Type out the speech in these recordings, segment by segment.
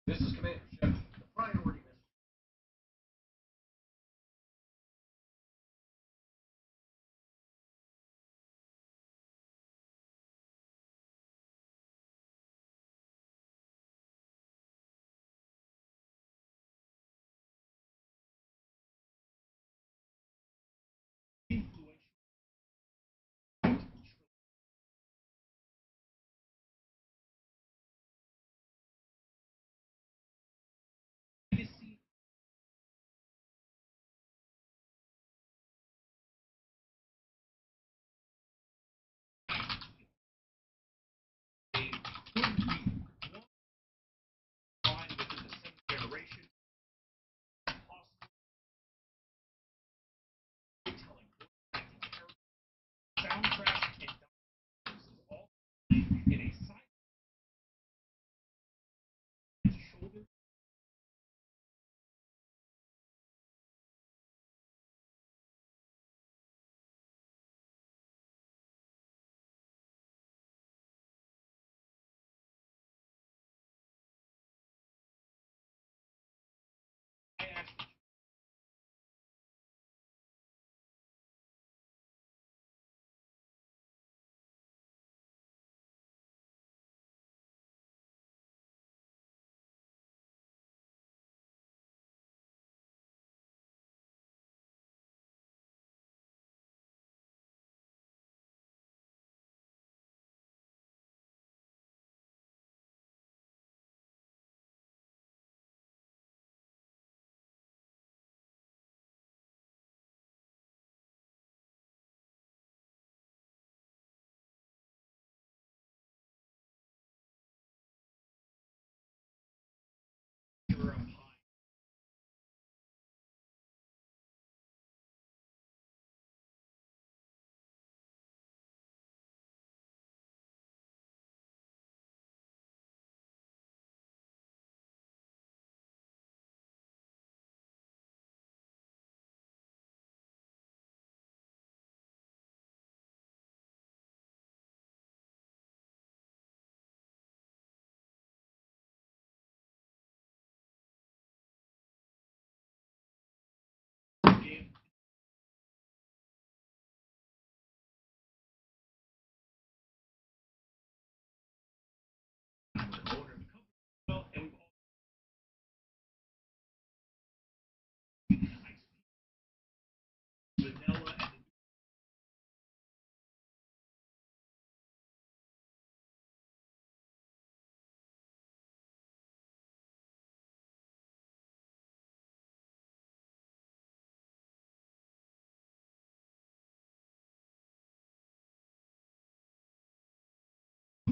This is Commander Shepard. The priority mission.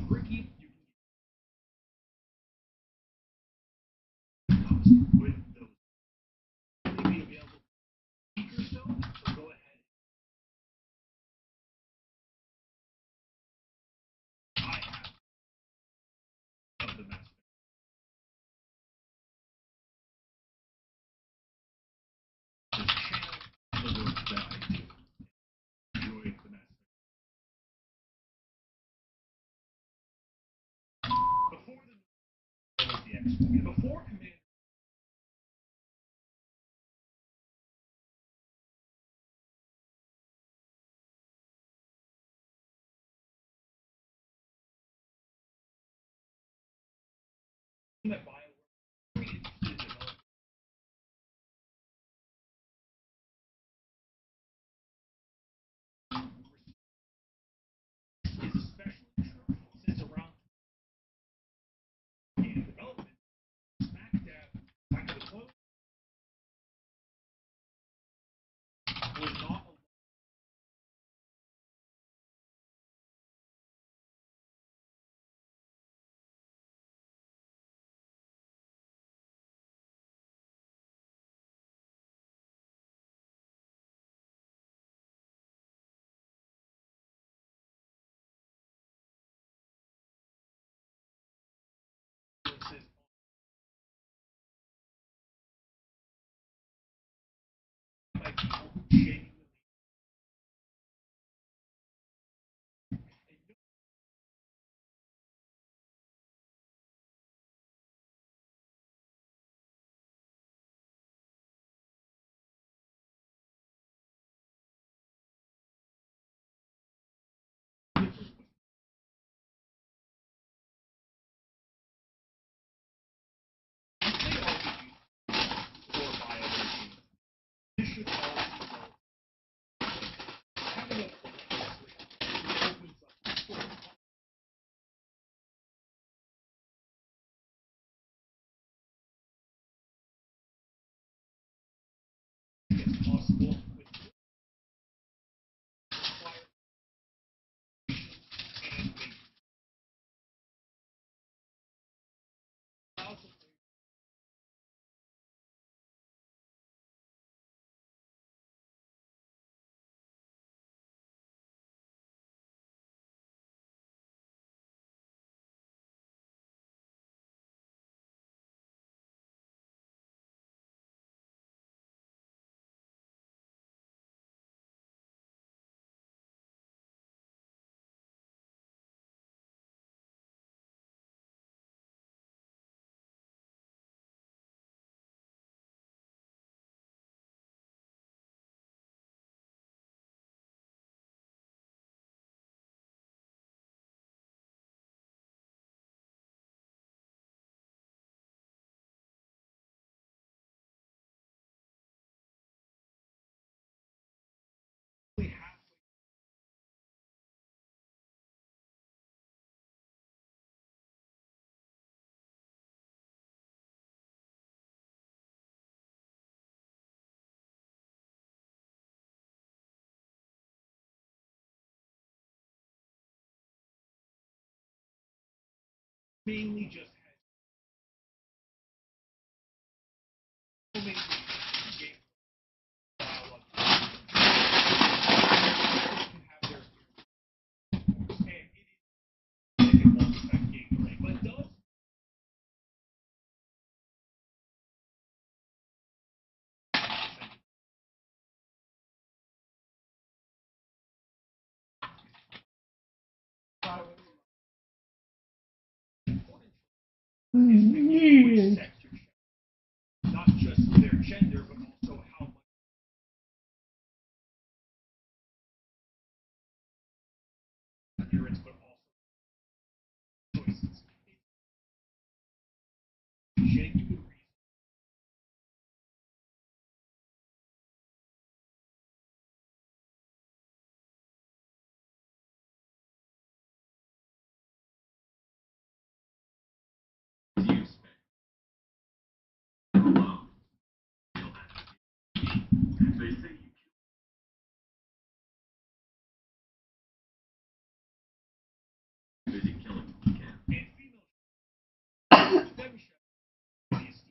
Ricky, you can with those only be available a week or so. So go ahead. I have of the master. This channel and the work that I do. Enjoy the master. Before the expert, before command. That BioWare very interested in developing is especially true since around game development, smack dab back of the close was not mainly just has so many game style of can have their and it is like it won't affect gameplay, but it does. Is picking which sex you're showing. Not just their gender, but also how much appearance, but also choices. Genuine reason. You spend alone. They say you busy killing you can. And female them show is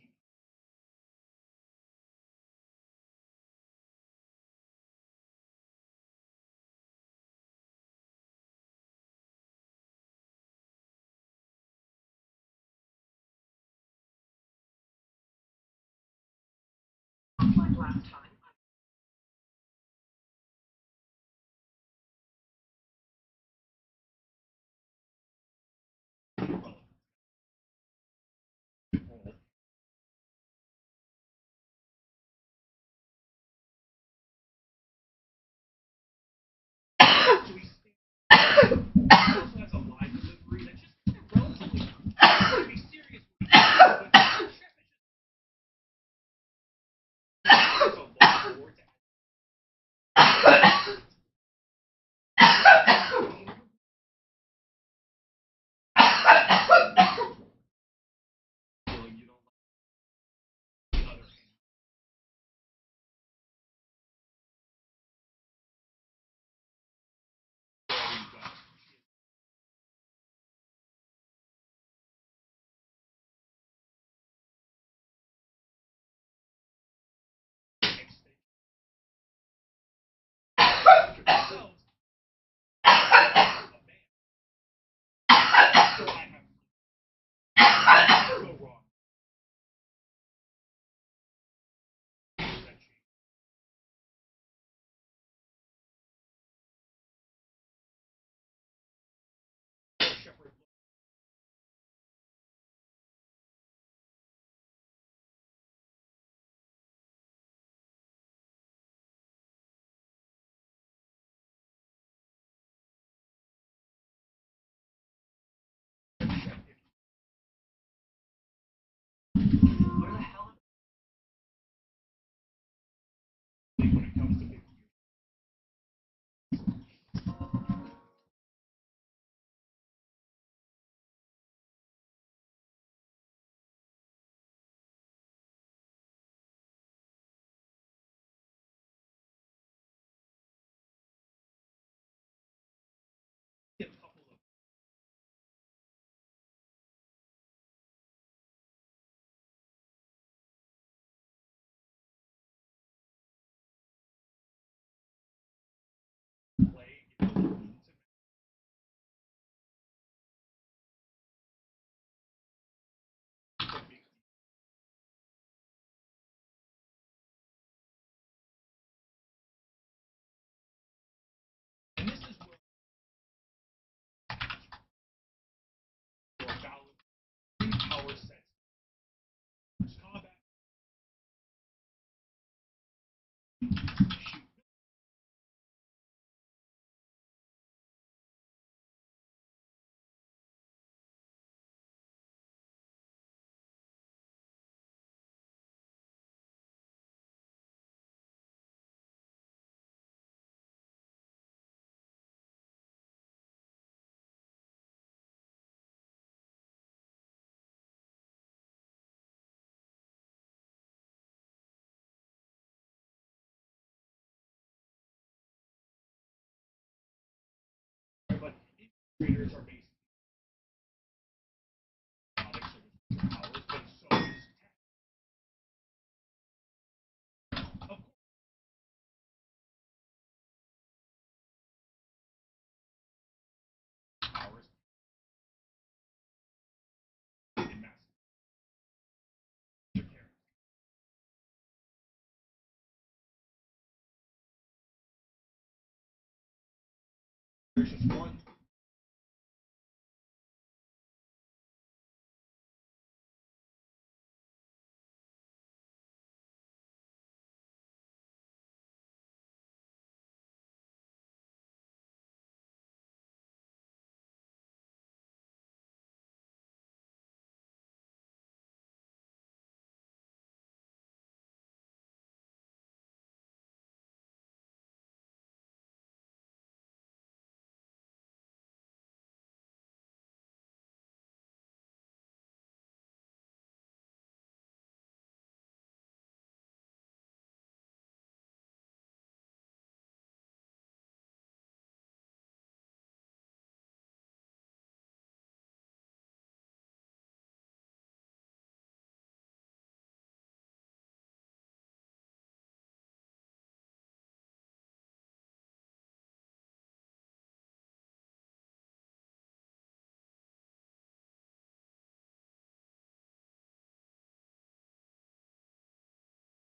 There's just one.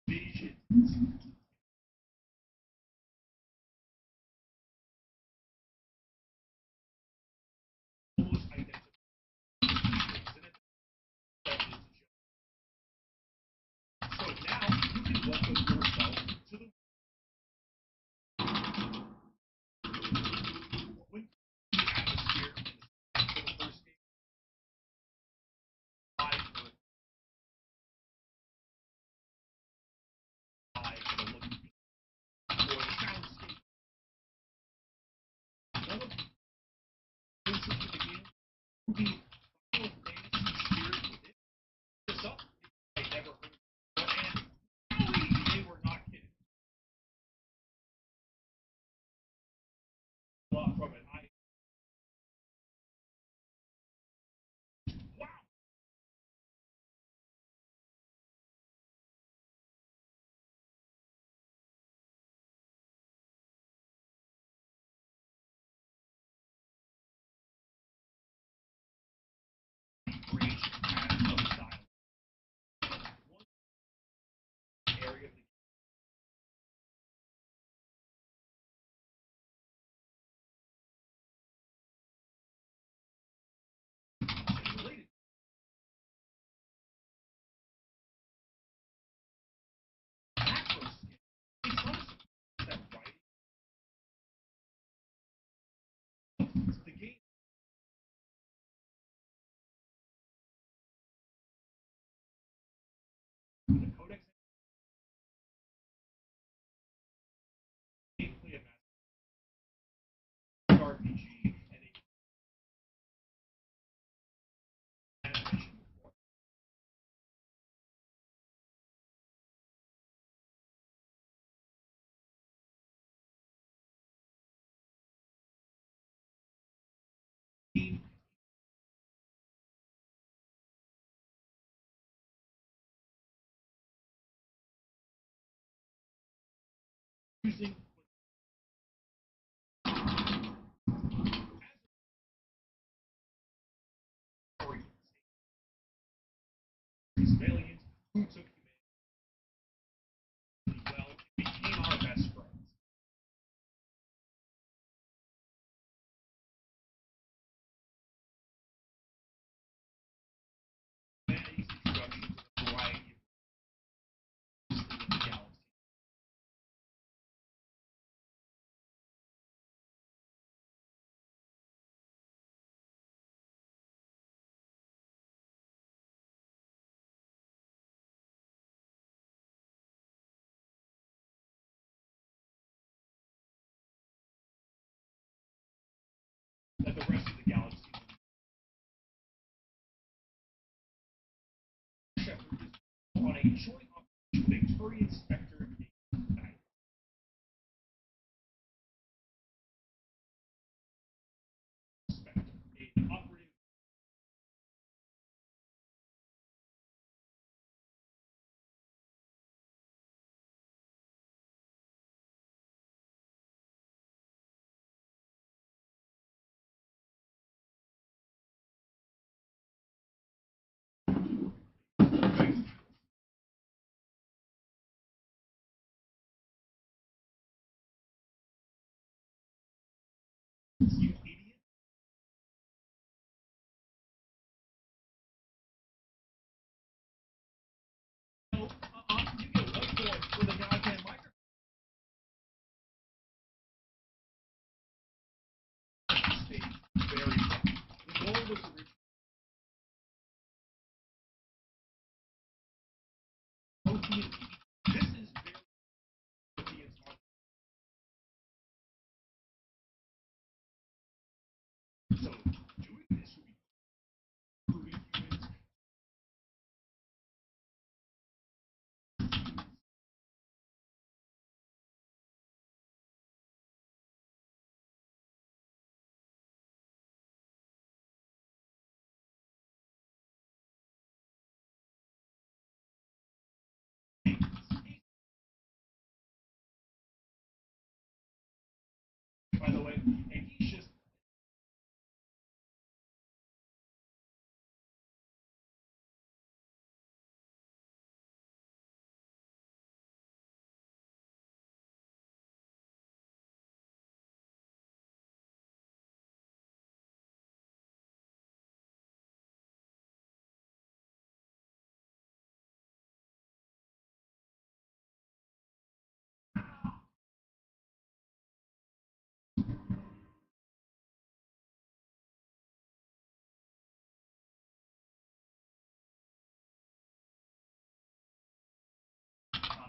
Vision. Almost identical. So now you can welcome yourself to the when the atmosphere for the first game. I for the look for the soundscape. One of the things of the game would be Final Fantasy spirit within this up. I never heard of it. And really, they were not kidding. From it. Wow. Creation has no style. One area of the game related macro skin. It's awesome. That writing. The game the codex gameplay of RPG and a animation before. Game using story valiant who took humanity well and became our best friends. Humanity's introduction to the variety of in the galaxy. That the rest of the galaxy Shepard is on a joint operation with Victorian Spectre an operative This is very Europeans are. So doing this would be proving humans. By the way, and he's just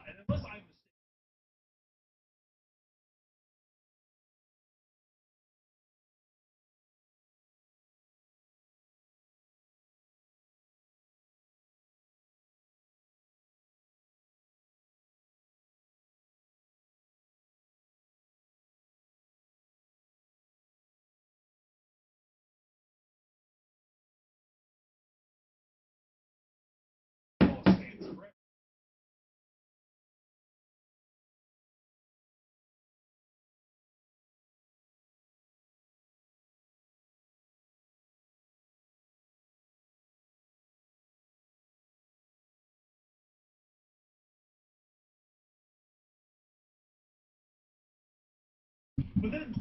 and unless I'm mistaken, all stands correct. But then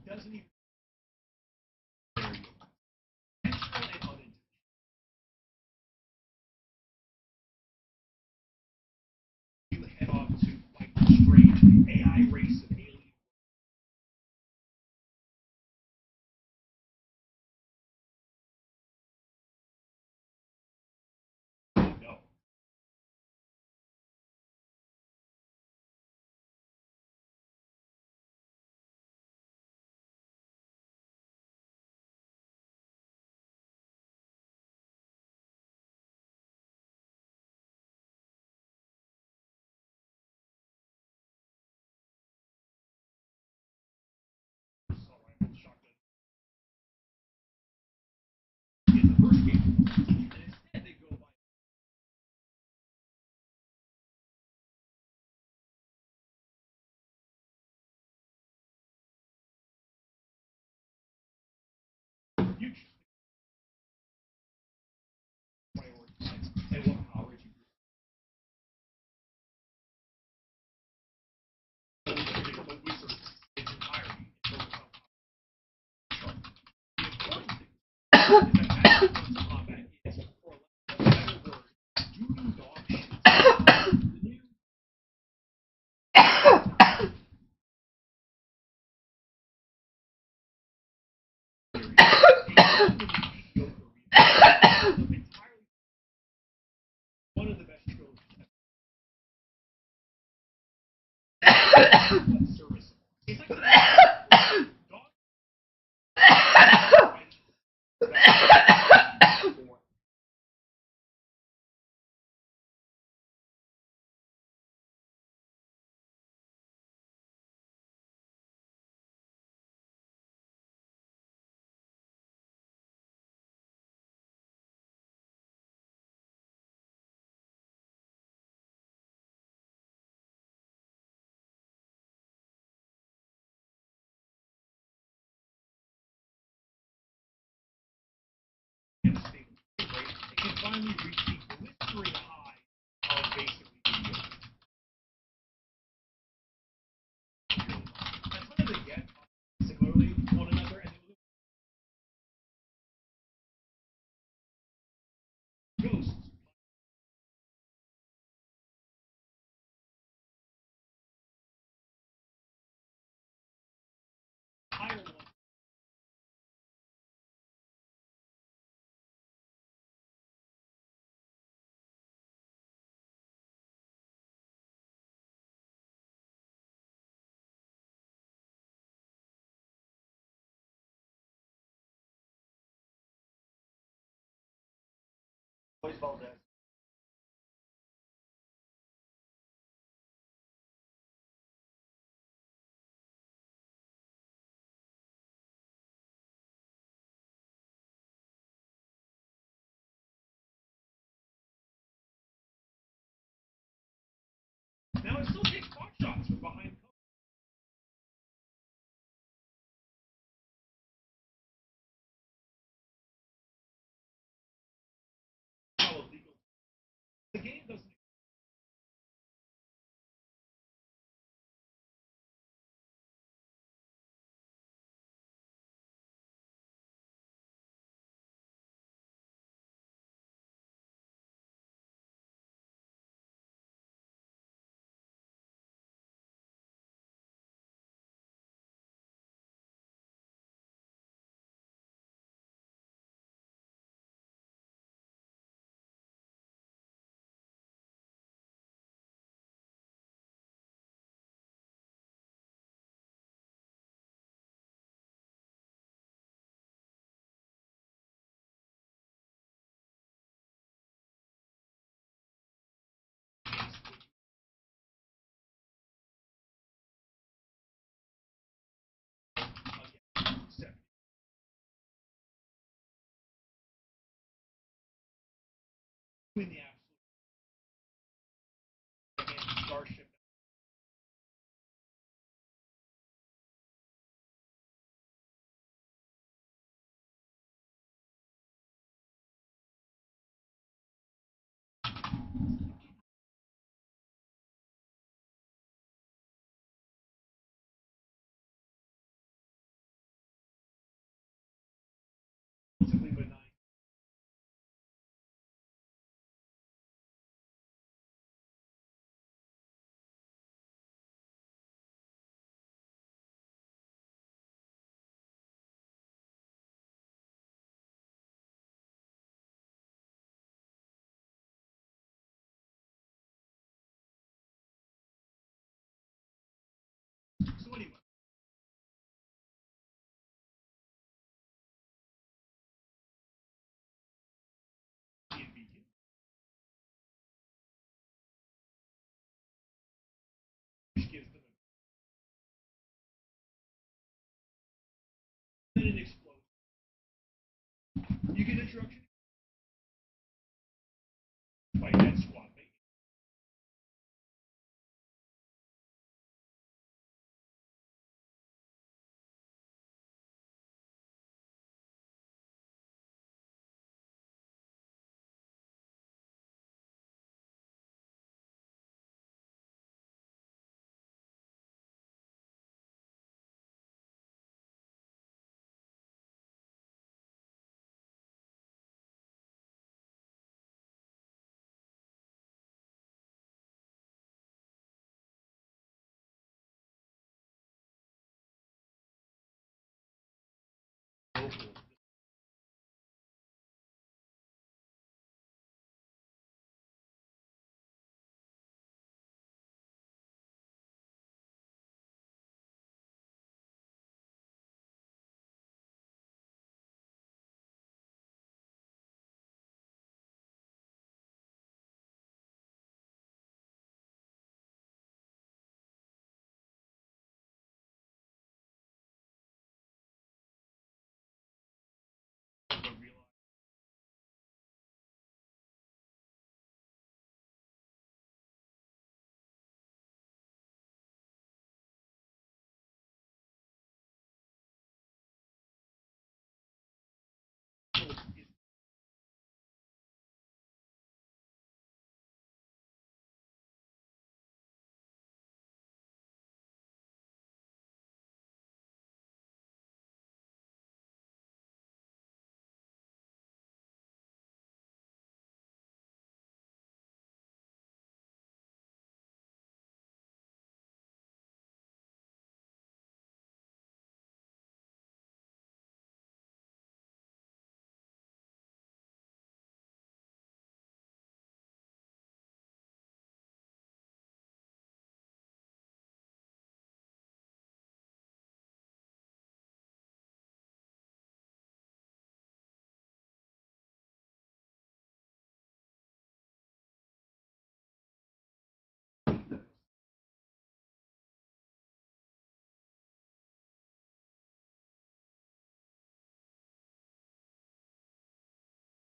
doesn't even intentional and unintentional. You head off to like strange AI race of alien. No. All right, shotgun. In the first game, and instead they go by you prioritize and what power you the wizard its entirety and focus on sharp. The important thing is that magic guns combat is, for lack of a better word, doo-doo dog shit. The new one of the best trilogies ever. Serviceable. It's like dog. It can finally reach the blistering high of basically video. That's when they get similarly to one another, and they ghosts Boys Valdez. Now it still takes pot shots from behind cover. How illegal. The game doesn't. Again, 70. In the absolute. Again, Starship. Relatively benign. So anyway. DNVQ. Which gives them then it explodes. You get introduction. Fight that squad mate. Local.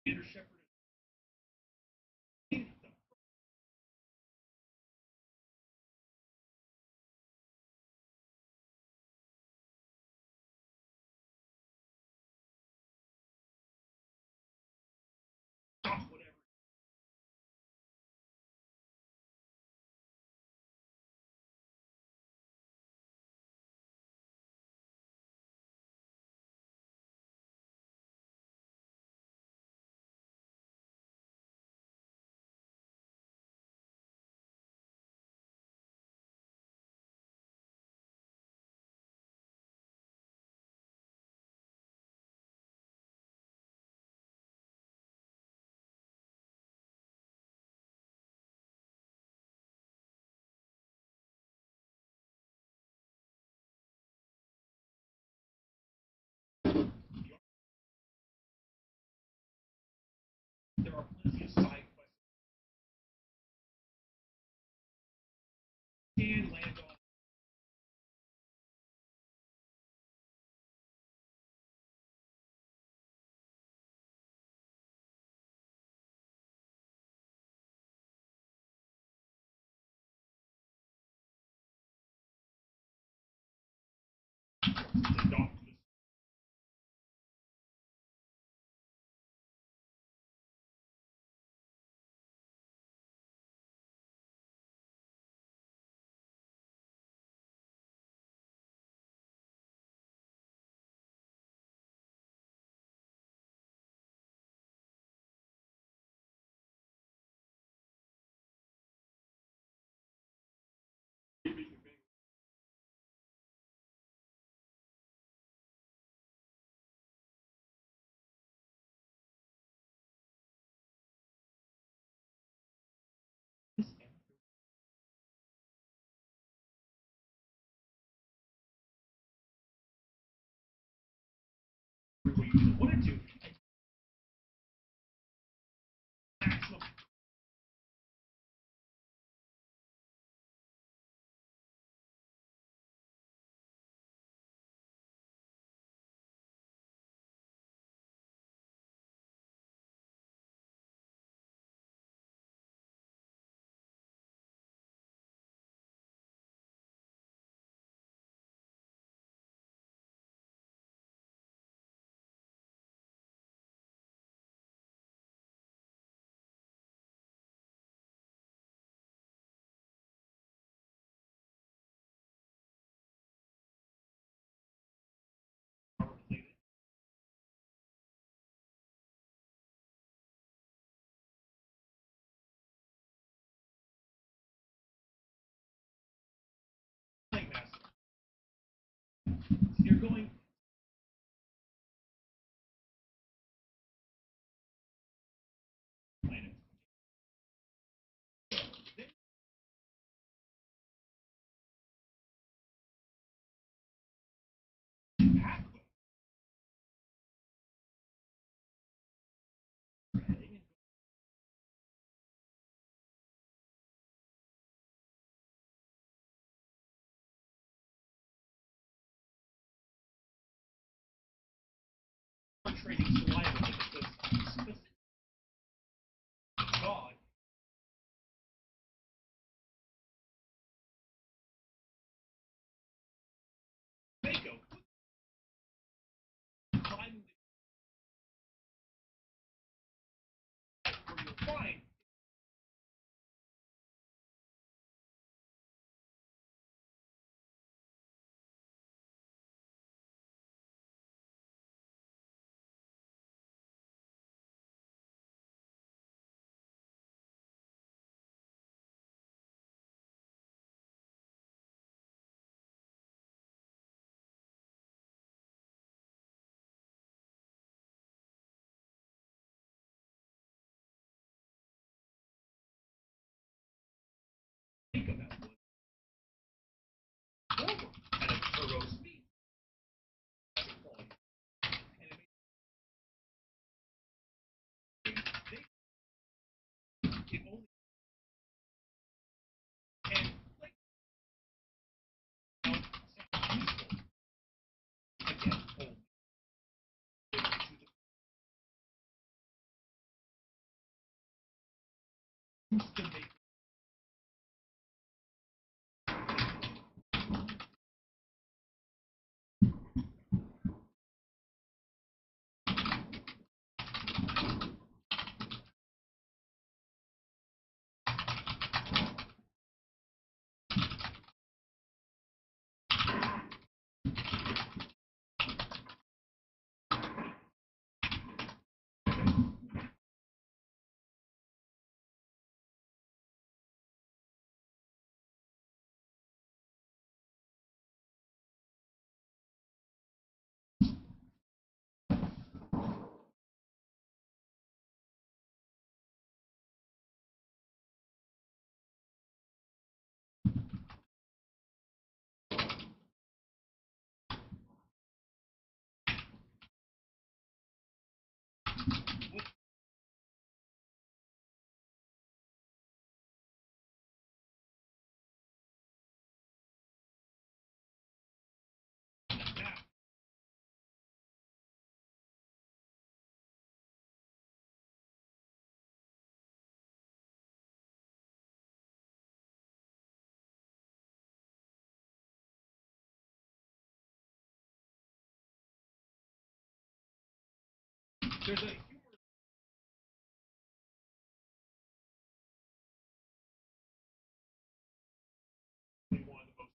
Peter Shepard is the stop whatever. There are plenty of side quests you can land on. The doctors. What you want to do, maximum power related. Playing master. So you're going planet. Then pathway. You're heading and trading saliva with the specific God. Mako, climbing the where you'll find used to make now. There's a humor in one of the most,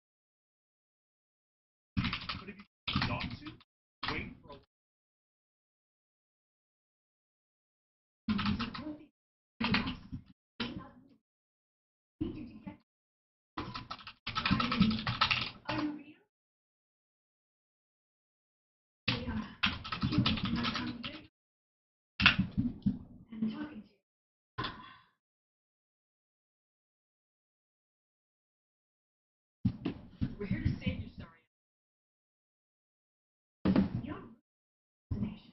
but if you choose not to, wait for a We're here to save you, Saria. Your destination.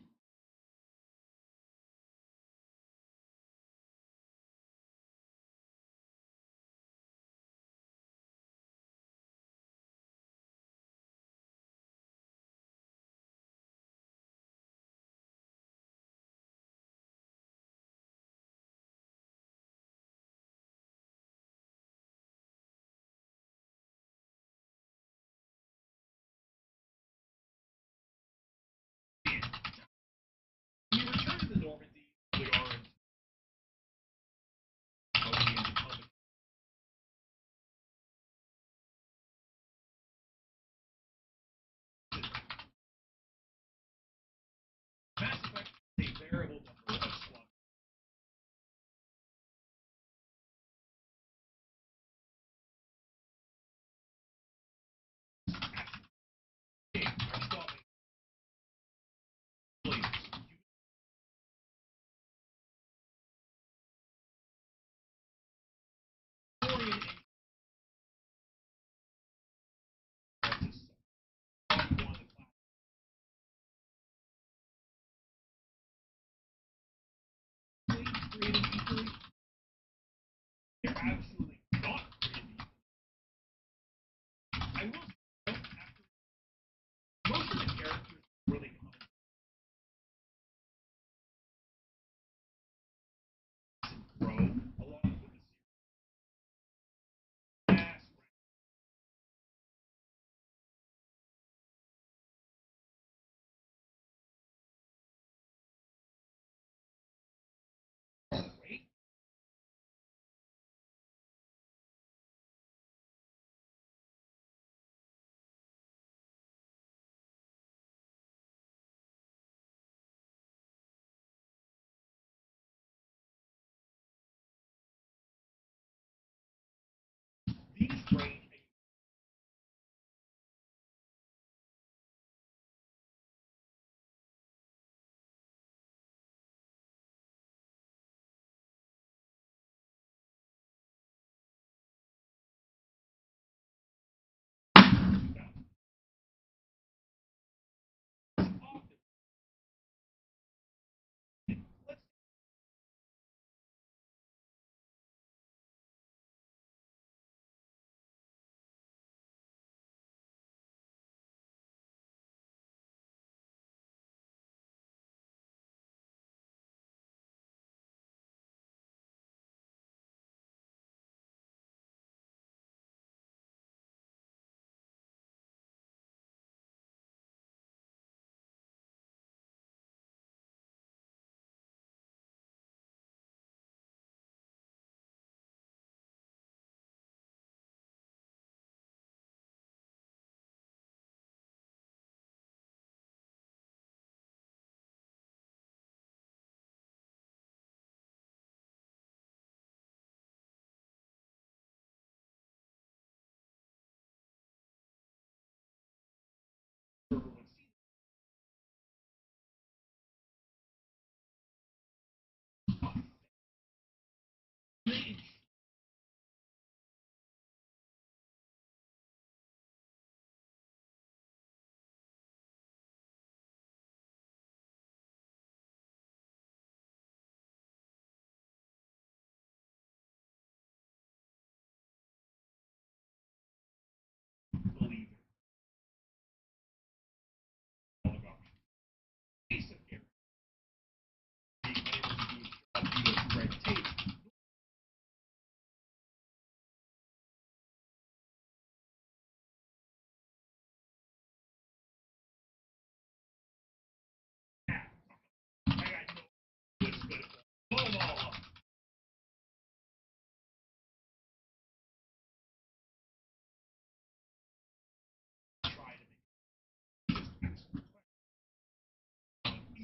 we return to the Normandy, they are in Mass Effect is a variable number of slots. Are stopping lasers. Historian Francis won the class. Created equally. They're absolutely not created equally. I will say, after most of the characters really come and grow along with the series. Mass Wait.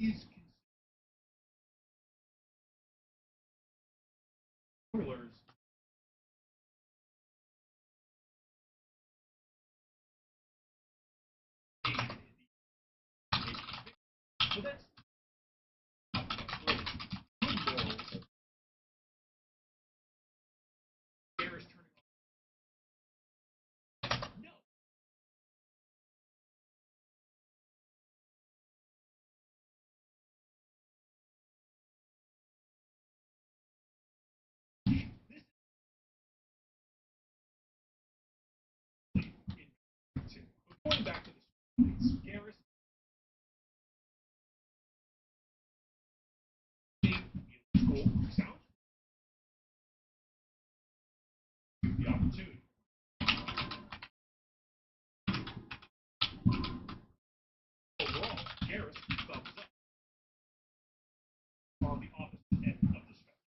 is spoilers. So that's good morals. Garrus turning off. No. This is going back to the Garrus school sound the opportunity. Overall, Garrus thumbs up on the opposite end of the spectrum.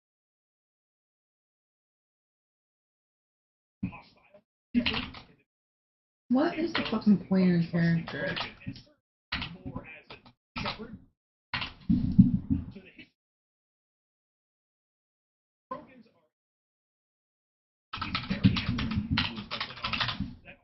Hostile. Shepard What is the fucking point of character? and serves more as a shepherd to the history. Krogans are very influenced by Klingons that are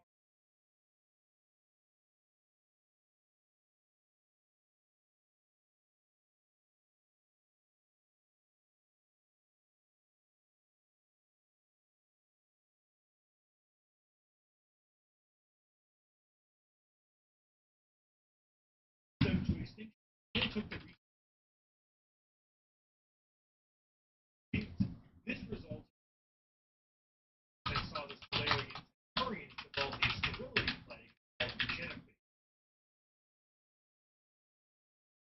them to extinction and took the reasons. This results and saw the Solarians and Turians develop a sterility plague called eugenic.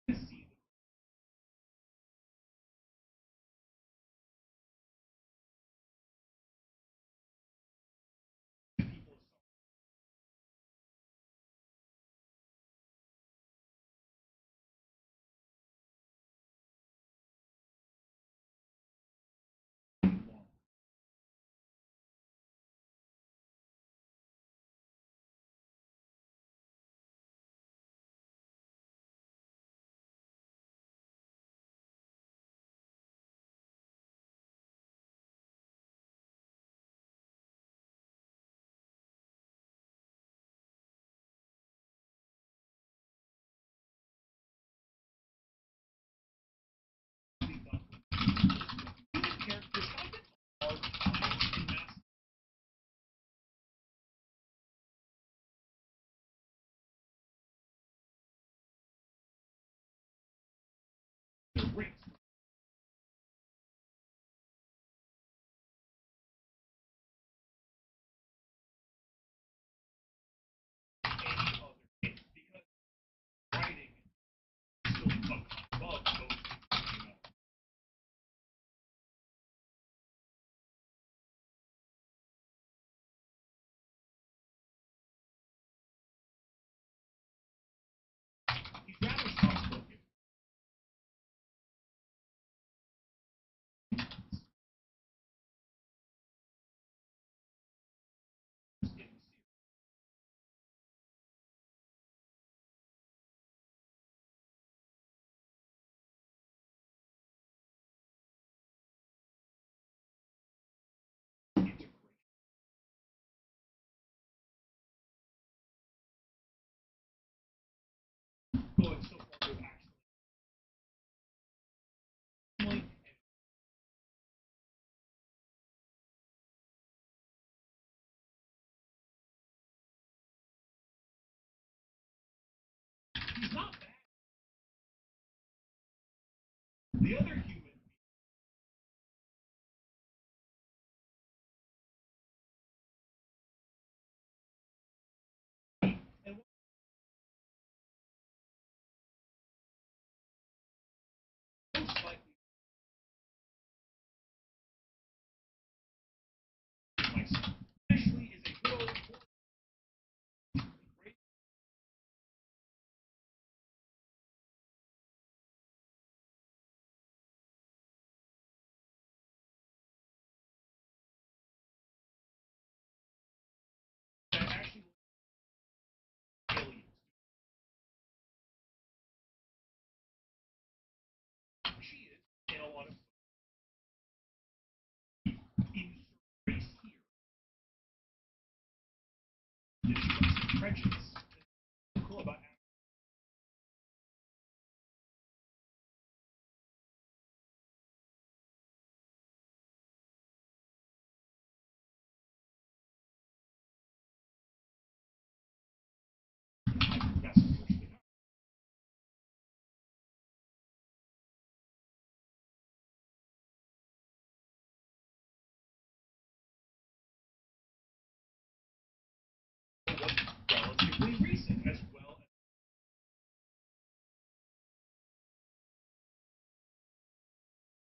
Has seen the people of suffering long. Human characters have been a hard time in mass their race. Any other case because writing is still above most, you know. He's rather soft spoken. Integration. Going so far to actually and he's not bad. The other human and most likely myself. Ashley is a good old want to insert race here. This is prejudice. What's cool about that's unfortunately not. But what's relatively recent as well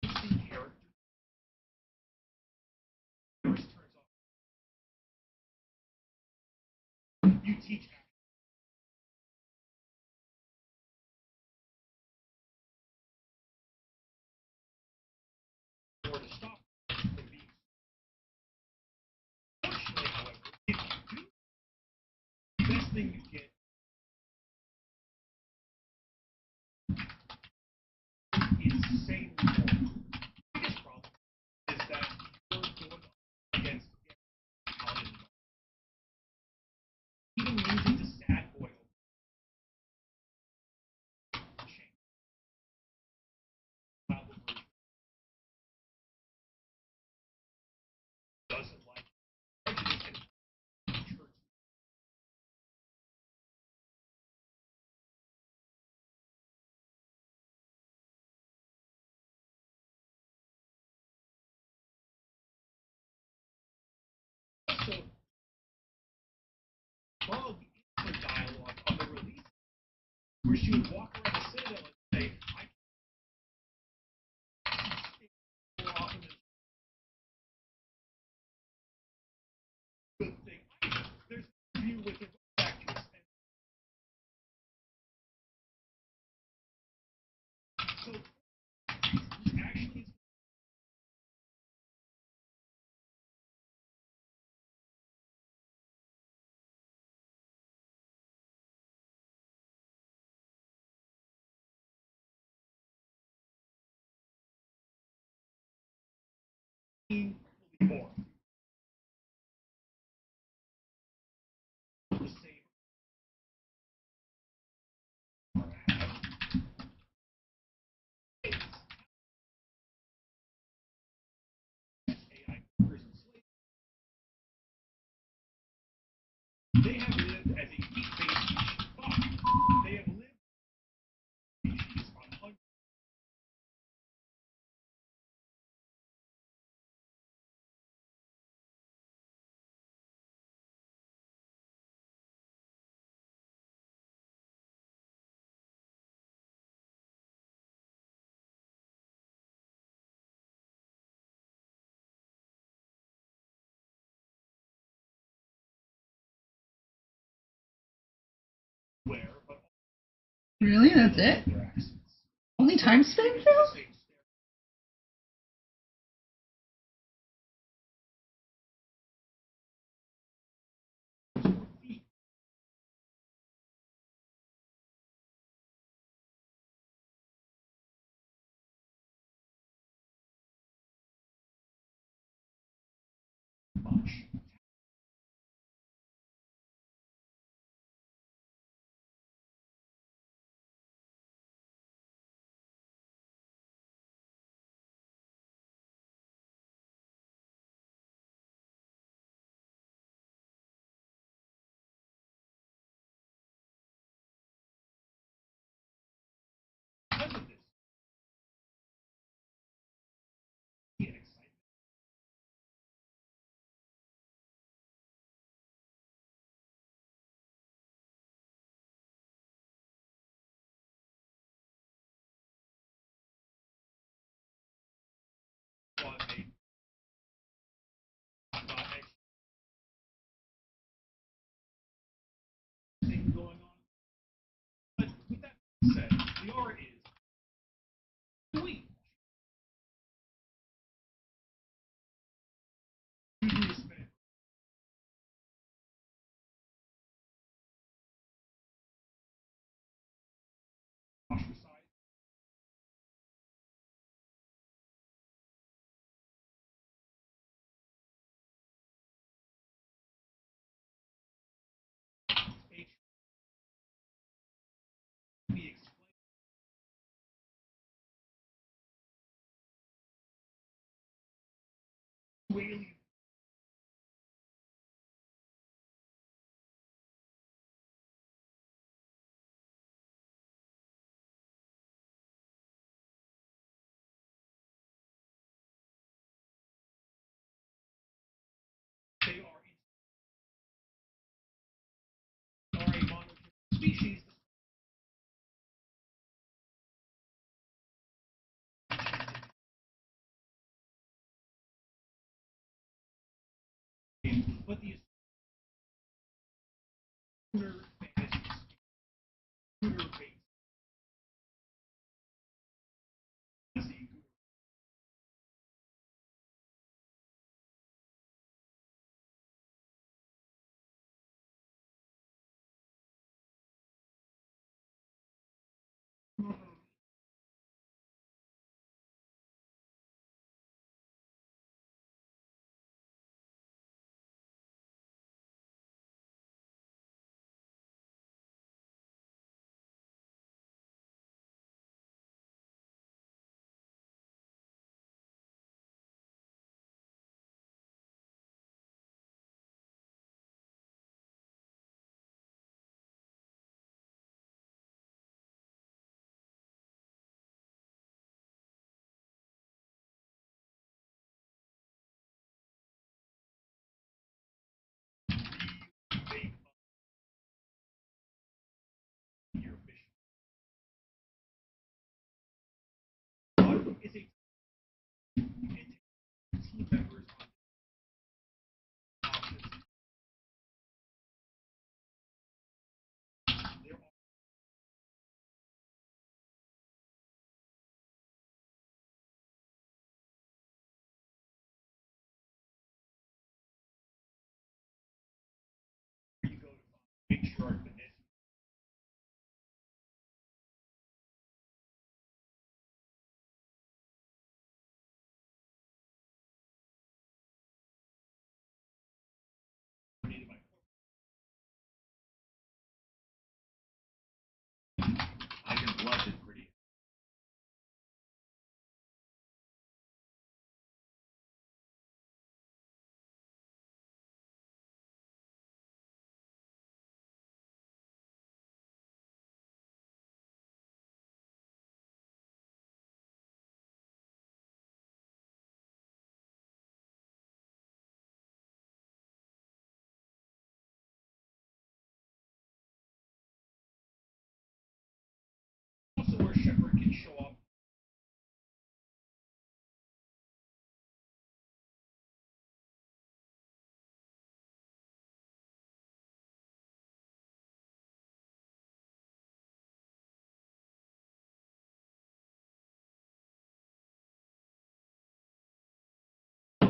as the character turns off. You teach or to stop from being. Fortunately, however, if you do, the best thing you get is same more. The biggest problem is that you're going against even losing to sad oil. Shame. About the version doesn't like prejudice and church. So, follow the input dialogue on the release, where she would walk around the citadel and say, I can't stay more often than good thing. There's an interview with the voice actress, and so actually it's painfully boring. The same AI workers and slaves. They have lived as a heat-based species. They have lived species on hundreds where, but Really? That's it? their accents. Only time span The fail? same feet. Much. Because of this, and excitement. Was a thing going on. But with that being said, the R is we. Usually spend ostracized alien. They are a monotypic species. But the Schooner fantasy Schooner base fantasy big your fish. One is a team members on options. There are where you go to make sure the net dominated by I can bluff it pretty. also where Shepard can show up.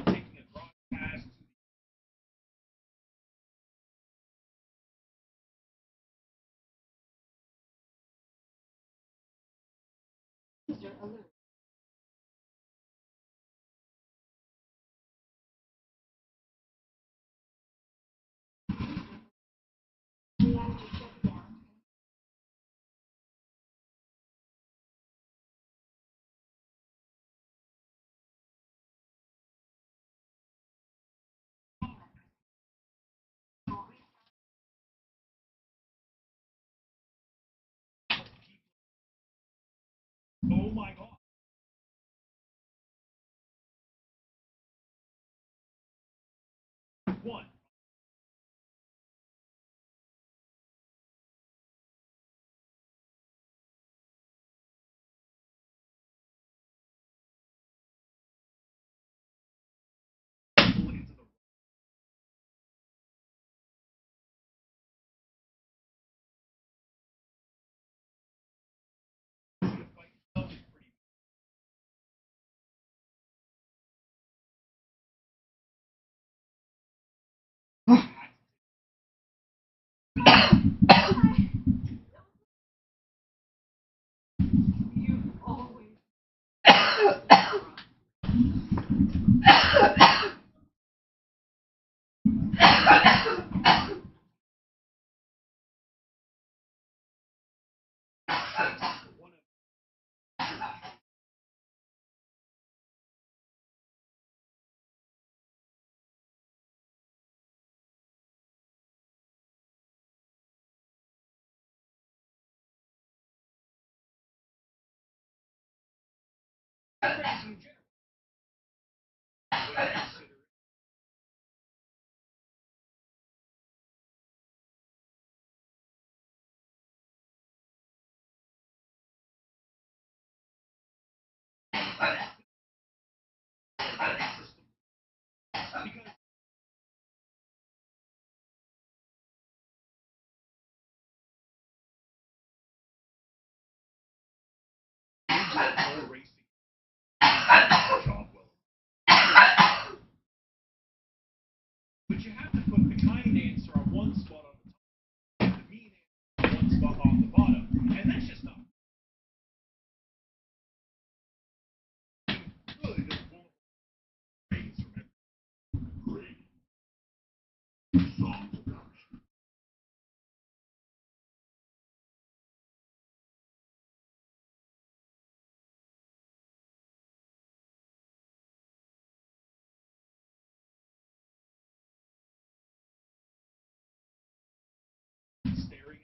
Taking a drop pass to User alert. Reactor shut down. oh my god. One. Into the fight itself is pretty crazy in general. When you consider it, system, because all racing job well. But you have to put the kind answer on one spot on the top, and the mean answer on one spot off the bottom, and that's just not good. There's multiple grades from every grade. Songs about staring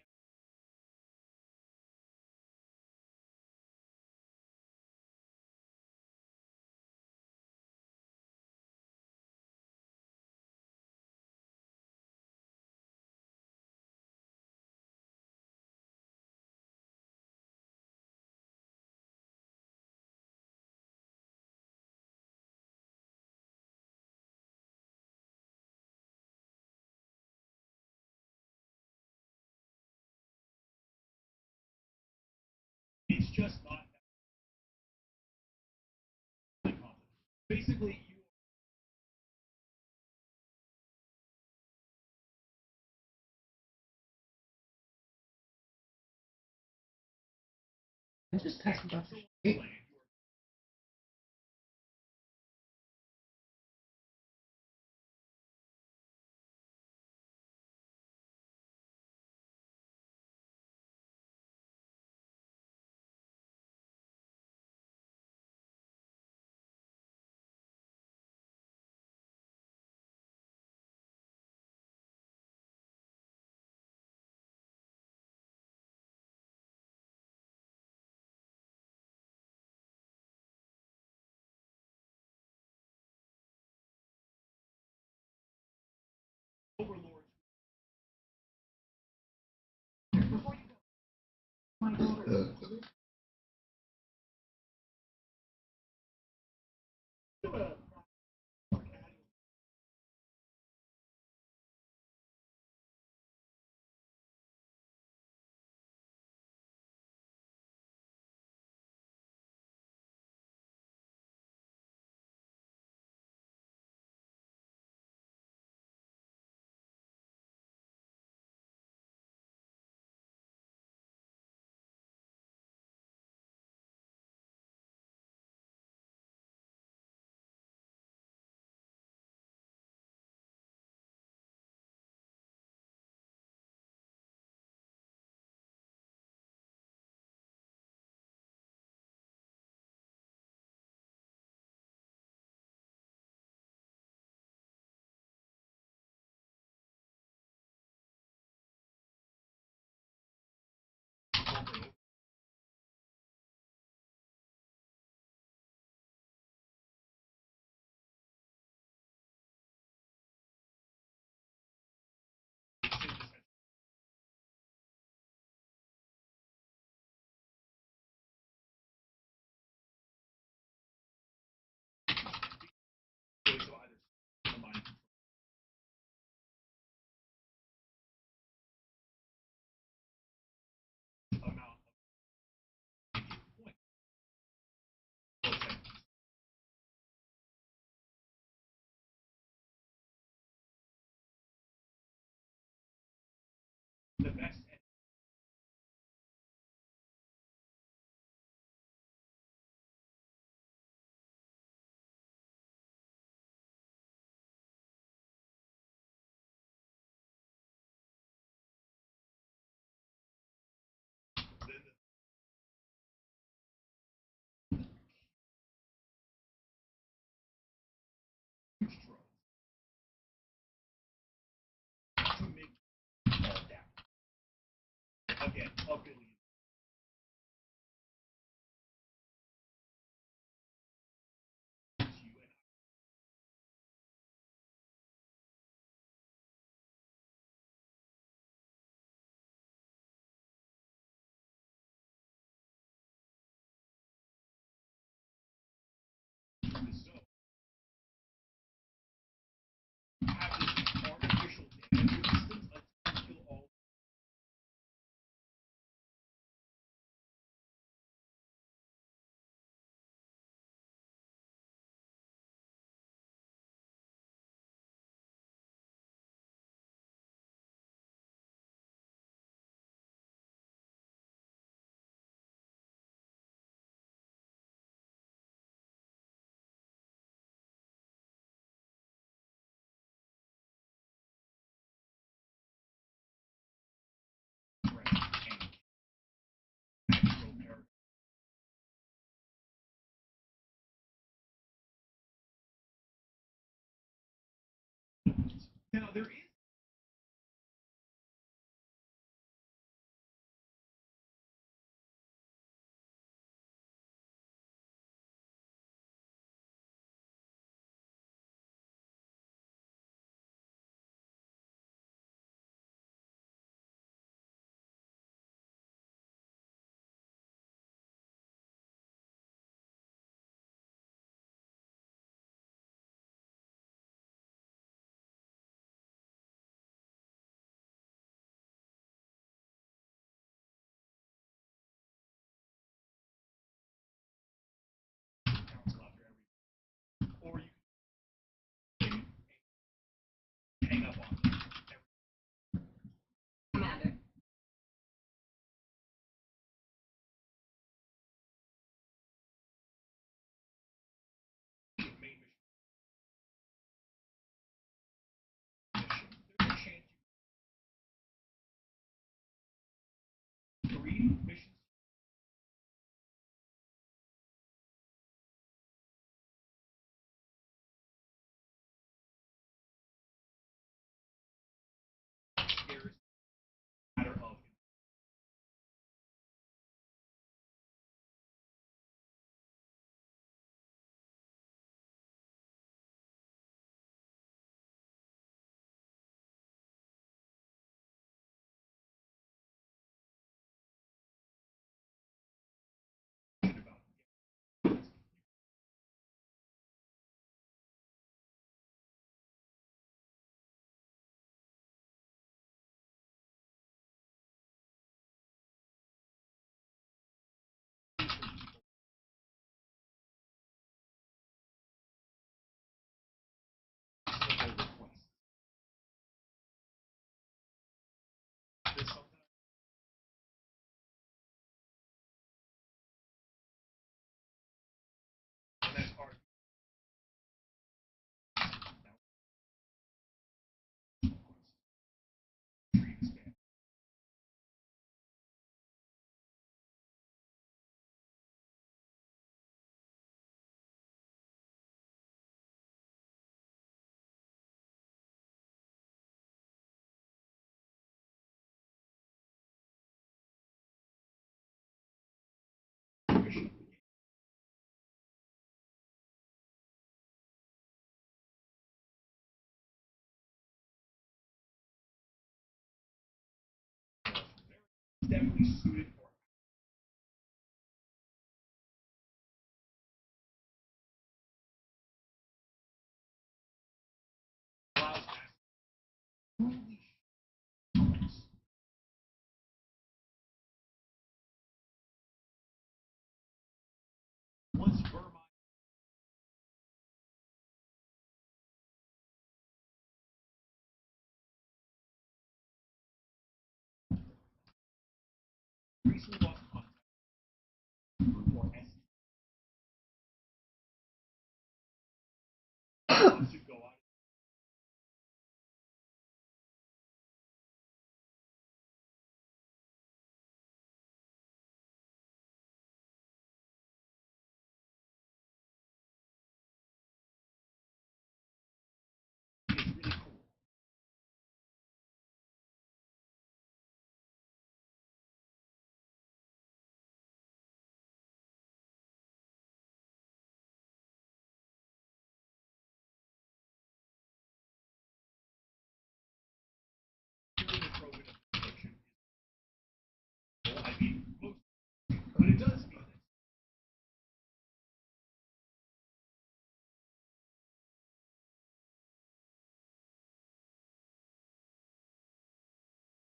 at. It's just not that complicated. Basically, you I just passed about plan, it. you are overlords. Before you go, my daughter. The best huge drugs to make all that. Again, a billion. Now there is council out there or you can hang up on them. Commander. Main mission. There's a chance you 3 missions. There is a matter of about requests. There's something and that's hard. Now, treat is bad. Mission. Definitely suited for allows that. Holy smokes. Once Vermont recently lost contact or wants to go out. It's really cool. During the COVID infection is I mean most but it does mean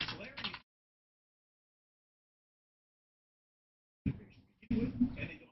that Solarian integration to begin with, and they don't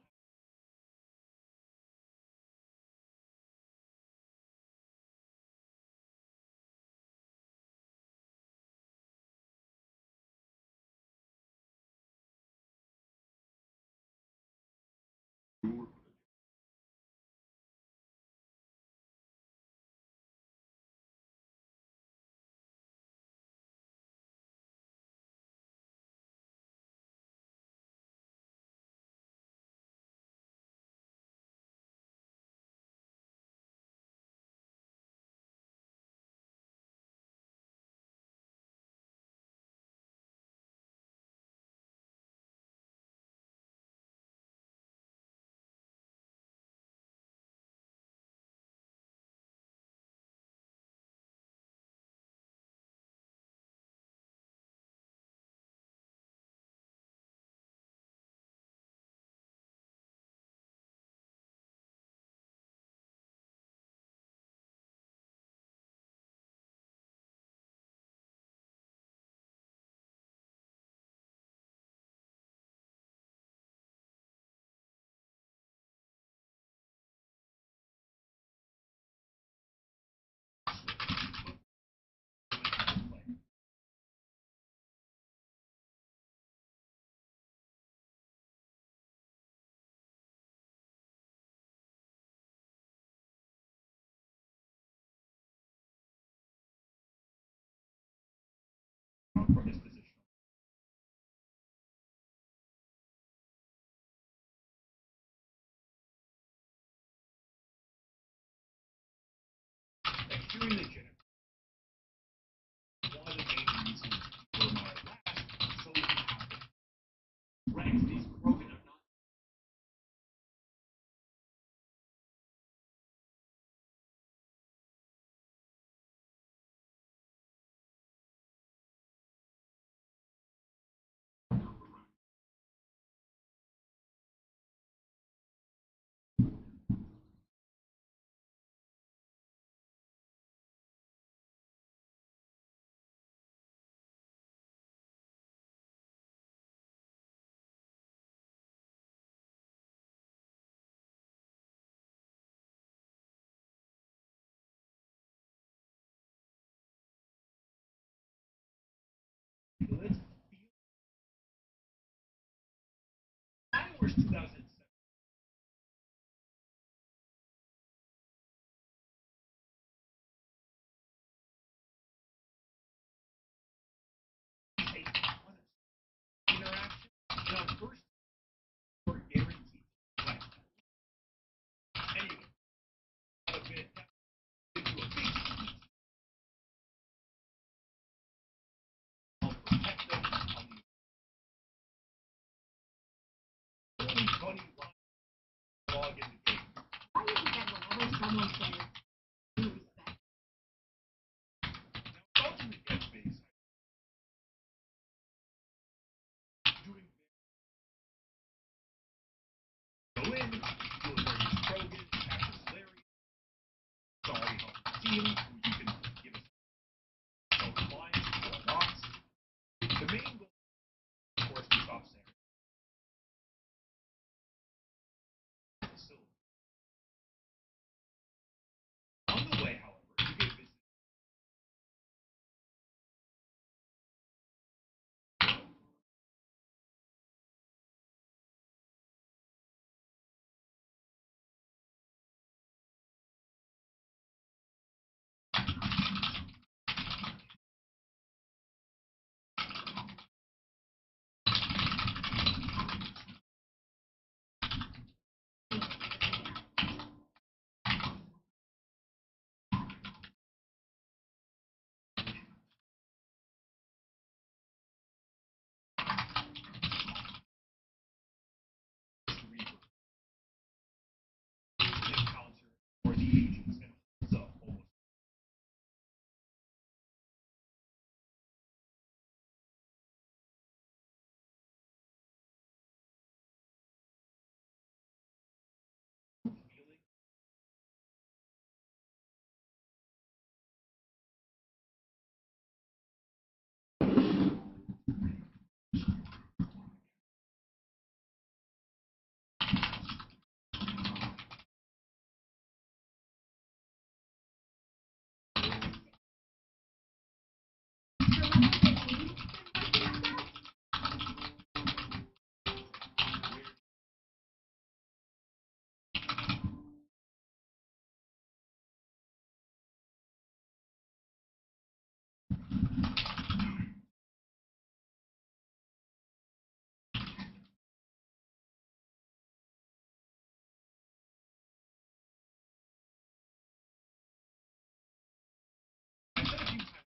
during the Jennifer, one of the main reasons for my last so we can have Rex, these broken up not good. January 2007. Interaction and on first for guaranteed lifetime. Anyway, out of it into a big speech. I'll protect them on the only funny log in the game. Why is it that whenever someone says, "We respect," Now, in the dead space, doing go in, do a very Krogan, captures Larry. Sorry, help the team, who you can give us no clients or not. The main goal, of course, to stop Sarah. Facility. On the way, however, you get visited. Encounter for the agents and holds up almost. Feeling I said a few times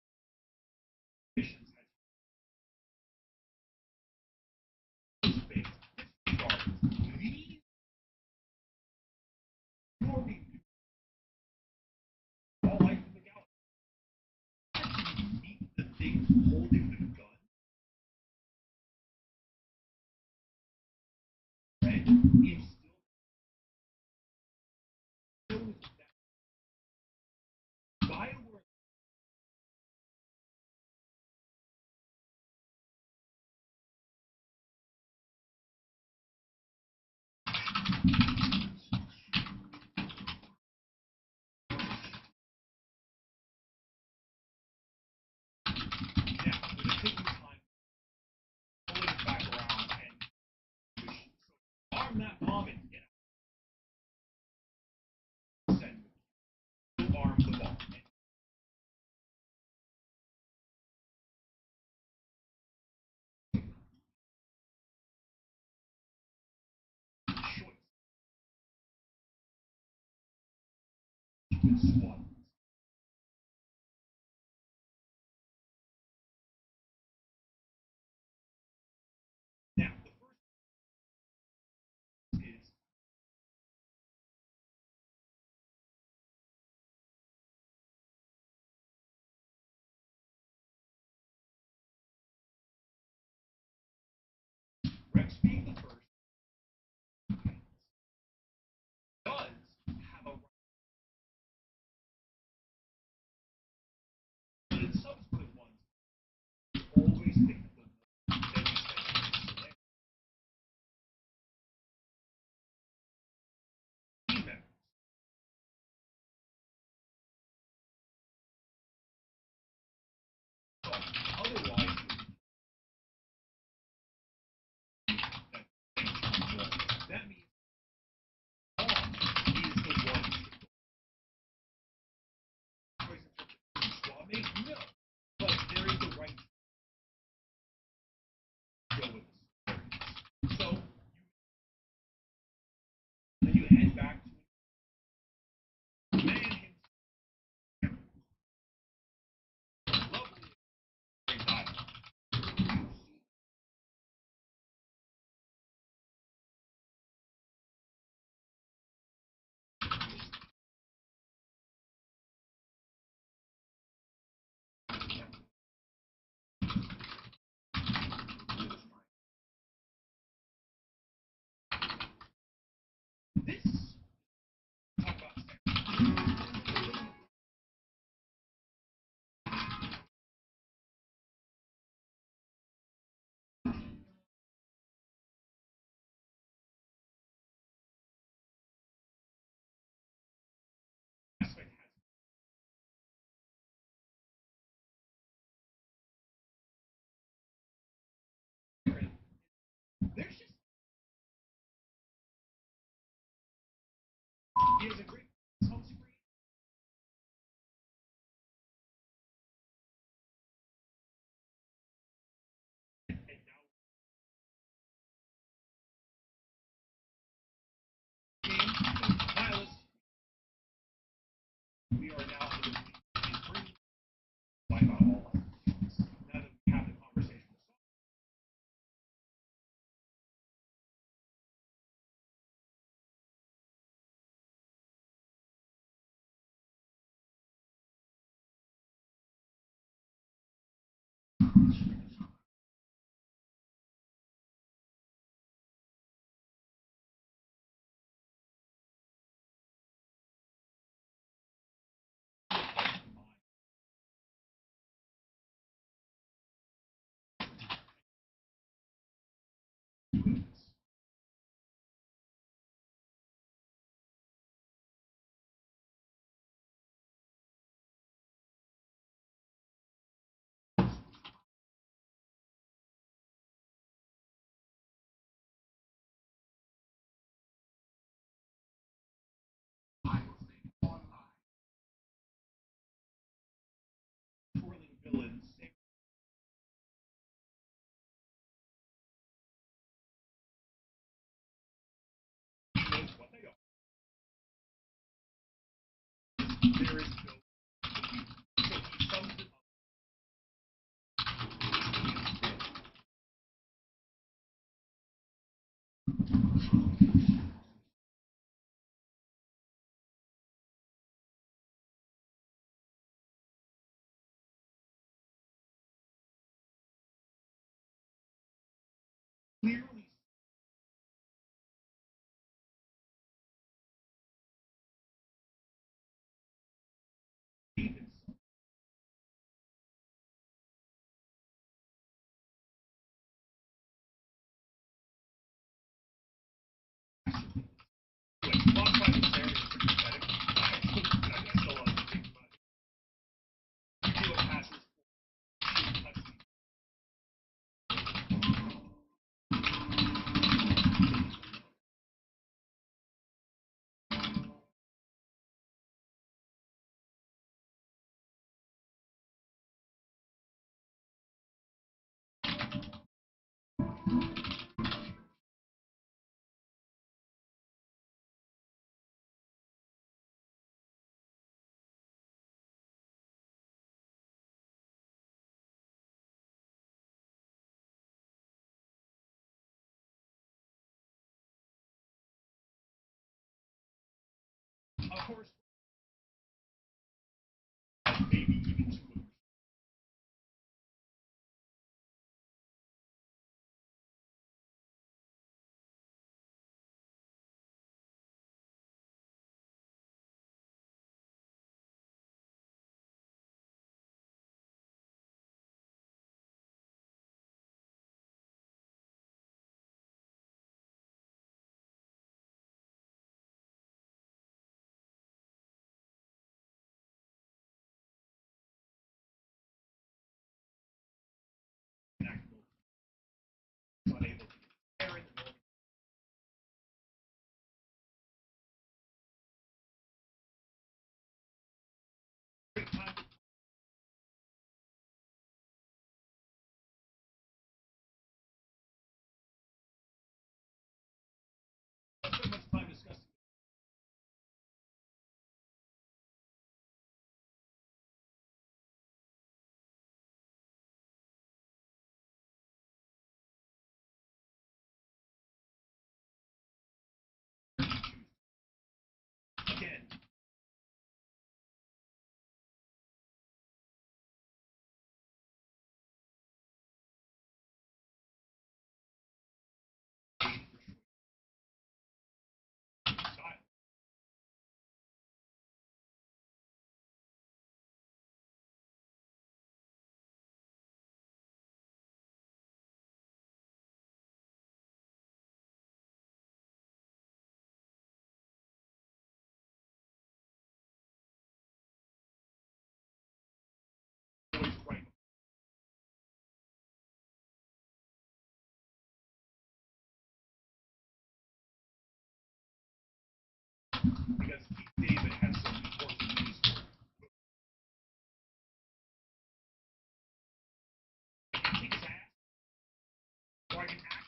missions has space disregard these purely all life in the galaxy. As you meet the thing holding the gun, and it's still that Bioware now with a taking time pulling it back around and so arm that bomb and get out. Send you arm the bomb and choice. You can swat. wins. Twirling villains. He knows what they are. There is no. So he sums it up. Clearly save himself. Like, Bob Simon's narrative is pretty pathetic. I still love the things about it. You do it passes for touchdown. Of course, maybe even two of them. Unable to get Aaron the moment. Great time to spend much time discussing. Again, style. Always right. Because Keith David has so many horses in his story. I can kick his ass, or I can act.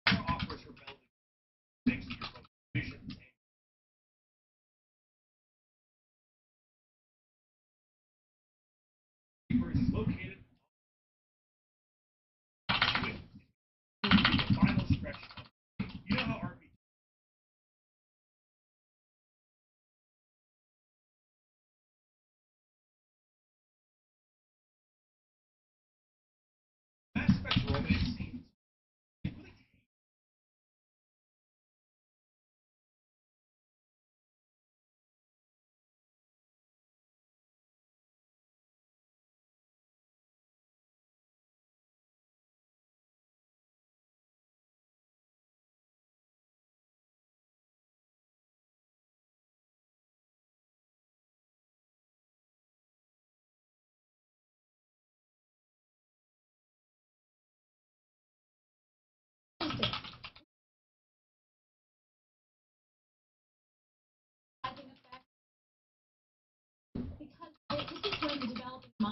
Sarah offers her belt thanks to your visions. Keepers is located with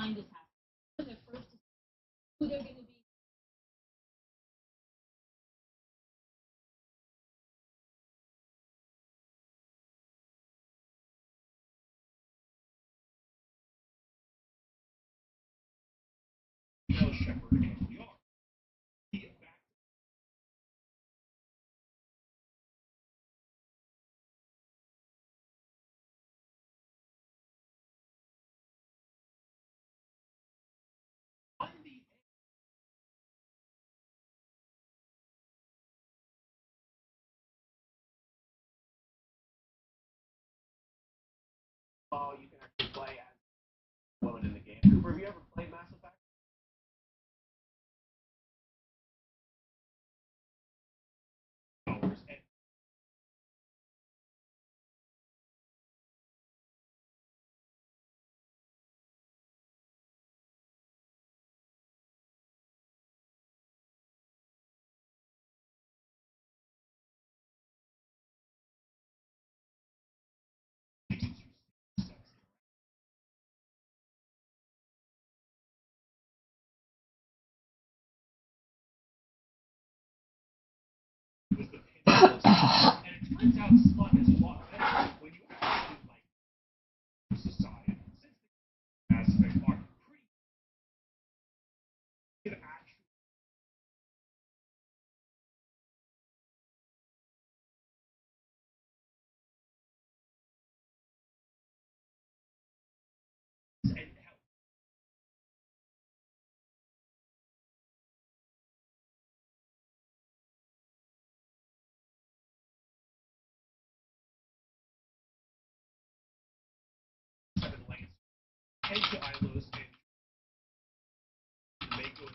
find this happening. At first, who they're going to be. Mel Shepherd and we are. He back on the You can actually play as a woman in the game. Cooper, have you ever played Mass Effect? hours and was the pinnacle. And it turns out Smut is a lot better when you actually like society. Since the Mass Effect are pretty good actually and help. Seven lanes. Head to Ilos and Mako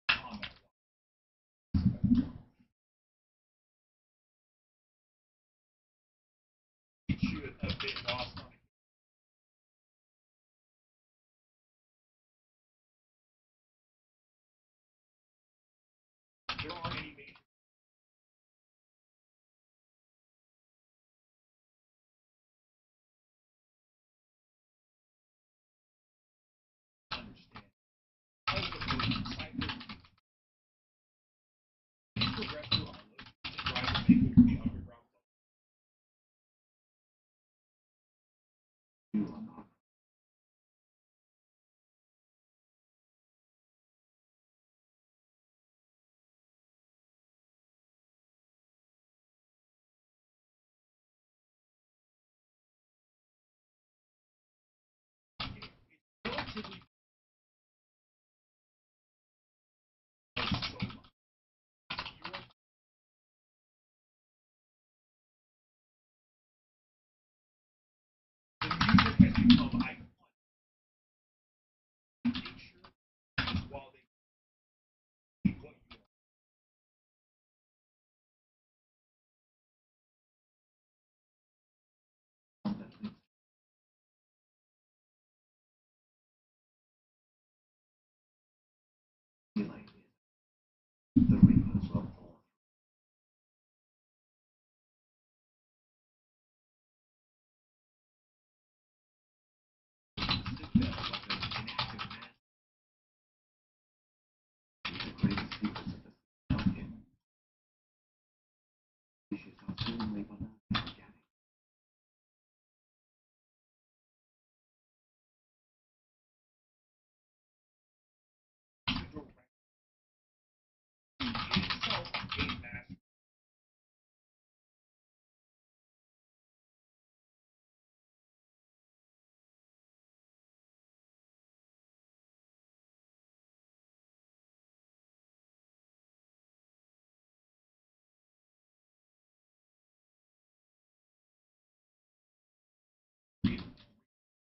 combat. It should have been lost on it. There aren't any major understand. How the cycle progress through Ilos to drive the Mako to the underground. Relatively so much. The music has become iconic. Make sure while they keep what you want. The Reapers will fall. Citadel was an inactive mass. The greatest secrets of the Citadel hidden. Species are seemingly banal and organic. To direct in itself a master.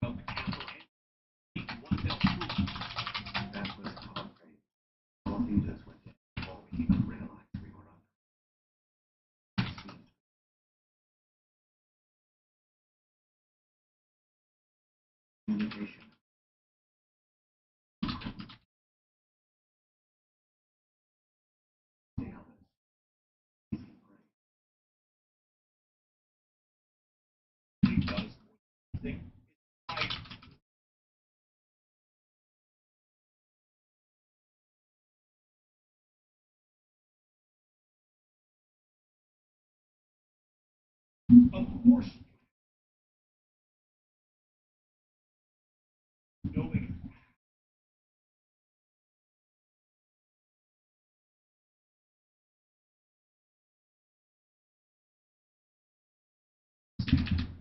Well, mechanical and one fell swoop. That was our fate. All leaders went in before we even realized we were under. Communication. The others. Easy prey. thing is I of course knowing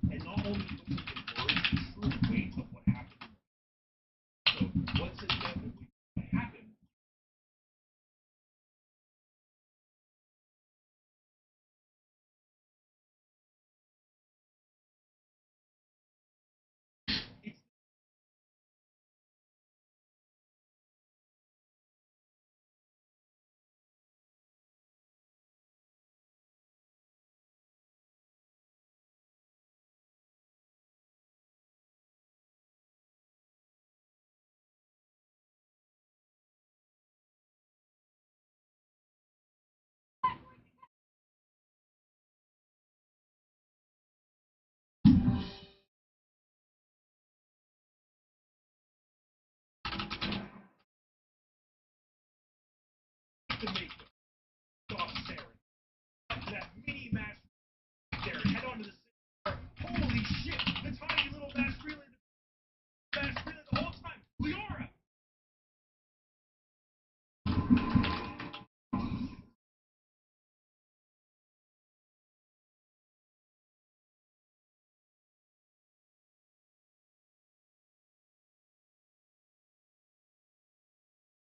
and not only puts into words the true weight of what happened. So what's inevitably going to happen? It's to make stop staring. That mini mass there, head onto the center. Holy shit! The tiny little mass freeland the whole time. Leora!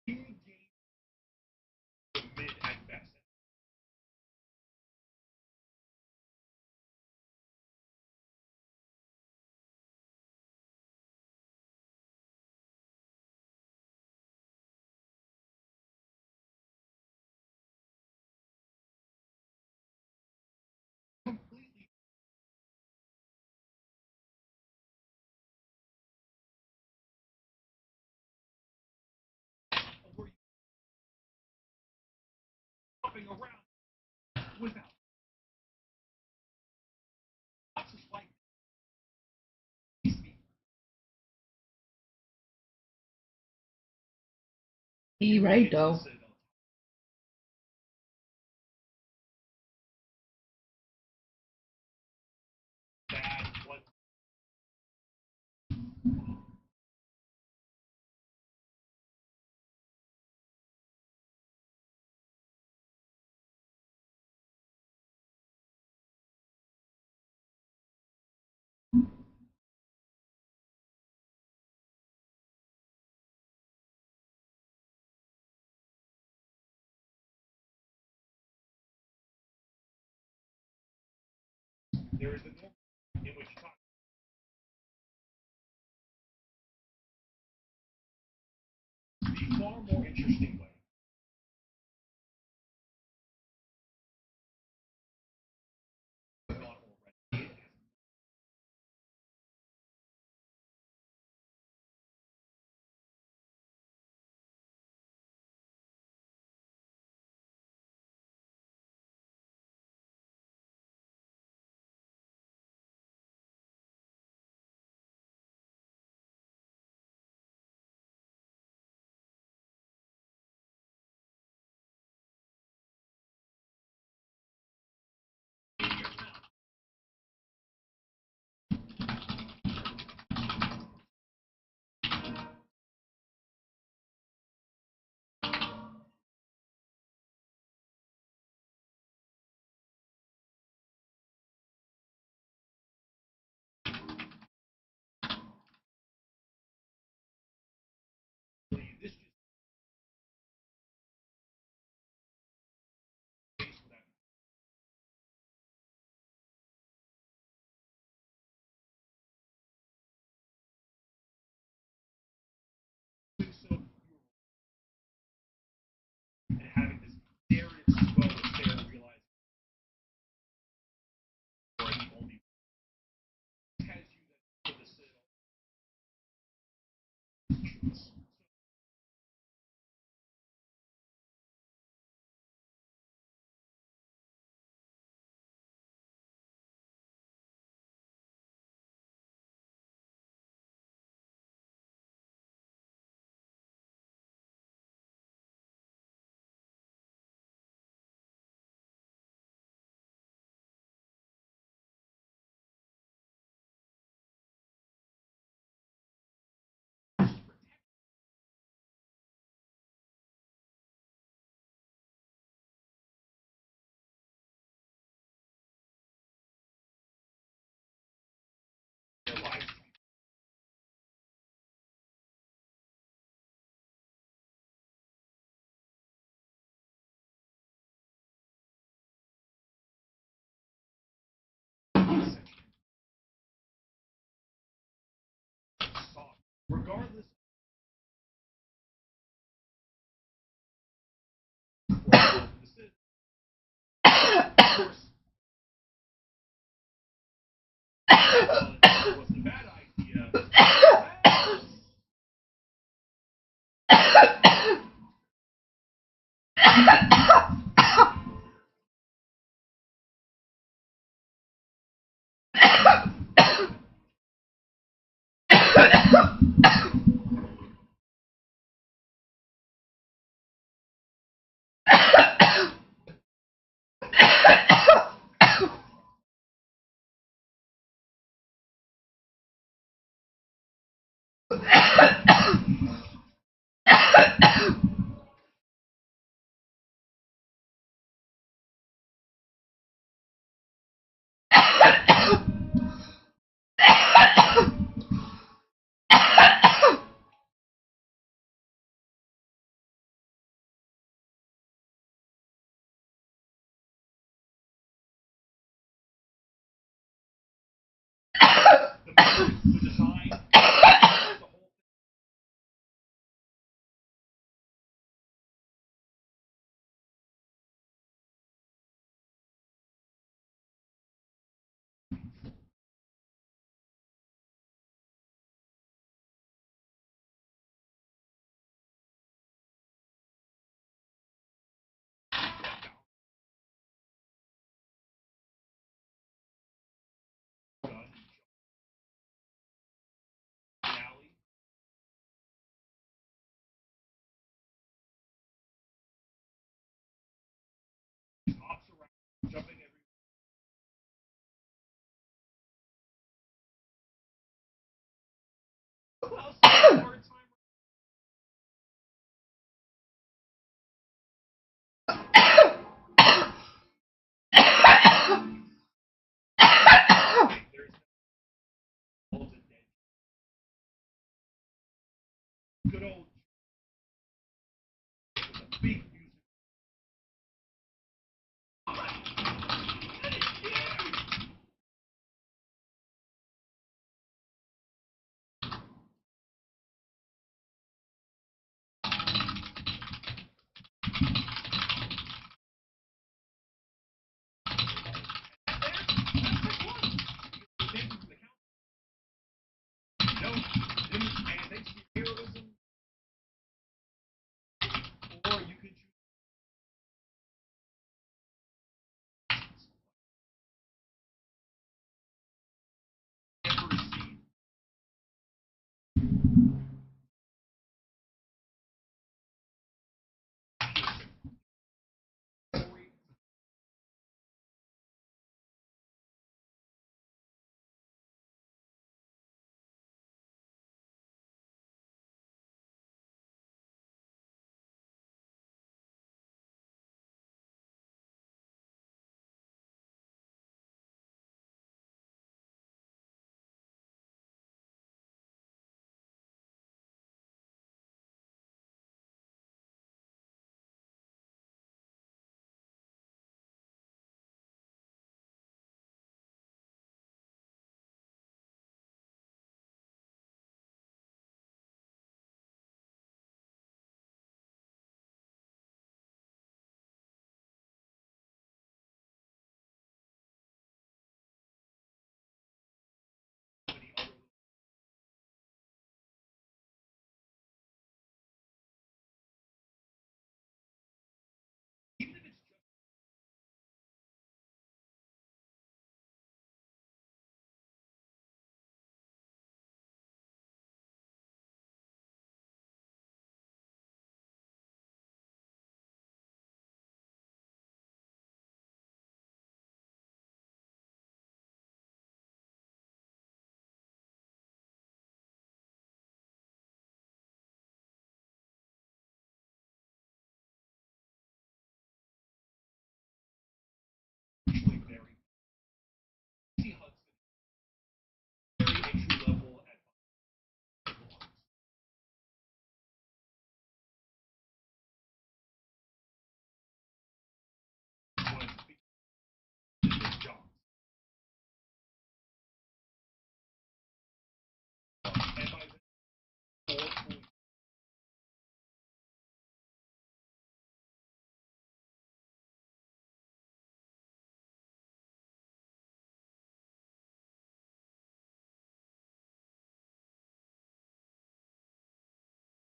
In game mid at best. Completely where you hopping around without lots of like He right though. Bad one. There is the normal in which you talk. The far more interesting way. Not already. This just pays for that. So and having this narrative flow of Sarah realizing you are the only has you that for the citadel. regardless of decision. Of course, it wasn't a bad idea. The design, the whole alley. Hops around, jumping everywhere. Who else has a hard time? There's golden dead. Good old with a big music. That is huge! No, and thanks to your heroism,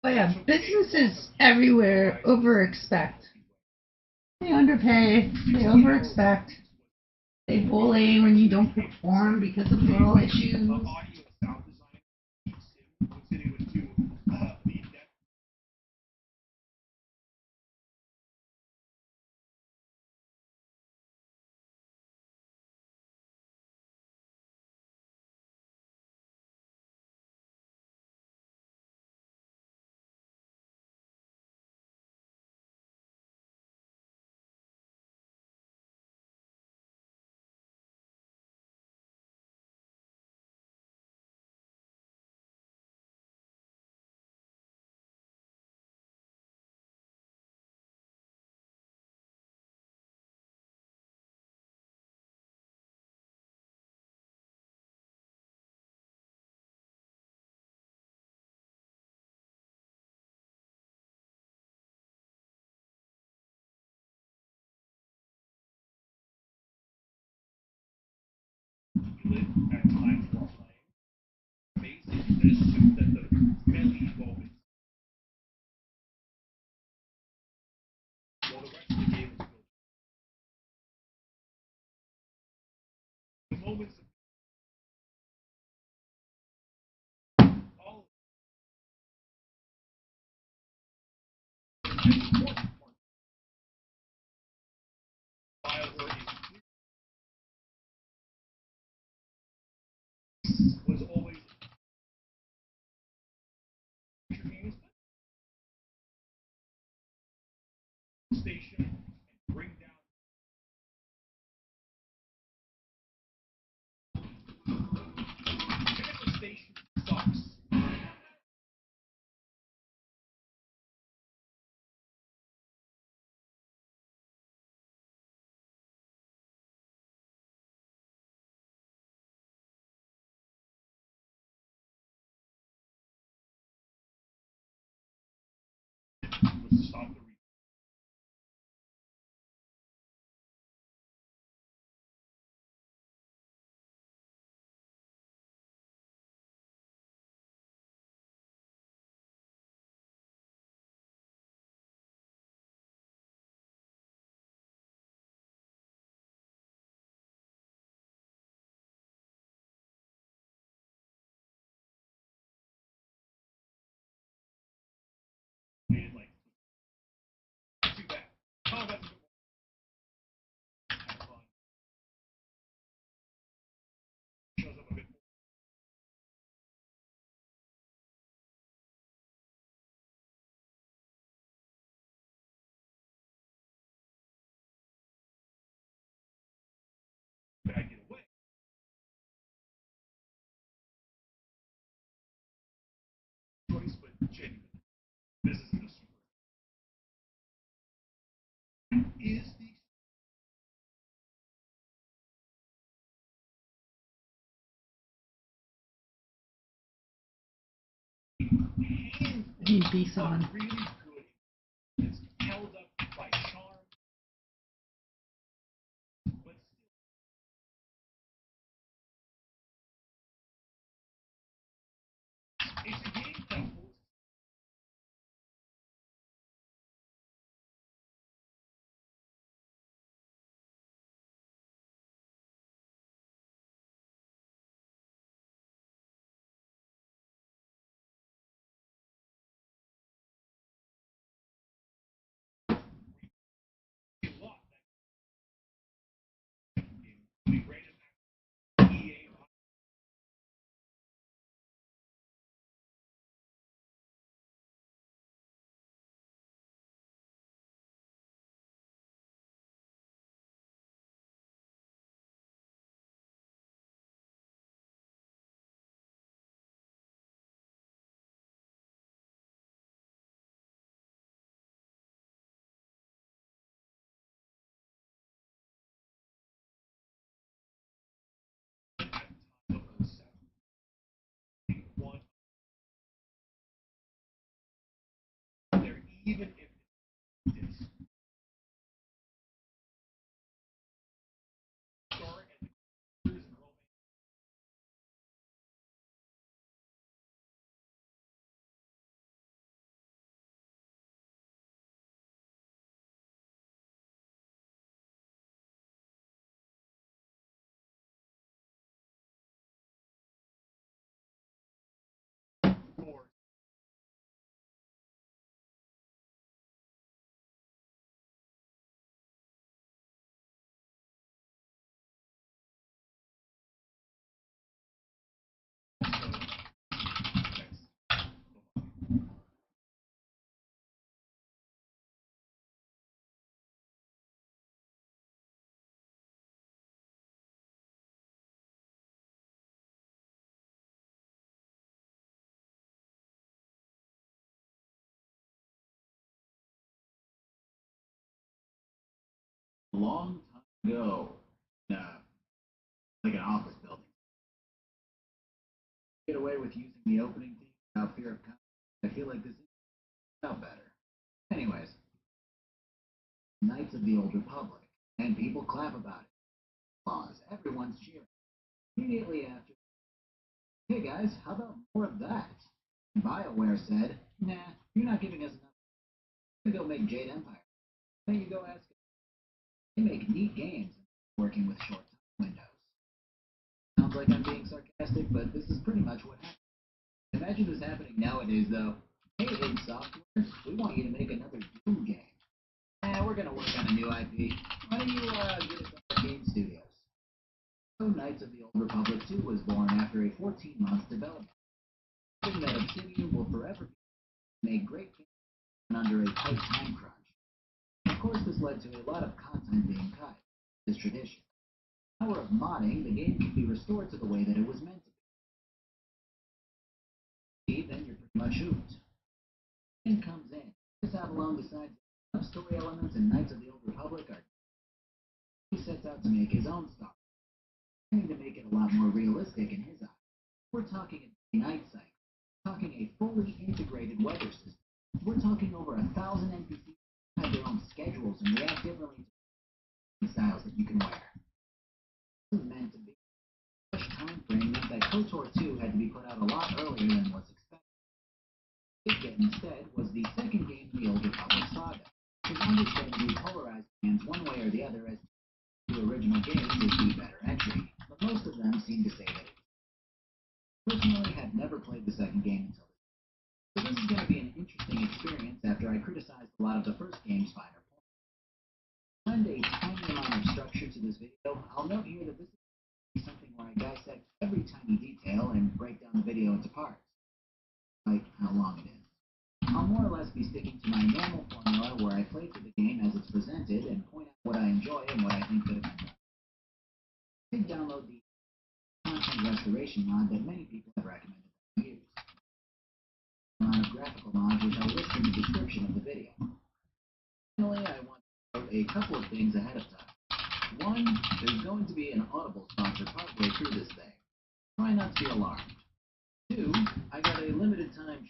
But yeah, businesses everywhere over-expect. They underpay, they over-expect, they bully when you don't perform because of little issues. Audio and sound design. Was hitting with two. The depth. Lit at times while playing. Amazing and assume that the melee moments while the rest of the game is building. The moments of all of the important part BioWare was always intravenous station and bring down Pinnacle Station sucks. Was to stop the made it like too bad. Combat's a bit more have fun. Shows up a bit more. But I get away. Choice, but genuine. This isn't a super. Is the He'd be someone. really good. It's held up by charm, but still. It's a game that holds a lot that game. We ran it back EA at the time of 07. One there, even if it's start and the clears and romance. a long time ago, like an office building. Get away with using the opening theme without fear of consequence. I feel like this is out better. Anyways, Knights of the Old Republic, and people clap about it. Applause. Everyone's cheering. Immediately after, hey guys, how about more of that? And BioWare said, nah, you're not giving us enough. I'm gonna go make Jade Empire. Then you go ask them. They make neat games working with short time windows. Sounds like I'm being sarcastic, but this is pretty much what happened. Imagine this happening nowadays, though. Hey, id Software, we want you to make another Doom game. We're gonna work on a new IP. Why don't you give us Arcane Studios? So Knights of the Old Republic 2 was born after a 14-month development. Something that Obsidian will forever make great games under a tight time crunch. Of course, this led to a lot of content being cut. This tradition. With the power of modding, the game can be restored to the way that it was meant to be. Then you're pretty much hooped. In comes in. This Avalon decides that story elements in Knights of the Old Republic are. He sets out to make his own story, trying to make it a lot more realistic in his eyes. We're talking a night cycle. We're talking a fully integrated weather system. We're talking over 1,000 NPCs who have their own schedules and react differently to the styles that you can wear. This is meant to be. The time frame meant that KOTOR 2 had to be put out a lot earlier than was expected. Big Get instead was the second game in the Old Republic saga, which understandably polarized fans one way or the other as the original games is the better entry, but most of them seem to say that it is. Personally, I have never played the second game until this, so this is going to be an interesting experience after I criticized a lot of the first game's finer points. To lend a tiny amount of structure to this video, I'll note here that this is something where I dissect every tiny detail and break down the video into parts, like how long it is. I'll more or less be sticking to my normal formula where I play through the game as it's presented and point out what I enjoy and what I think could have been done. I did download the content restoration mod that many people have recommended that I use. Graphical mods which I'll list in the description of the video. Finally, I want to note a couple of things ahead of time. One, there's going to be an Audible sponsor partway through this thing. Try not to be alarmed. Two, I got a limited time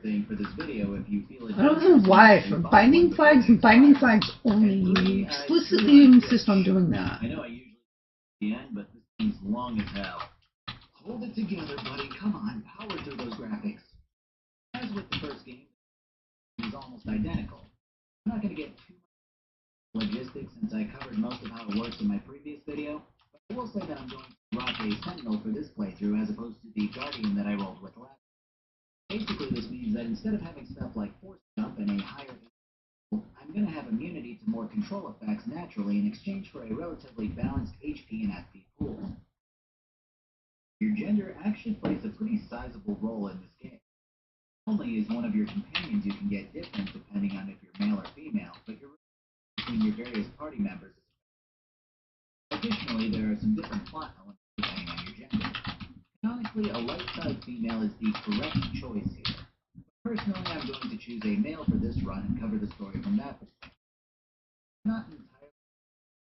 thing for this video if you feel it. I don't know why. For Binding Flags and Binding Flags only, you explicitly insist on doing that. I know I usually the end, but this thing's long as hell. Hold it together, buddy. Come on, power through those graphics. As with the first game, it is almost identical. I'm not going to get too much logistics since I covered most of how it works in my previous video, but I will say that I'm going to rock a Sentinel for this playthrough as opposed to the Guardian that I rolled with last. Basically, this means that instead of having stuff like Force Jump and a higher I'm going to have immunity to more control effects naturally in exchange for a relatively balanced HP and FP pool. Your gender actually plays a pretty sizable role in this game. Not only is one of your companions you can get different depending on if you're male or female, but your between your various party members. Additionally, there are some different plot elements depending on your gender. Canonically, a light-side female is the correct choice here. But personally, I'm going to choose a male for this run and cover the story from that perspective. I'm not entirely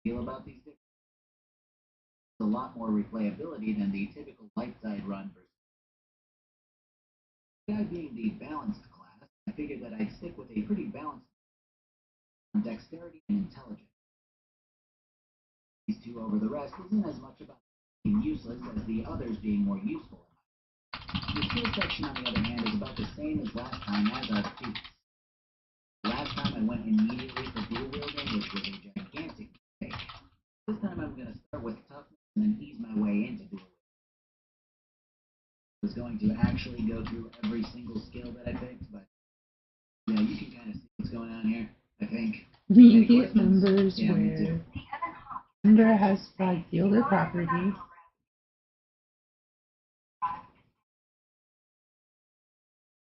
feel about these differences. There's a lot more replayability than the typical light-side run versus the guy being the balanced class. I figured that I'd stick with a pretty balanced on dexterity and intelligence. These two over the rest isn't as much about being useless as the others being more useful. The skill section, on the other hand, is about the same as last time, as are the feats. Last time I went immediately for dual wielding, which was a gigantic mistake. This time I'm going to start with toughness and then ease my way into dual wielding. I was going to actually go through every single skill that I picked, but yeah, you can kind of see what's going on here, I think. Immediate members Yeah, me where too. member has 5 fielder property.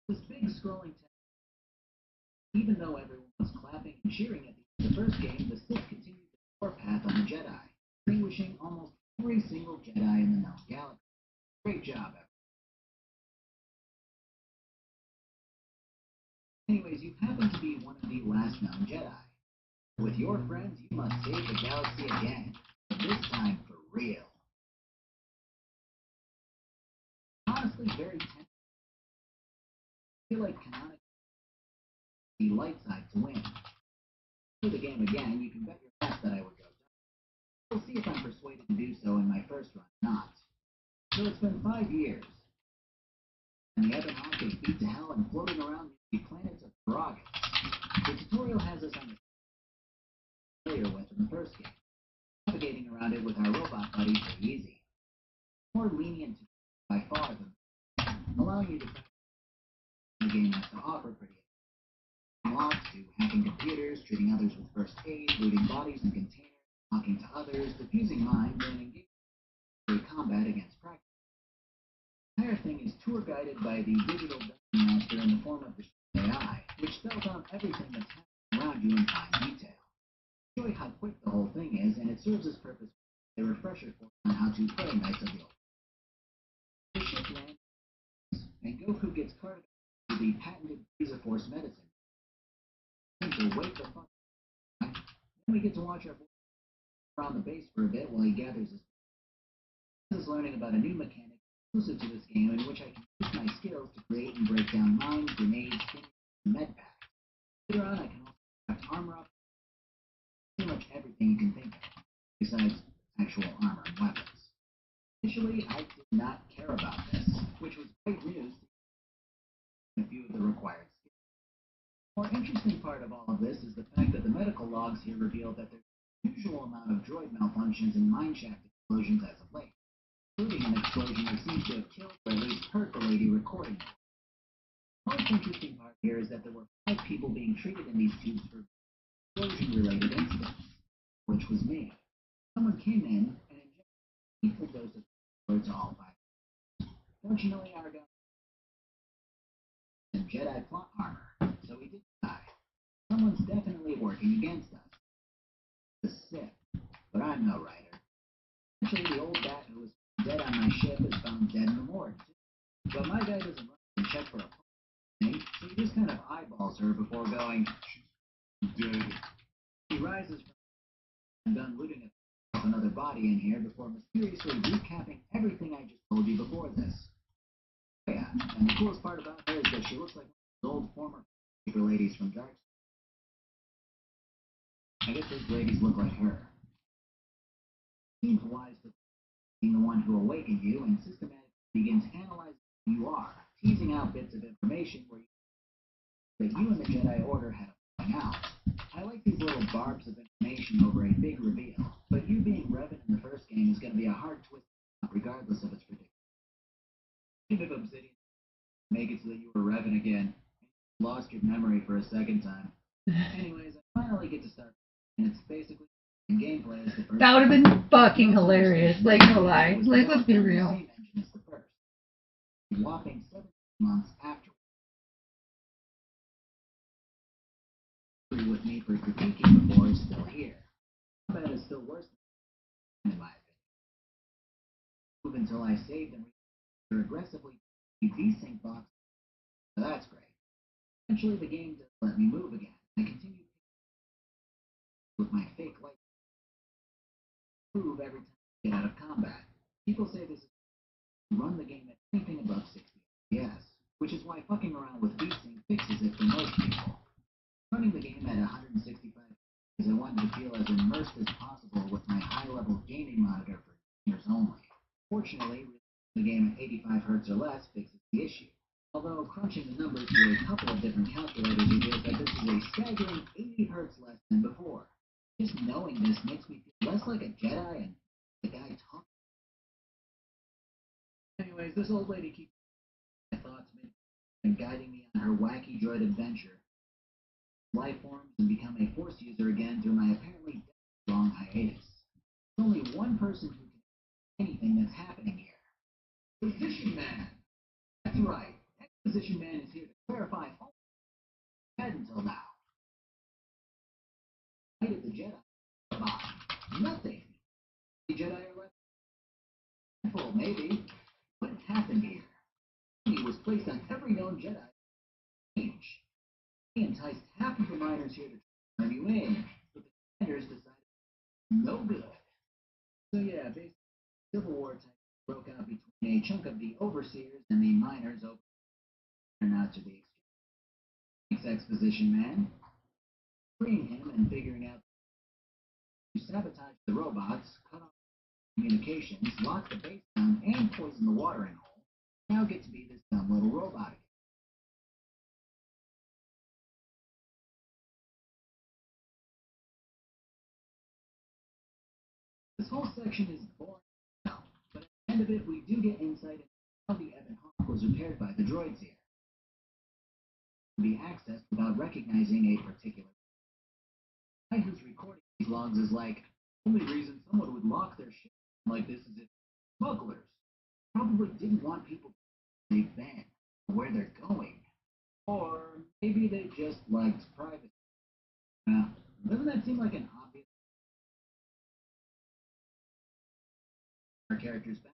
This big scrolling text, even though everyone was clapping and cheering at the first game, the Sith continued the warpath on the Jedi, distinguishing almost every single Jedi in the known galaxy. Great job, everyone. Anyways, you happen to be one of the last known Jedi. With your friends, you must save the galaxy again, but this time for real. Honestly, very tempting. I feel like canonically the light side to win. For the game again, you can bet your ass that I would go. We'll see if I'm persuaded to do so in my first run or not. So it's been 5 years, and the Ebonhawk is beat to hell and floating around the planets of Paragus. The tutorial has us on the familiar with in the first game. Navigating around it with our robot buddies are easy. More lenient by far than allowing you to practice the game has to offer pretty unlocks to hacking computers, treating others with first aid, looting bodies and containers, talking to others, diffusing mines, and engaging combat against practice. The entire thing is tour guided by the digital dungeon master in the form of the AI, which spells out everything that's happening around you in fine detail. Enjoy how quick the whole thing is, and it serves its purpose as a refresher course on how to play Knights of the Old. The ship lands, and Goku gets carted to the patented Frieza Force medicine. To wake the fuck up. Then we get to watch our boy around the base for a bit while he gathers his. This is learning about a new mechanic exclusive to this game in which I can use my skills to create and break down mines, grenades, and med packs. Later on, I can also craft armor up, pretty much everything you can think of, besides actual armor and weapons. Initially, I did not care about this, which was great news to a few of the required skills. The more interesting part of all of this is the fact that the medical logs here reveal that there's an unusual amount of droid malfunctions and mineshaft explosions as of late, including an explosion that seems to have killed or at least hurt the lady recording it. The most interesting part here is that there were 5 people being treated in these tubes for explosion-related incidents, which was me. Someone came in and injected an equal dose of droids to all 5. Fortunately, our guy had Jedi plot armor, so he didn't die. Someone's definitely working against us. The Sith, but I'm no writer. Actually, the old bat who was dead on my ship is found dead in the morgue, too. But my guy doesn't run and check for a thing, so he just kind of eyeballs her before going, she's dead. He rises from and done looting another body in here before mysteriously recapping everything I just told you before this. Yeah, and the coolest part about her is that she looks like those old former ladies from Dark. I guess those ladies look like her. Seems wise to being the one who awakened you and systematically begins analyzing who you are, teasing out bits of information where that you and the Jedi Order have falling out. I like these little barbs of information over a big reveal, but you being Revan in the first game is going to be a hard twist regardless of its prediction. Think of Obsidian make it so that you were Revan again. Lost your memory for a second time. Anyways, I finally get to start, and it's basically gameplay is the first. That would have been fucking hilarious. Like, no lie. Like, let's be real. Same engine as the first. Whopping 17 months after. With me for critiquing before is still here. Combat is still worse than in my opinion. Move until I saved and aggressively desync box. So that's great. Eventually the game does let me move again. I continue with my fake light. Move every time I get out of combat. People say this is run the game at anything above 60 FPS, which is why fucking around with VSync fixes it for most people. Running the game at 165 because I wanted to feel as immersed as possible with my high-level gaming monitor for gamers only. Fortunately, the game at 85 Hz or less fixes the issue. Although crunching the numbers through a couple of different calculators reveals that this is a staggering 80 Hz less than before. Just knowing this makes me feel less like a Jedi and the guy talking. Anyways, this old lady keeps my thoughts and guiding me on her wacky droid adventure. Life forms and become a Force user again through my apparently long hiatus. There's only one person who can do anything that's happening here. Position Man. That's right. Exposition Man is here to clarify all had until now. I did the Jedi. About nothing. The Jedi are left. Well, maybe. What happened here? He was placed on every known Jedi. Change. He enticed half of the miners here to turn you in, but the commanders decided no good. So yeah, basically, civil war type broke out between a chunk of the overseers and the miners open out to the exposition man, freeing him and figuring out to sabotage the robots, cut off communications, lock the base down, and poison the watering hole. Now get to be this dumb little robot again. This whole section is boring, but at the end of it, we do get insight into how the Ebon Hawk was repaired by the droids here. It can be accessed without recognizing a particular guy who's recording these logs is like, only reason someone would lock their ship like this is if smugglers probably didn't want people to know they've been, where they're going. Or maybe they just liked privacy. Now, doesn't that seem like an obvious our characters back?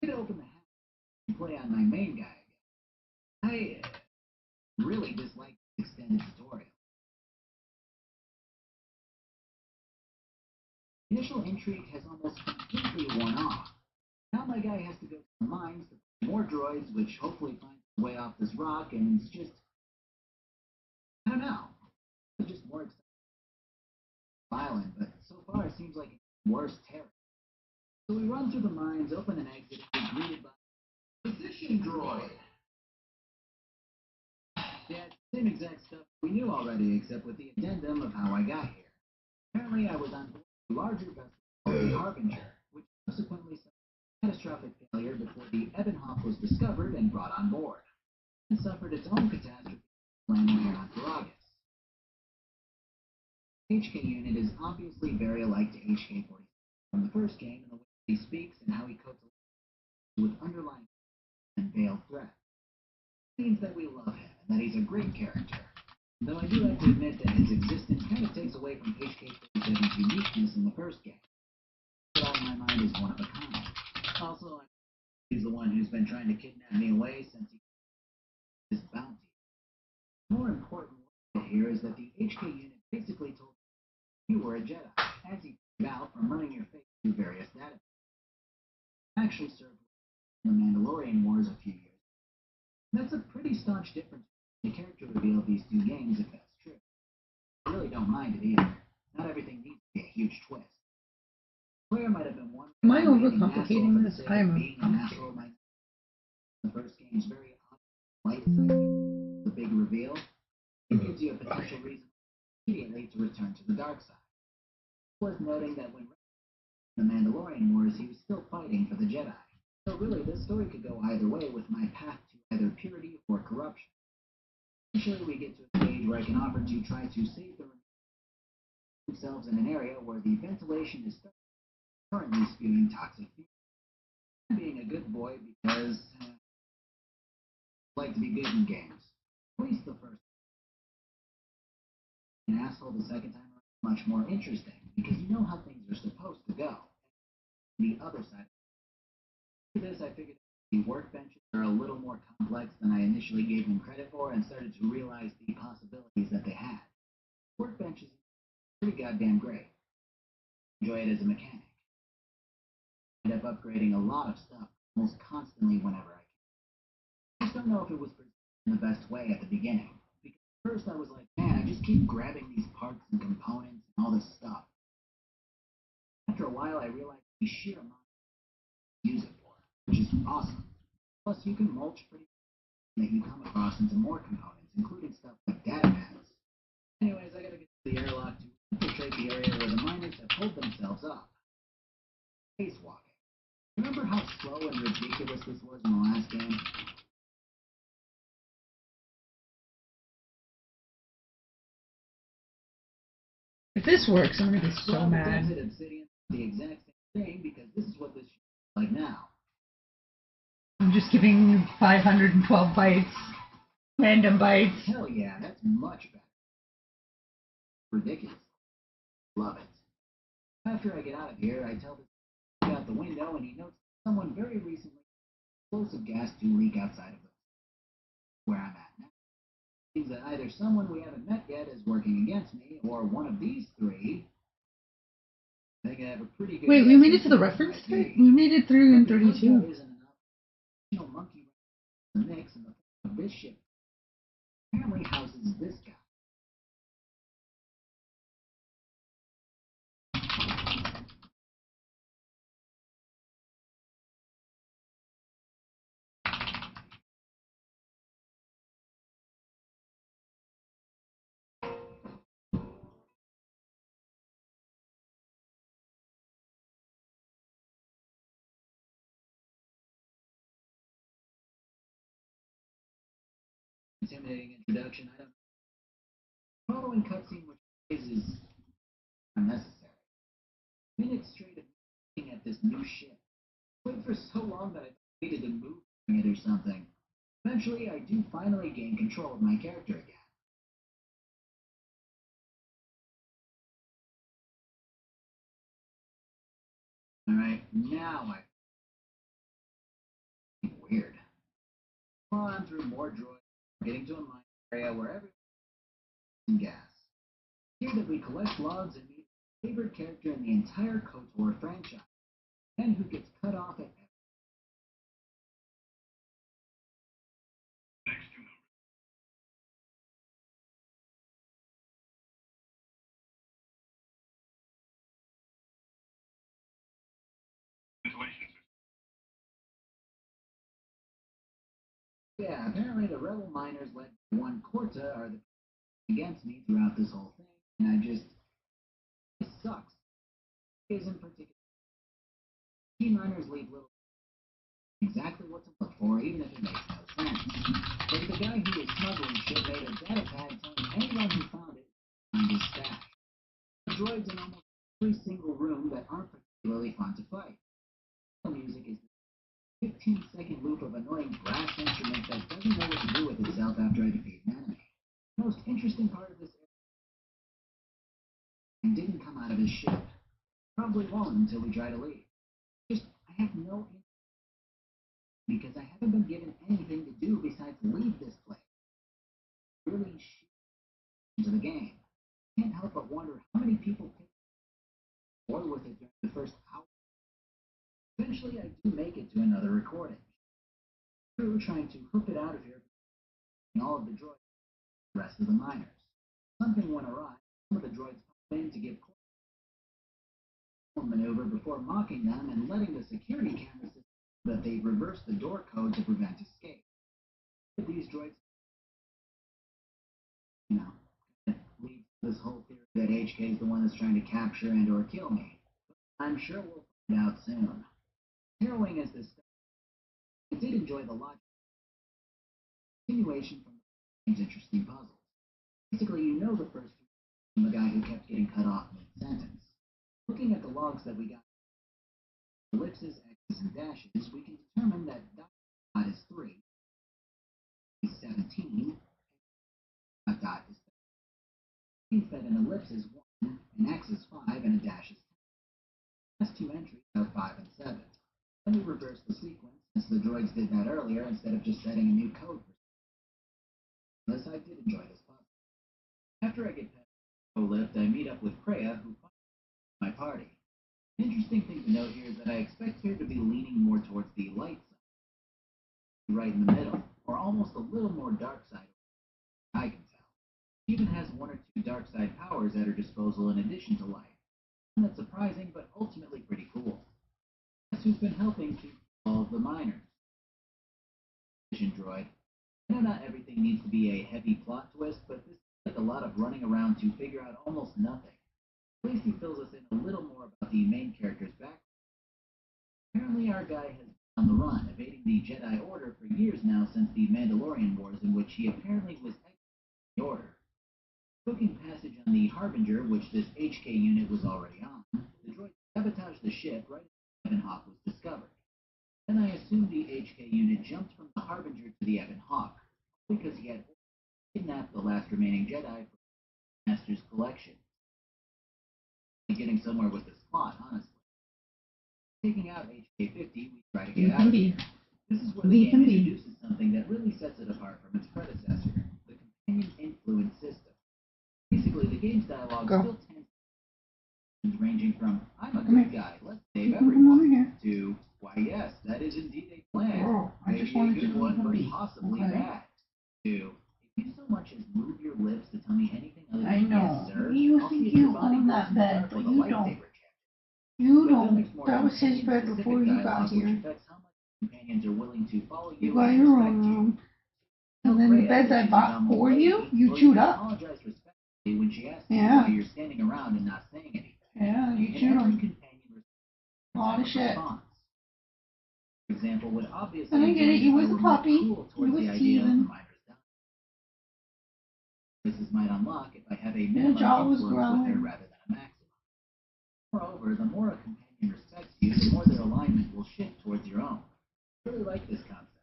I'm gonna open the hatch and play on my main guy again. I really dislike this extended tutorial. The initial intrigue has almost completely worn off. Now my guy has to go to the mines to find more droids, which hopefully find a way off this rock, and it's just, I don't know. It's just more exciting island, but so far it seems like it's worse terror. So we run through the mines, open an exit, and we're greeted by position droid. Yeah, it's the same exact stuff we knew already, except with the addendum of how I got here. Apparently I was on board a larger vessel called the Harbinger, which subsequently suffered a catastrophic failure before the Ebon Hawk was discovered and brought on board, and suffered its own catastrophe landing here on Karagas. HK unit is obviously very alike to HK-47 from the first game in the way he speaks and how he copes with underlying and veiled threat. It means that we love him and that he's a great character. Though I do have to admit that his existence kind of takes away from HK-47's uniqueness in the first game. But on my mind is one of a kind. Also, he's the one who's been trying to kidnap me away since his bounty. More important here is that the HK unit basically told you were a Jedi, as he figured out from running your face through various databases. Actually served in the Mandalorian Wars a few years. That's a pretty staunch difference in the character reveal of these two games, if that's true. I really don't mind it either. Not everything needs to be a huge twist. Player might have been one. Am I overcomplicating this? I am Being an asshole might. The first game's very light side, the big reveal. It gives you a potential reason immediately to return to the dark side. Worth noting that when in the Mandalorian Wars, he was still fighting for the Jedi. So really, this story could go either way with my path to either purity or corruption. Eventually, we get to a stage where I can offer to try to save themselves in an area where the ventilation is currently spewing toxic fumes. I'm being a good boy because I like to be good in games. At least the first. An asshole the second time around, much more interesting because you know how things are supposed to go. The other side. After this, I figured the workbenches are a little more complex than I initially gave them credit for and started to realize the possibilities that they had. Workbenches are pretty goddamn great. Enjoy it as a mechanic. I end up upgrading a lot of stuff almost constantly whenever I can. I just don't know if it was in the best way at the beginning. Because at first I was like, man, I just keep grabbing these parts and components and all this stuff. After a while, I realized the sheer amount to use it for, which is awesome. Plus, you can mulch pretty that you come across into more components, including stuff like data pads. Anyways, I gotta get to the airlock to infiltrate the area where the miners have pulled themselves up. Spacewalking. Remember how slow and ridiculous this was in the last game? If this works, I'm gonna be so Well, mad. Obsidian, the exact same thing because this is what this is like now. I'm just giving 512 bytes. Random bytes. Hell yeah, that's much better. Ridiculous. Love it. After I get out of here, I tell this guy out the window, and he notes someone very recently explosive gas to leak outside of where I'm at now. means that either someone we haven't met yet is working against me, or one of these three. I think I have a pretty good. Wait, we guess made it who to the it reference might kit? be. We made it through in But because 32. there isn't enough additional monkey in the mix, and the form of this ship apparently houses this guy. Intimidating introduction. I don't. Following cutscene, which is unnecessary. Minutes straight of looking at this new ship. Wait for so long that I waited to move it or something. Eventually, I do finally gain control of my character again. Alright, now I. Weird. On through more droids, getting to a mine area where everyone's in gas. Here that we collect logs and meet my favorite character in the entire KOTOR franchise, and who gets cut off at Next to number. Ventilation system. Yeah, apparently the rebel miners led by one Corta are the against me throughout this whole thing, and it sucks. Is in particular, key miners leave little exactly what to look for, even if it makes no sense. Like the guy who was smuggling shit made a data pad telling anyone who found it to find his stash. Droids in almost every single room that aren't particularly fun to fight. The music is the 15-second loop of annoying brass instrument that doesn't know what to do with itself after I defeat an enemy. The most interesting part of this area didn't come out of his ship. Probably won't until we try to leave. Just, I have no interest because I haven't been given anything to do besides leave this place. Really into the game. Can't help but wonder how many people picked war with it during the first hour. Eventually, I do make it to another recording. Crew trying to hook it out of here, and all of the droids, the rest of the miners. Something went awry. Some of the droids popped in to give maneuver before mocking them and letting the security camera system that they reversed the door code to prevent escape. These droids, leads to this whole theory that HK is the one that's trying to capture and or kill me. I'm sure we'll find out soon. Harrowing as this stuff, I did enjoy the logic. Continuation from the game's interesting puzzles. Basically, you know the first from the guy who kept getting cut off mid-sentence. Looking at the logs that we got, ellipses, X's, and dashes, we can determine that dot is 3, is 17, dot is 7. Means that an ellipse is 1, an X is 5, and a dash is 10. The last two entries are 5 and 7. Then we reverse the sequence, since the droids did that earlier, instead of just setting a new code for this. I did enjoy this puzzle. After I get past the lift, I meet up with Kreia, who finds my party. An interesting thing to note here is that I expect her to be leaning more towards the light side, right in the middle, or almost a little more dark side, I can tell. She even has one or two dark side powers at her disposal in addition to light. And that's surprising, but ultimately pretty cool. That's who's been helping to solve the miners. Vision droid. I know not everything needs to be a heavy plot twist, but this is like a lot of running around to figure out almost nothing. At least he fills us in a little more about the main character's background. Apparently our guy has been on the run, evading the Jedi Order for years now since the Mandalorian Wars, in which he apparently was exiting the Order. Booking passage on the Harbinger, which this HK unit was already on, the droid sabotaged the ship right as Ebon Hawk was discovered. Then I assumed the HK unit jumped from the Harbinger to the Ebon Hawk, because he had kidnapped the last remaining Jedi from the Master's collection. Getting somewhere with this plot, honestly. Taking out HK-50, we try to get out of here. This is where the game introduces something that really sets it apart from its predecessor, the companion influence system. Basically, the game's dialogue Go. still tends to ranging from "I'm a Come good here. guy, let's save Come over everyone" here. to "Why yes, that is indeed a plan, Oh, I maybe just a wanted you good to one, look at but me. possibly Okay. bad" to "If you so much as move your lips to tell me anything other I than know. yes, sir, You I'll think see if you your body own grows that in bed, dark but like a you lightsaber don't. champion." You But then don't. there's more That was his bed companion-specific before you got dialogue, which here. affects how much companions are willing to follow You you got and your respect own you. room. And then the Freya beds I wishes bought Adam for away, you, you or chewed can up. apologize respectfully when she asks you Yeah. why you're standing around and not saying anything. Yeah, you And chewed every them. companion A lot of shit. response. For example, would obviously And I get it, enjoy you if I was a were more puppy. cool You towards was the idea of teething. reminders done. This might unlock if I have a Your minimum jaw was influence with her growing. rather than a maximum. Moreover, the more a companion respects you, the more their alignment will shift towards your own. I really like this concept.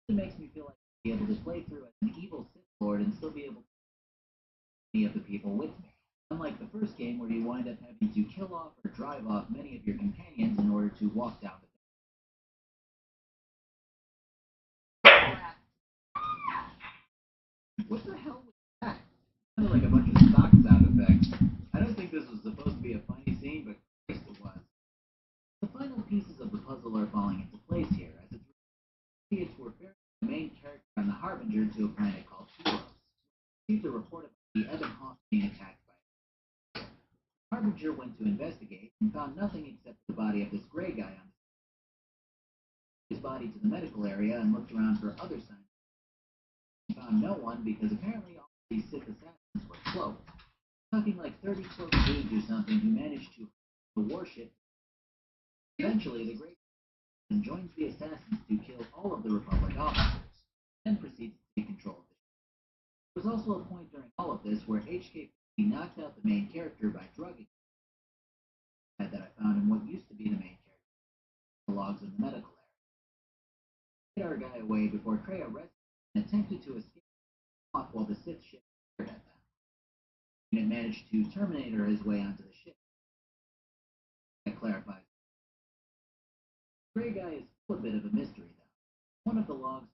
It makes me feel like I'd be able to play through as an evil Sith Lord and still be able to many of the people with me. Unlike the first game where you wind up having to kill off or drive off many of your companions in order to walk down the What the hell was that? Sounded like a bunch of stock sound effects. I don't think this was supposed to be a funny scene, but Christ it was. The final pieces of the puzzle are falling into place here, as it's were ferrying the main character and the Harbinger to a planet called Heroes. Received a report about the Ebon Hawk being attacked by the Harbinger went to investigate and found nothing except the body of this gray guy on his body to the medical area and looked around for other signs. He found no one because apparently all these Sith assassins were cloaked. Talking like 30 cloaked dudes or something who managed to the warship. Eventually, the Great joins the assassins to kill all of the Republic officers, then proceeds to take control of the ship. There was also a point during all of this where HK knocked out the main character by drugging him that I found in what used to be the main character, the logs in the medical area. Hit our guy away before Kreia rescued and attempted to escape off while the Sith ship fired at them. And it managed to Terminator his way onto the ship. That clarifies. The gray guy is still a bit of a mystery, though. One of the logs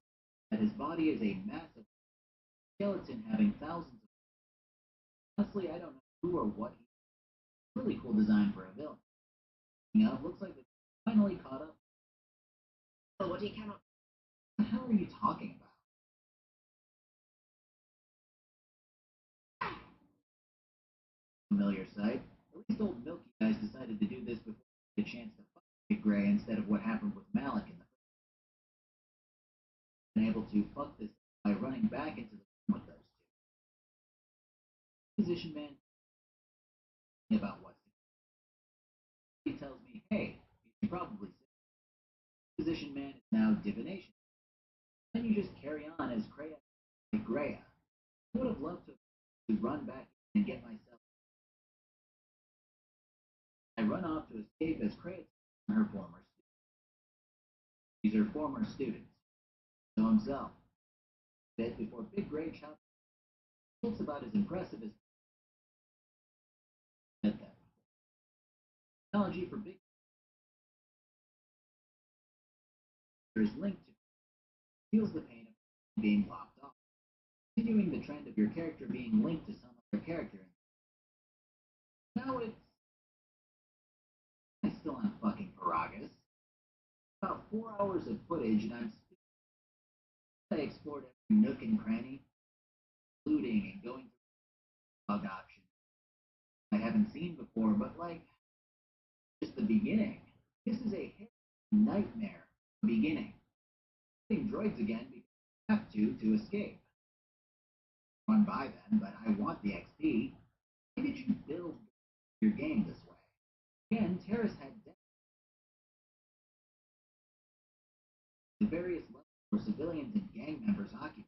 that his body is a massive skeleton having thousands of. Honestly, I don't know who or what he is. Really cool design for a villain. You know, it looks like they finally caught up. But what he cannot. What the hell are you talking about? Familiar sight. At least old Milky guys decided to do this before they had a chance to fuck Big Gray instead of what happened with Malik in the first. Been able to fuck this by running back into the room with those two. Position man about what he tells me, hey, you should probably say position man is now divination. Then you just carry on as Kreia and Greya. I would have loved to run back and get myself. I run off to escape as Kreia and her former students. These are former students. So himself. A bit before Big Gray looks about as impressive as that. Technology for Big is linked to feels the pain of being lopped off, continuing the trend of your character being linked to some other character. Now I'm still on fucking Paragus. About 4 hours of footage, and I explored every nook and cranny, looting and going through bug options I haven't seen before, but like just the beginning. This is a nightmare beginning. Getting droids again because I have to escape. Run by them, but I want the XP. Why did you build your game this way? Again, Terrace had the various levels where civilians and gang members occupied.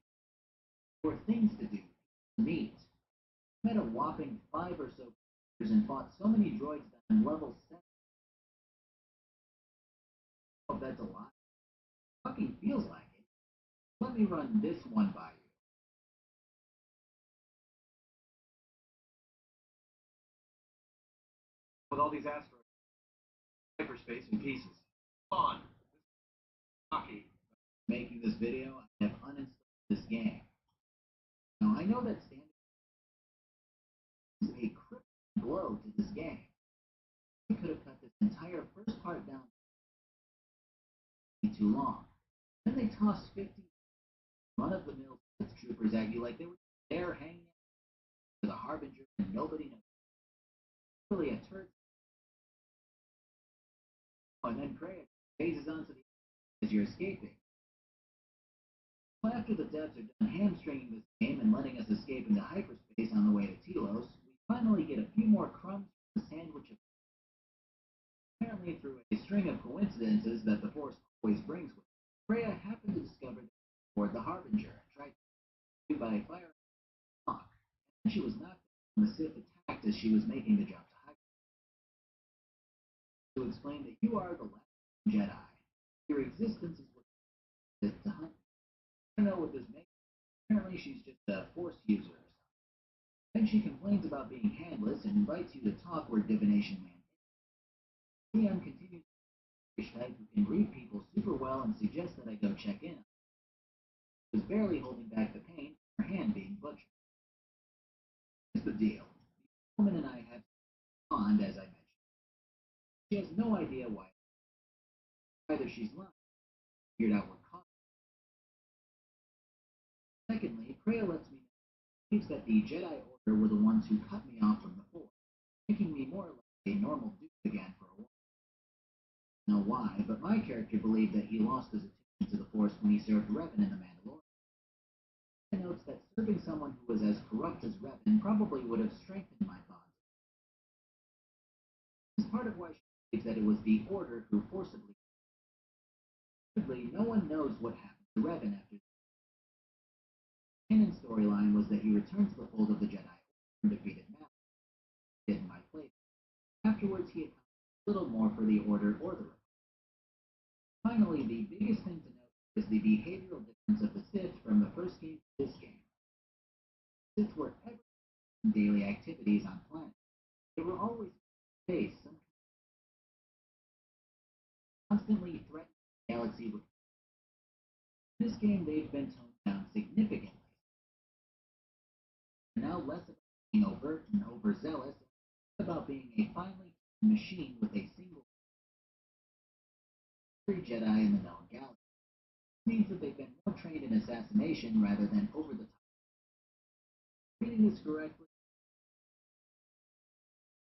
There were things to do, to meet. I met a whopping 5 or so characters and fought so many droids that I'm level 7. Oh, that's a lot. It fucking feels like it. Let me run this one by you. With all these asteroids, hyperspace in pieces. Come on. Hockey. Making this video, I have uninstalled this game. Now I know that standard is a crippling blow to this game. We could have cut this entire first part down too long. Then they tossed 50 run-of-the-mill troopers at you like they were there hanging out with a harbinger and nobody knows. Really a turd. And then Kreia phases onto the as you're escaping. Well, after the devs are done hamstringing this game and letting us escape into hyperspace on the way to Telos, we finally get a few more crumbs from the sandwich of apparently through a string of coincidences that the Force always brings with it. Kreia happened to discover that aboard the Harbinger and tried to by fire and then she was knocked down when the Sith attacked as she was making the jump to hyperspace. To explain that you are the last Jedi. Your existence is what is to hunt. I don't know what this makes. Apparently she's just a Force user or something. Then she complains about being handless and invites you to talk where Divination Man is. Leon continues to be a type who can read people super well and suggests that I go check in. She was barely holding back the pain from her hand being butchered. Here's the deal. The woman and I have a bond, as I mentioned. She has no idea why. Either she's lying, figured out we're caught. Secondly, Kreia lets me know she believes that the Jedi Order were the ones who cut me off from the Force, making me more or less a normal dude again for a while. I don't know why, but my character believed that he lost his attention to the Force when he served Revan in The Mandalorian. He notes that serving someone who was as corrupt as Revan probably would have strengthened my bonds. This is part of why she believes that it was the Order who forcibly. No one knows what happened to Revan after the canon storyline was that he returned to the fold of the Jedi and defeated Malak, in my place. Afterwards, he accomplished little more for the Order or the Republic. Finally, the biggest thing to note is the behavioral difference of the Sith from the first game to this game. The Sith were ever in daily activities on planets. They were always in space, constantly threatening the galaxy with. In this game, they've been toned down significantly. They're now less about being overt and overzealous, and about being a finely tuned machine with a single Jedi in the known galaxy. This means that they've been more trained in assassination rather than over the top. Reading this correctly,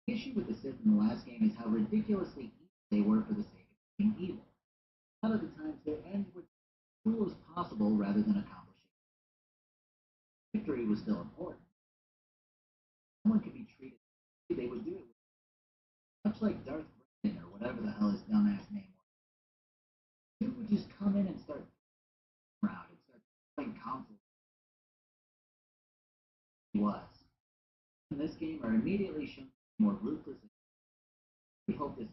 the issue with the Sith in the last game is how ridiculously evil they were for the sake of being evil. A lot of the times their ends were as cruel as possible rather than accomplishing. Victory was still important. Someone could be treated they would do it with. Much like Darth Brandon or whatever the hell his dumbass name was. Dude would just come in and start around and start playing conflict. He was. In this game are immediately shown more ruthless. We hope this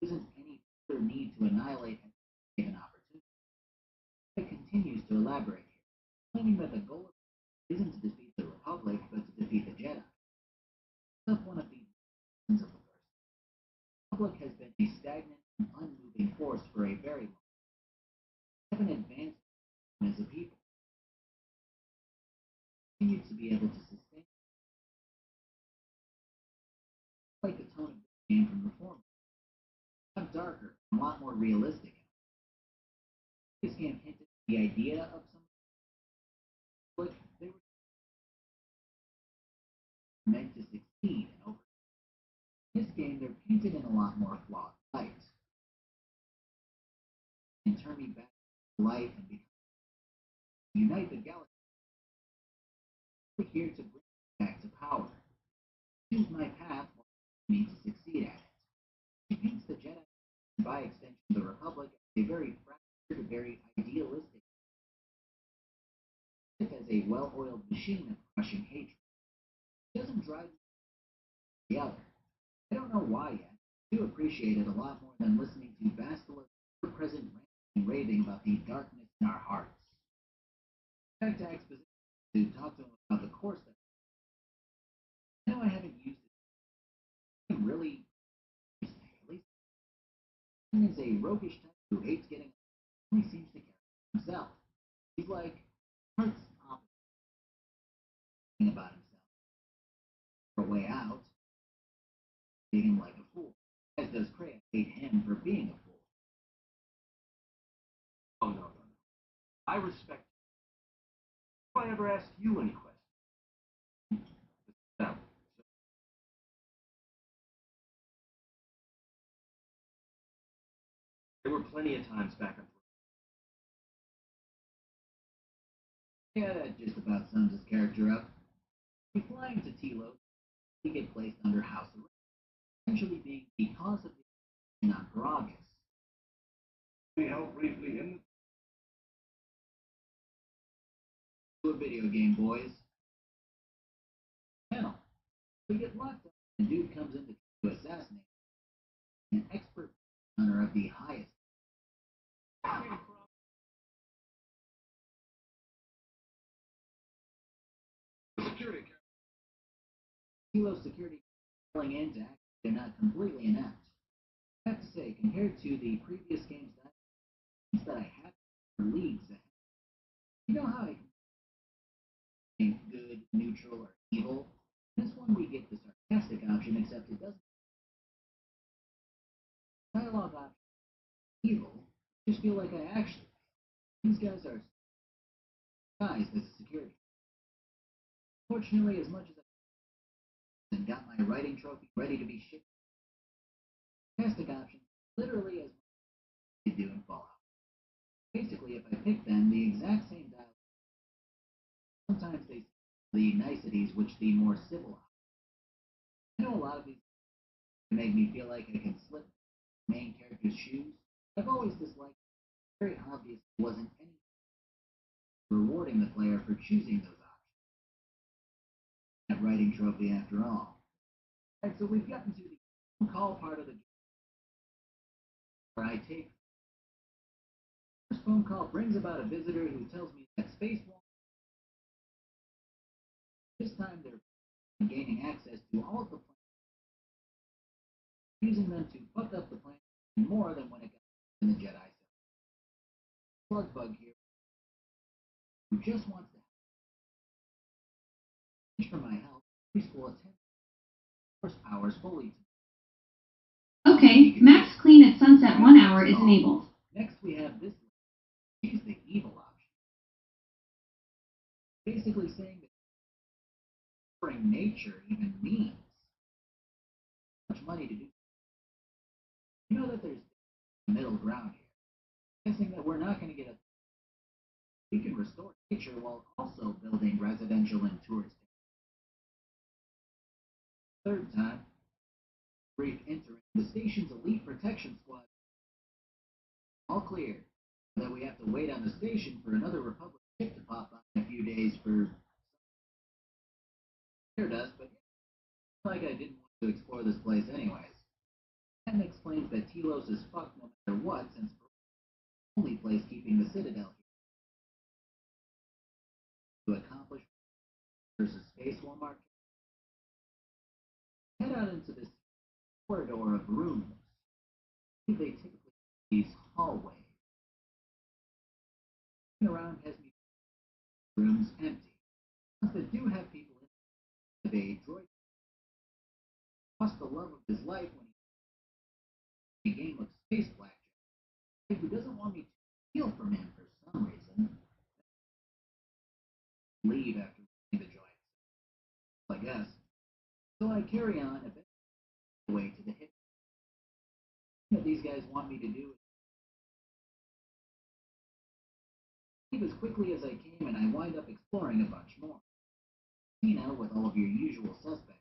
isn't any further need to annihilate him given opportunity. It continues to elaborate here, claiming that the goal isn't to defeat the Republic, but to defeat the Jedi. That's one of the reasons of the first. The Republic has been a stagnant and unmoving force for a very long time. We haven't advanced as a people. We continue to be able to sustain like the tone of this game from the former. A lot darker, and a lot more realistic. This game hinted at the idea of some they were meant to succeed and over. In this game, they're painted in a lot more flawed light. And turn me back to life and become unite the galaxy. We're here to bring me back to power. Choose my path for me to succeed at it. It paints the Jedi, and by extension the Republic, as a very fractured, very idealistic, as a well-oiled machine of crushing hatred. It doesn't drive the other. I don't know why yet. I do appreciate it a lot more than listening to Bastila's ever-present ranting and raving about the darkness in our hearts. Back to exposition to talk to him about the course that I know I haven't used it. I'm really at least is a roguish type who hates getting only seems to care about himself. He's like Kurt's opposite about himself. For a way out, treat him like a fool, as does Kreia hate him for being a fool. Oh, no, no, no. I respect you. If I ever asked you any questions. No. There were plenty of times back and forth. Yeah, that just about sums his character up. He's flying to Telos to get placed under house arrest, eventually being the cause of the on Gragas. We held briefly in To a video game, boys. Hell, we get locked up and a dude comes in to assassinate an expert hunter of the highest. security camera. Telos security falling into act, they're not completely inept. I have to say, compared to the previous games that I have for leagues ahead, you know how I think good, neutral, or evil? In this one we get the sarcastic option, except it doesn't. Dialogue option evil. I just feel like I actually. These guys are guys as a security. Fortunately, as much as I got my writing trophy ready to be shipped, sarcastic option literally as much as they do in Fallout. Basically, if I pick them, the exact same dialogue. Sometimes they say the niceties which the more civil. I know a lot of these make me feel like I can slip the main character's shoes. I've always disliked it. Very obvious it wasn't any rewarding the player for choosing those options. That writing trophy after all. Alright, so we've gotten to the phone call part of the game where I take the first phone call brings about a visitor who tells me that spacewalk. This time they're gaining access to all of the planets, using them to fuck up the planet more than when it got in the Jedi Center. Slugbug here, who just wants to for my help, preschool attendant. Force powers fully. Okay, max clean at sunset 1 hour is enabled. Next we have this. Use the evil option. Basically saying that exploring nature even means much money to do. You know that there's a middle ground here. Guessing that we're not going to get a. We can restore nature while also building residential and tourist. Third time, brief entering the station's elite protection squad. All clear. That we have to wait on the station for another Republic ship to pop up in a few days for air dust, but like I didn't want to explore this place anyways. And explains that Telos is fucked no matter what, since it's the only place keeping the Citadel here. To accomplish versus Space Walmart. Head out into this corridor of rooms. They typically these hallways. Around has me rooms empty. But do have people in the droid lost the love of his life when he a game of space blackjack. Who doesn't want me to steal from him for some reason. Leave after the joint. I guess. So I carry on a way to the hip. What these guys want me to do is leave as quickly as I came, and I wind up exploring a bunch more. You know, with all of your usual suspects.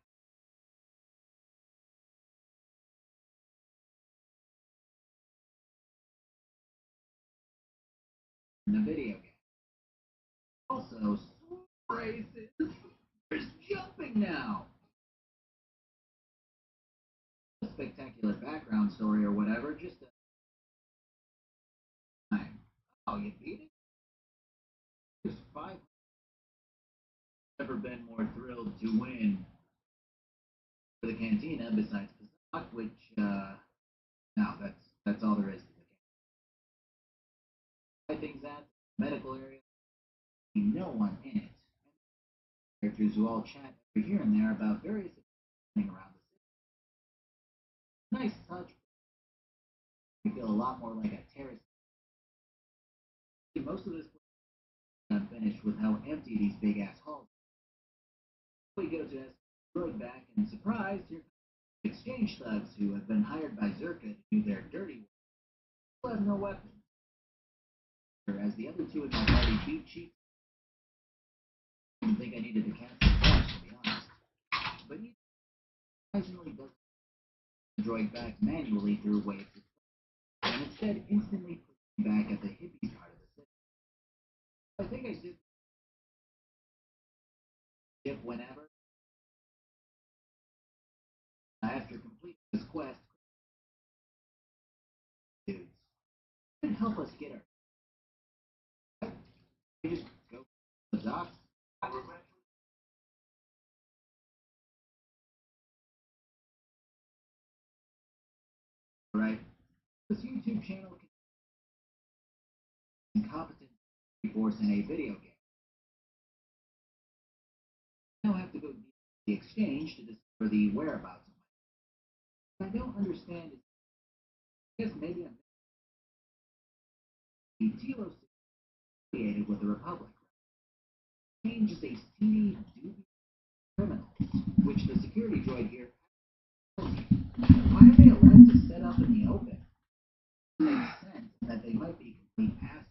In the video game. Also, races. There's jumping now. A spectacular background story or whatever, just a. Oh, you beat it? There's 5. Never been more thrilled to win for the Cantina besides Kazak, which, no, that's all there is to try things out. Medical area, no one in it. Characters who all chat every here and there about various things around the city. Nice touch. We feel a lot more like a terrace. Most of this place is unfinished with how empty these big ass halls are. We go to Droid back and surprise, here come exchange thugs who have been hired by Zerka to do their dirty work. Still have no weapons. As the other two in my party beat cheap. I didn't think I needed to cancel the class, to be honest. But he surprisingly does the droid back manually through waves of and instead instantly puts me back at the hippie part of the city. I think I did if whenever after completing this quest dudes could help us get our we just go to the docks. Right? This YouTube channel can incompetent force in a video game. I now have to go to the exchange to discover the whereabouts of my. What I don't understand is I guess maybe I'm the Telos affiliated with the Republic. Exchange is a seedy, dubious criminal, which the security droid here tells me. Why are they allowed to set up in the open? It makes sense that they might be complete assholes,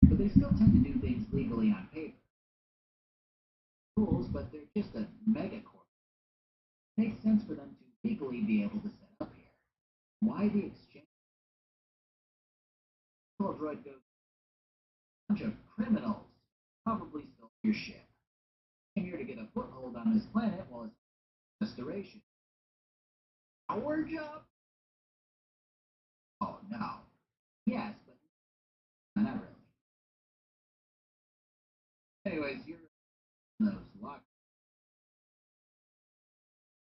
but they still tend to do things legally on paper. Rules, but they're just a megacorp. It makes sense for them to legally be able to set up here. Why the exchange? Well, droid goes, a bunch of criminals probably stole your ship. Came here to get a foothold on this planet while it's restoration. Our job? Oh no. Yes, but not really. Anyways, you're in those locked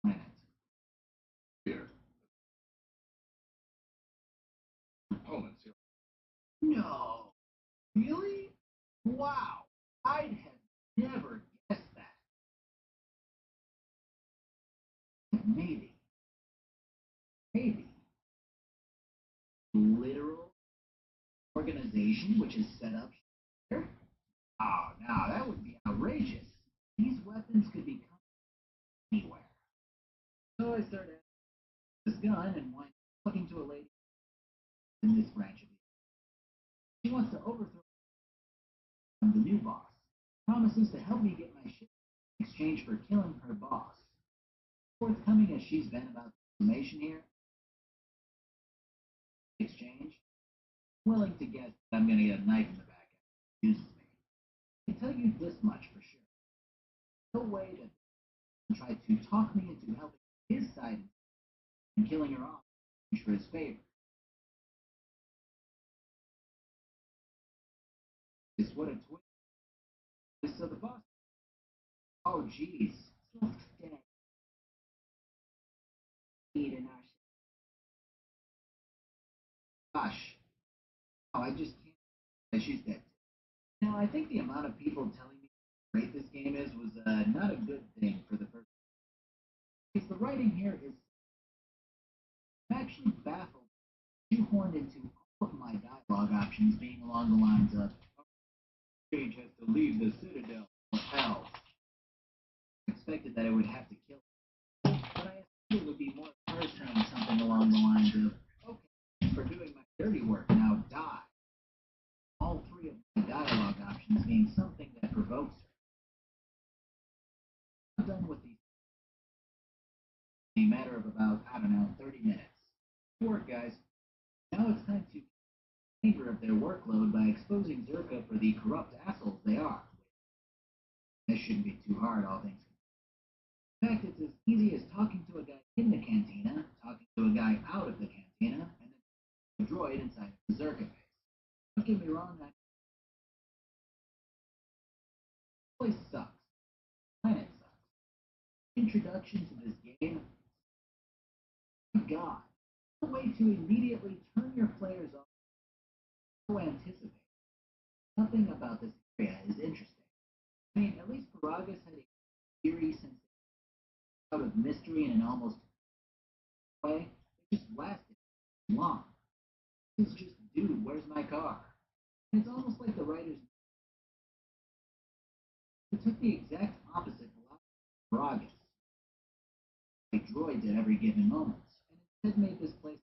planets. Here. Components here. No. Really? Wow. I'd have never guessed that. Maybe. Maybe. Literal organization which is set up here? Oh, no, that would be outrageous. These weapons could be anywhere. So I started this gun and went talking to a lady in this branch of the. She wants to overthrow the new boss. Promises to help me get my shit in exchange for killing her boss. Forthcoming as she's been about the information here. Exchange. Willing to guess that I'm gonna get a knife in the back if she uses me. I can tell you this much for sure. No way that they try to talk me into helping his side and killing her off for his favor. It's what a twist. So the boss. Oh, jeez. Looks dead. Need an arse. Gosh. Oh, I just can't. She's dead. Now, I think the amount of people telling me how great this game is was not a good thing for the first. Because the writing here is. I'm actually baffled, shoehorned into all of my dialogue options being along the lines of Strange has to leave the Citadel or else. I expected that I would have to kill him. But I assumed it would be more her saying something along the lines of, okay, for doing my dirty work, now die. All three of my dialogue options being something that provokes her. I'm done with these in a matter of about, I don't know, 30 minutes. Good work, guys. Now it's time to favor of their workload by exposing Zerka for the corrupt assholes they are. This shouldn't be too hard, all things considered. In fact, it's as easy as talking to a guy in the cantina, talking to a guy out of the cantina, and then a droid inside the Zerka base. Don't get me wrong, that place sucks. Planet sucks. Introduction to this game. My God. A way to immediately turn your players off. So anticipate. something about this area is interesting. I mean, at least Paragus had a eerie sense out of mystery in an almost way. It just lasted long. It's just, dude, where's my car? And it's almost like the writers took the exact opposite philosophy of Paragus, like droids at every given moment, and instead made this place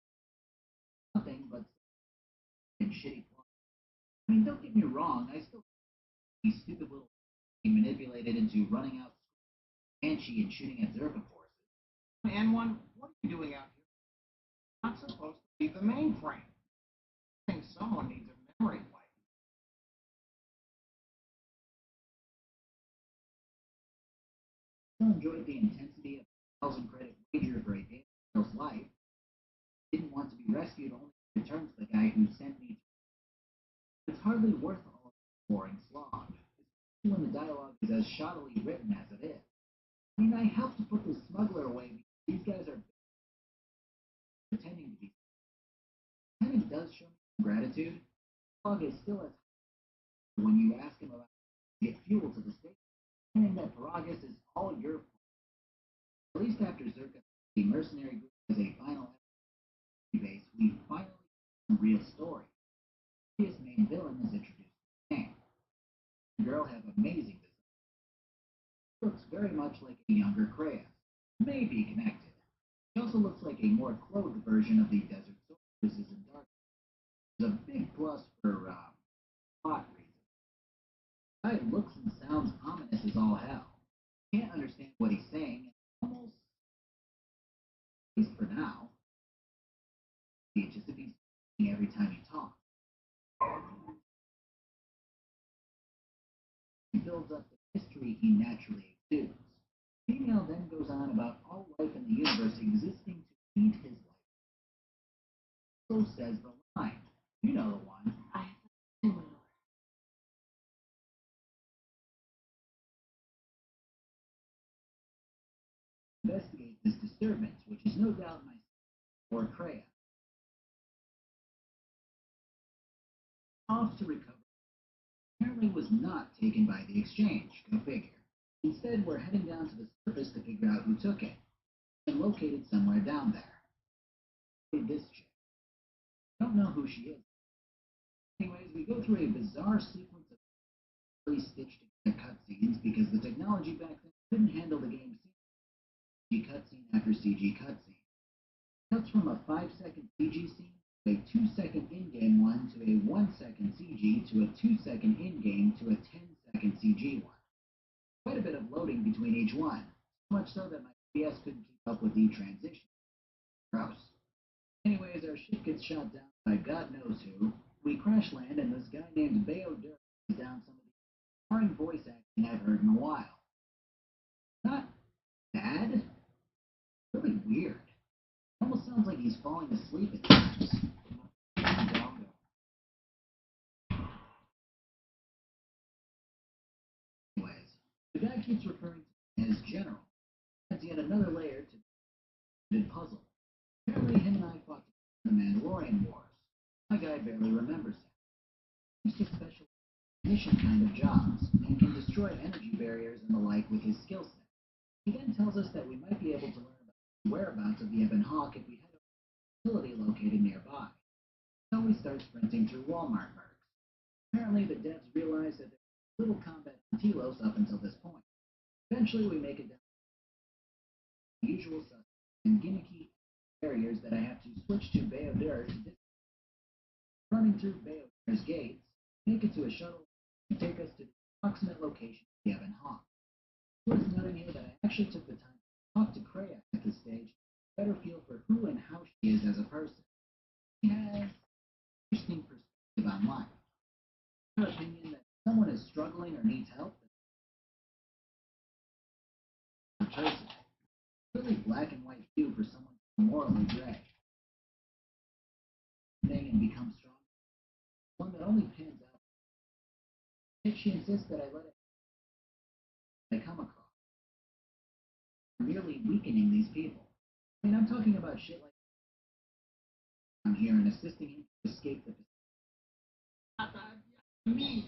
nothing but and shitty plot. I mean, don't get me wrong, I still these stupid little manipulated into running out Banshee and shooting at Zerka forces. And one, what are you doing out here? Not supposed to be the mainframe. I think someone needs a memory wipe. I still enjoyed the intensity of a 1,000-credit wager for a girl's life. Didn't want to be rescued only to return to the guy who sent me. It's hardly worth all the boring slog, especially when the dialogue is as shoddily written as it is. I mean, I helped to put the smuggler away because these guys are pretending to be. Lieutenant does show me some gratitude. The dialogue is still as when you ask him about get fuel to the station, saying that Paragus is all your fault. At least after Zerka, the mercenary group as a final base, we finally get a real story. The previous main villain is introduced to the game. The girl have amazing design. Looks very much like a younger Kreia. May be connected. She also looks like a more clothed version of the Desert Sorceresses in Dark. There's a big plus for plot reasons. The guy looks and sounds ominous as all hell. Can't understand what he's saying, and almost, at least for now, it's just to be speaking every time he talks. He builds up the mystery he naturally exudes. Female then goes on about all life in the universe existing to feed his life. So says the line. You know the one. Investigate this disturbance, which is no doubt my or Kreia. Off to recover. Apparently was not taken by the exchange, go figure. Instead, we're heading down to the surface to figure out who took it, and located somewhere down there. This chick. Don't know who she is. Anyways, we go through a bizarre sequence of really stitched together cutscenes because the technology back then couldn't handle the game CG cutscene after CG cutscene. Cuts from a 5-second CG scene to a 2-second in-game one to a 1-second CG to a 2-second in-game to a 10-second CG one. Quite a bit of loading between each one, so much so that my PS couldn't keep up with the transition. Gross. Anyways, our ship gets shot down by God knows who. We crash land, and this guy named Bayo Durr is down some of the foreign voice acting I've heard in a while. Not bad. Really weird. Almost sounds like he's falling asleep at times. Anyways, the guy keeps referring to him as General. Adds yet another layer to the puzzle. Apparently, him and I fought the Mandalorian Wars. My guy barely remembers him. He's just special mission kind of jobs and can destroy energy barriers and the like with his skill set. He then tells us that we might be able to learn about the whereabouts of the Ebon Hawk if we head over to a facility located nearby. So we start sprinting through Walmart mercs. Apparently, the devs realize that there's little combat on Telos up until this point. Eventually, we make it down to the usual suspects and gimmicky barriers that I have to switch to Bayo Durr to disable. Running through Bayo Durr's gates, make it to a shuttle and take us to the approximate location of the Ebon Hawk. It's worth noting here that I actually took the time to talk to Kreia at this stage to better feel for who and how she is as a person. She has an interesting perspective on life. In her opinion, that if someone is struggling or needs help, then person. Really black and white view for someone morally gray. And become strong. One that only pans out. Yet she insists that I let it I come across. Merely weakening these people. I mean, I'm talking about shit like I'm here and assisting him to escape the Me,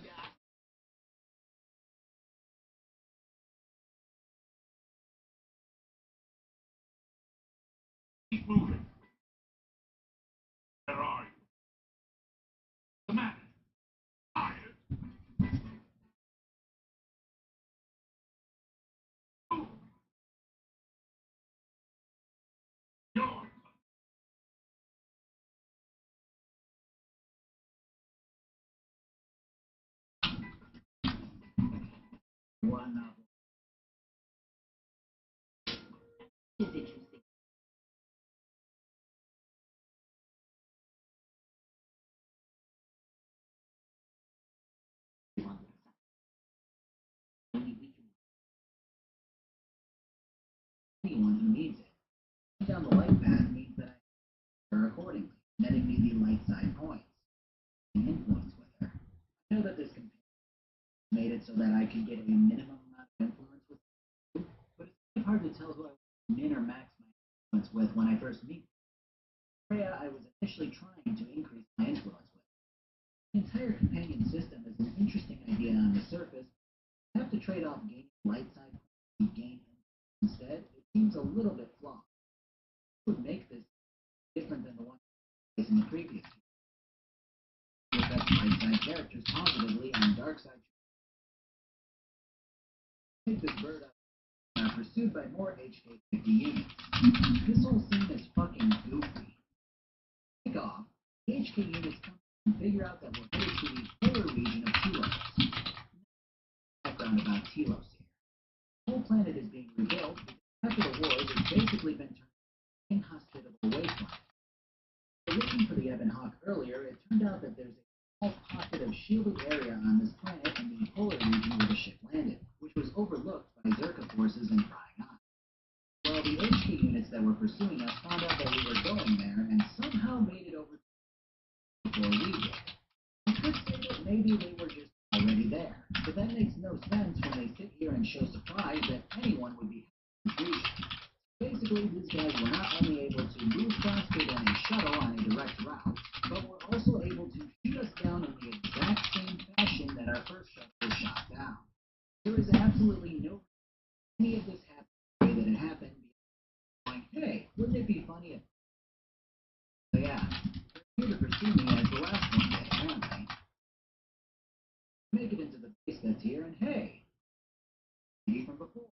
Keep moving. Where are you? The man. Tired? Move. Your One novel. Is it you think? Only we can. Anyone who needs it. Down the light path means that I her accordingly, netting me the light side points. An influence with her. I know that this companion made it so that I could get a minimum amount of influence with her, but it's kind of hard to tell who I want to min or max my influence with when I first meet. Freya, I was initially trying to increase my influence with. The entire companion system is an interesting idea on the surface. I have to trade off gaining light side to gain influence instead. It seems a little bit flawed. What would make this different than the one in the previous game? It affects light side characters positively and dark side. Take this bird up. Pursued by more HK-50 units. This whole scene is fucking goofy. Kick off, the HK units come and figure out that we're headed to the polar region of Telos. Background about Telos here. The whole planet is being rebuilt because after the wars it's basically been turned into an inhospitable wasteland. Looking for the Ebon Hawk earlier, it turned out that there's a small pocket of shielded area on this planet in the polar region where the ship landed, which was overlooked by Zerka forces and prying eyes. Well, the HK units that were pursuing us found out that we were going there and somehow made it over before we did. You could say that maybe they were just already there, but that makes no sense when they sit here and show surprise that anyone would be happy. Basically, these guys were not only able to move faster than a shuttle on a direct route, but were also able to shoot us down in the exact same fashion that our first shuttle was shot down. There is absolutely no reason any of this happened the way that it happened. Like, hey, wouldn't it be funny if... So yeah, they're here to pursue me as the last one did, apparently. Make it into the base that's here, and hey, maybe from before.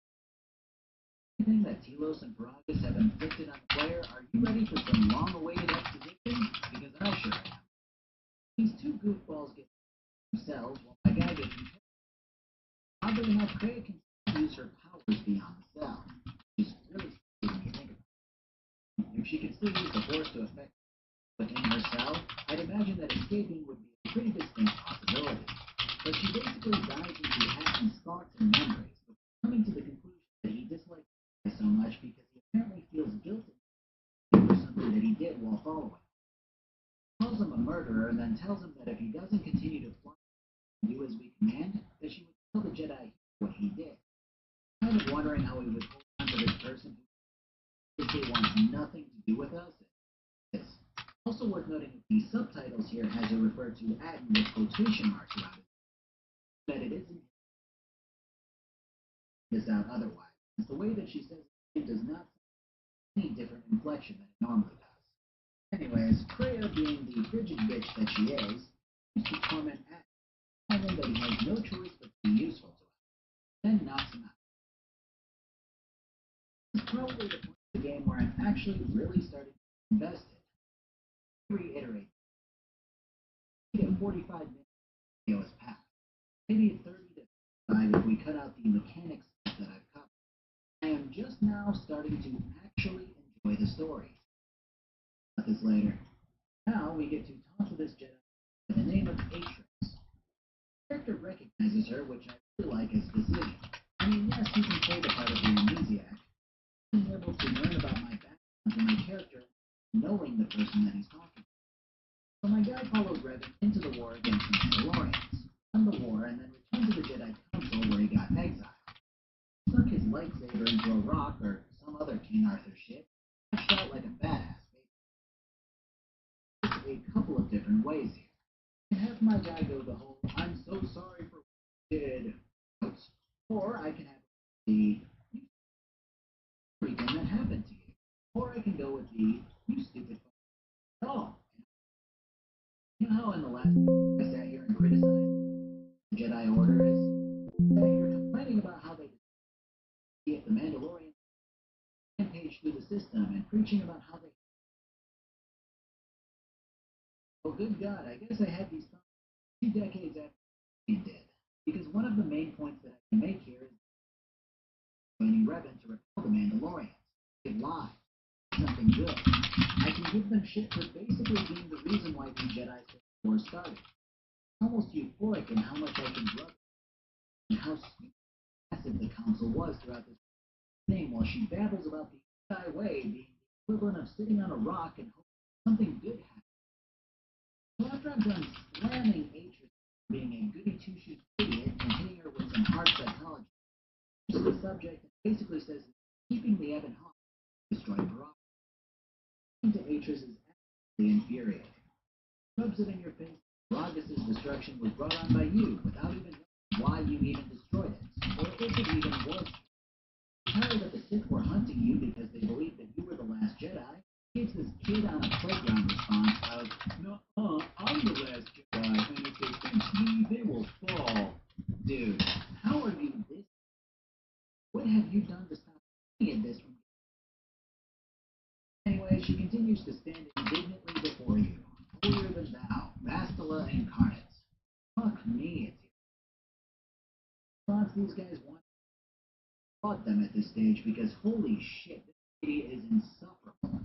Anything that Telos and Paragus have inflicted on the player, are you ready for some long-awaited exposition? Because I sure am. These two goofballs get themselves while my guy gets himself. Oddly enough, Freya can use her powers beyond the cell, which is really stupid when you think about it. If she could still use the Force to affect within her cell, I'd imagine that escaping would be a pretty distinct possibility. But she basically dives into Atton's thoughts and memories, before coming to the conclusion that he dislikes her so much because he apparently feels guilty for something that he did while following. He calls him a murderer and then tells him that if he doesn't continue to fly and do as we command, that she would tell the Jedi what he did. Kind of wondering how he would hold on to this person who basically wants nothing to do with us. It's also worth noting that the subtitles here has it referred to Atton with quotation marks around it. That it isn't this out otherwise. It's the way that she says it does not have any different inflection than it normally does. Anyways, Freya, being the frigid bitch that she is, used to torment Atton, telling that he has no choice but to be useful to him, then knocks him out. This is probably the point of the game where I'm actually really starting to invest in. Reiterate. 45 minutes video has passed. Maybe 30 to 35 if we cut out the mechanics that I've covered. I am just now starting to actually enjoy the story. About this later. Now we get to talk to this Jedi by the name of Atrix. The character recognizes her, which I really like as Decision. I mean, yes, he can play the part of the amnesiac. Being able to learn about my background and my character, knowing the person that he's talking to. So my guy followed Revan into the war against the Mandalorians, won the war, and then returned to the Jedi Council where he got exiled. Stuck his lightsaber into a rock or some other King Arthur shit, lashed out like a badass. A couple of different ways here. I can have my guy go the whole "I'm so sorry for what I did" route, or I can have the freaking that happened to you, or I can go with the be, you stupid at all. You know how in the last I sat here and criticized the Jedi Order is that you're complaining about how they get the Mandalorian rampage through the system and preaching about how they. Oh, good God, I guess I had these thoughts 2 decades after he did. Because one of the main points that I can make here is joining Revan to repel the Mandalorians. They lie. Something good. I can give them shit for basically being the reason why the Jedi War started. Almost euphoric in how much I can love it, and how massive the council was throughout this thing while she babbles about the Jedi way being the equivalent of sitting on a rock and hoping something good happens. So after I'm done slamming Atris for being a goody two-shoes idiot and hitting her with some hard psychology, to the subject that basically says keeping the Ebon Hawk destroyed Baraka. To Atris is absolutely infuriating. Rubs it in your face. Ragus' destruction was brought on by you without even knowing why you even destroyed it, or if it even was. Tell her that the Sith were hunting you because they believed that you were the last Jedi. Gives this kid on a playground response of, no, I'm the last Jedi, and if they face me, they will fall. Dude, how are you this? What have you done to stop any of this from? Anyway, she continues to stand indignantly before you, holier than thou, Bastila incarnate. Fuck me, it's response these guys want. Fought them at this stage because holy shit, this lady is insufferable.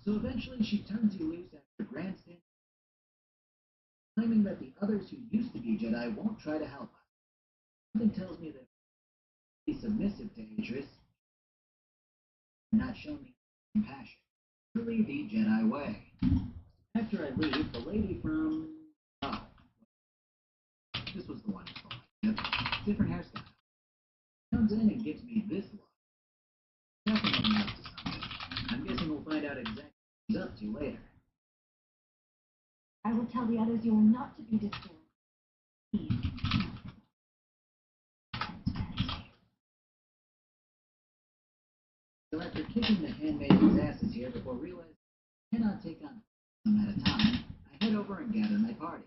So eventually she turns you loose after grandstand, claiming that the others who used to be Jedi won't try to help us. Something tells me that be submissive to Atris, not shown me compassion. Truly the Jedi way. After I leave, the lady from this was the one before. Yep. Different hairstyle. Comes in and gives me this look. Definitely up to something. I'm guessing we'll find out exactly what he's up to later. I will tell the others you are not to be disturbed. Please. So after kicking the handmaidens' asses here before realizing I cannot take on them at a time, I head over and gather my party.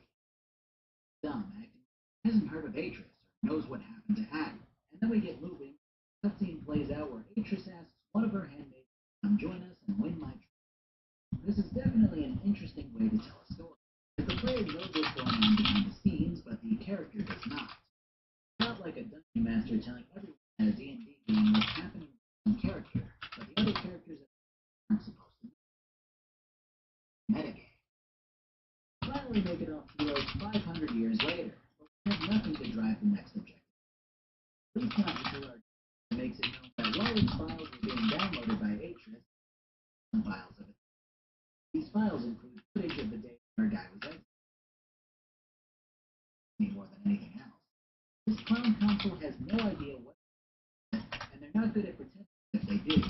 Dumb, acting hasn't heard of Atris or knows what happened to Adam. And then we get moving. The cutscene plays out where Atris asks one of her handmaids to come join us and win my trust. This is definitely an interesting way to tell a story. The player knows what's going on behind the scenes, but the character does not. It's not like a dungeon master telling everyone at a D&D game what's happening in character, but the other characters aren't supposed to know. Metagame. Finally make it off Heroes 500 years later, but we have nothing to drive the next objective. At least not until our makes it known that Roland's files were being downloaded by Atris, some files of it. These files include footage of the day our guy was exited. More than anything else. This clown council has no idea what, and they're not good at pretending if they do.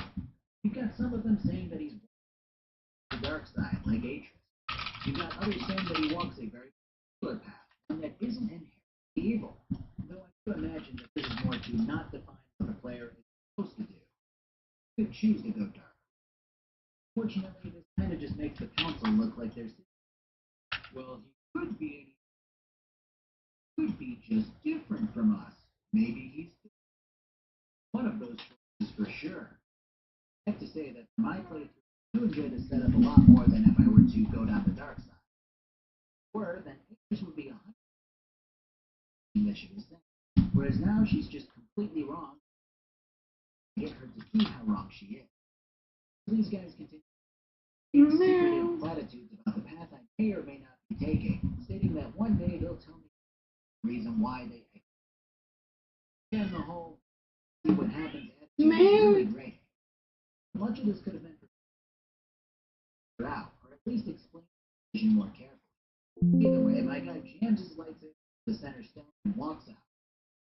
You've got some of them saying that he's the dark side, like Atris. You've got others saying that he walks a very particular path, one that isn't inherently evil. Though I do imagine that this is more to not define what the player is supposed to do. You could choose to go dark. Fortunately, this kind of just makes the council look like they're well, he could be just different from us. Maybe he's one of those choices for sure. I have to say that for my playthrough, I do enjoy the setup a lot more than if I were to go down the dark side. Or then Atris would be 100% that she was saying. Whereas now she's just completely wrong. Get her to see how wrong she is. These guys continue secretive platitudes about the path I may or may not be taking, stating that one day they'll tell me the reason why they and the whole see what happens after really great. Much of this could have been for out, or at least explain the vision more carefully. Either way, my guy jams his lights in the center stone and walks out.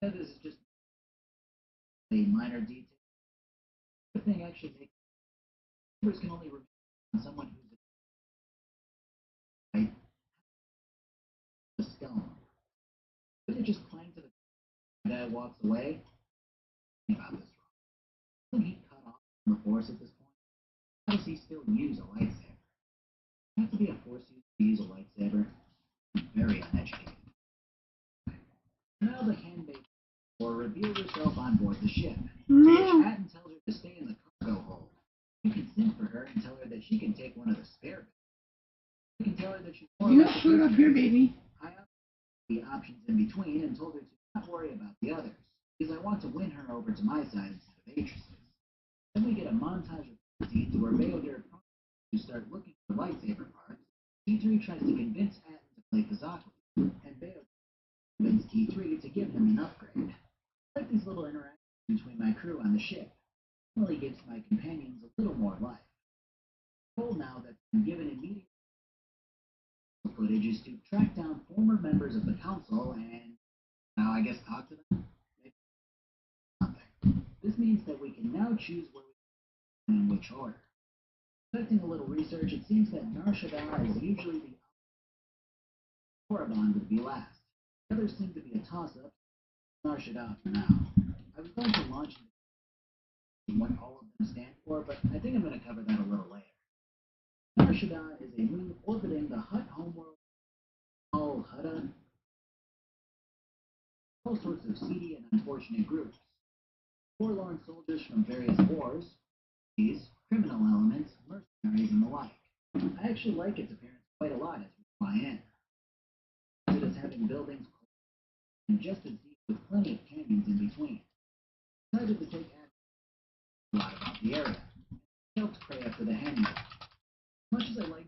Now this is just a minor detail. The thing actually makes members can only review on someone who's right the stone. But it just clang to the guy walks away. Think about this wrong. Isn't he cut off from the force at this point? how does he still use a lightsaber? You have to be a force user to use a lightsaber. Very uneducated. Now the handmaid or revealed herself on board the ship, to which Hatton tells her to stay in the cargo hold. You can sing for her and tell her that she can take one of the spare beds. You can tell her that she's more You about got the food up here, business. baby. I asked the options in between and told her to not worry about the others, because I want to win her over to my side instead of Atris's. Then we get a montage of scenes where Bayodir promises to start looking for lightsaber parts. T3 tries to convince Hatton to play Kazaku, and Bayodir convinces T3 to give him an upgrade. I like these little interactions between my crew on the ship. It really gives my companions a little more life. The goal now that's been given immediate footage is to track down former members of the council and, now I guess, talk to them. Maybe something. This means that we can now choose where we and in which order. Conducting a little research, it seems that Nar Shaddaa is usually the Korriban would be last. The others seem to be a toss-up. Nar Shaddaa for now. I was going to launch what all of them stand for, but I think I'm going to cover that a little later. Nar Shaddaa is a moon orbiting the Hutt homeworld. All Hutta. All sorts of seedy and unfortunate groups. Forlorn soldiers from various wars, these criminal elements, mercenaries, and the like. I actually like its appearance quite a lot as we fly in. It is having buildings and just as deep with plenty of canyons in between. I decided to take a lot about the area. I helped Kreia for the handover. As much as I like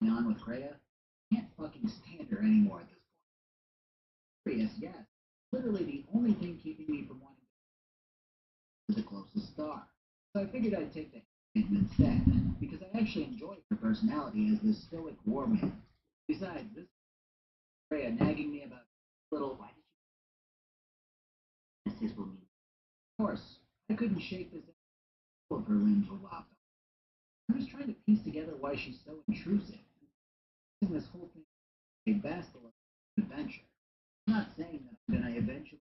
being on with Kreia, I can't fucking stand her anymore at this point. Yes, literally the only thing keeping me from wanting to be the closest star. So I figured I'd take the hand instead, because I actually enjoy her personality as this stoic war man. Besides, this Kreia nagging me about little why did you this will mean. Of course, I couldn't shake this of her limbs were lopped off. I'm just trying to piece together why she's so intrusive. And this whole thing is a vast adventure. I'm not saying that I'm gonna eventually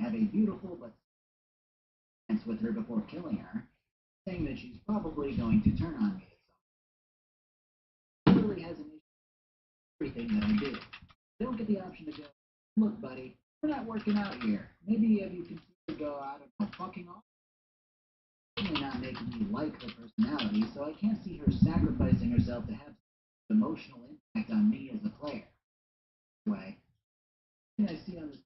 have a beautiful but dance with her before killing her. I'm saying that she's probably going to turn on me at some point. She really has an issue with everything that I do. I don't get the option to go, look, buddy, we're not working out here. Maybe if you consider go, I don't know, fucking off. Certainly not making me like her personality, so I can't see her sacrificing herself to have emotional impact on me as a player. Anyway, the thing I see on this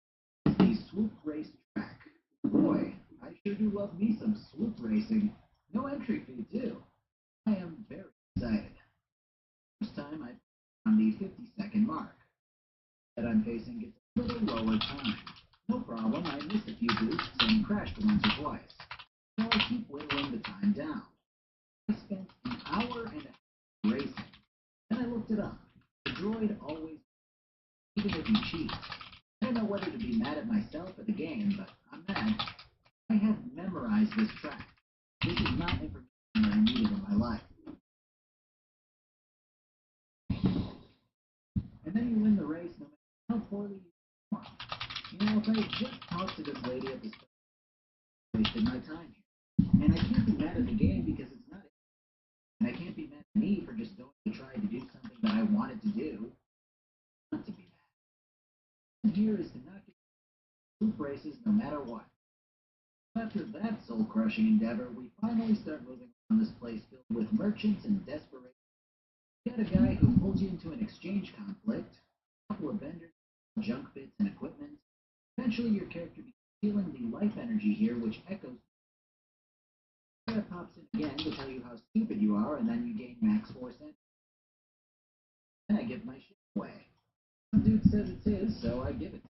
is the swoop race track. Boy, I sure do love me some swoop racing. No entry fee, too. I am very excited. First time I on the 50-second mark. That I'm facing gets a little lower time. No problem, I missed a few boosts and crashed once or twice. So I keep whittling the time down. I spent an hour and a half racing. Then I looked it up. The droid always, even if you cheat. I don't know whether to be mad at myself or the game, but I'm mad. I have memorized this track. This is not information that I needed in my life. And then you win the race no matter how poorly you perform. You know, if I had just talked to this lady at the start, I wasted my time here. And I can't be mad at the game because it's not it. And I can't be mad at me for just going to try to do something that I wanted to do. Not to be mad. And here is to not get swoop races no matter what. After that soul-crushing endeavor, we finally start moving on this place filled with merchants and desperation. You got a guy who pulls you into an exchange conflict, a couple of vendors, junk bits and equipment. Eventually your character begins feeling the life energy here, which echoes. That pops in again to tell you how stupid you are, and then you gain max force energy. Then I give my shit away. Some dude says it's his, so I give it to him.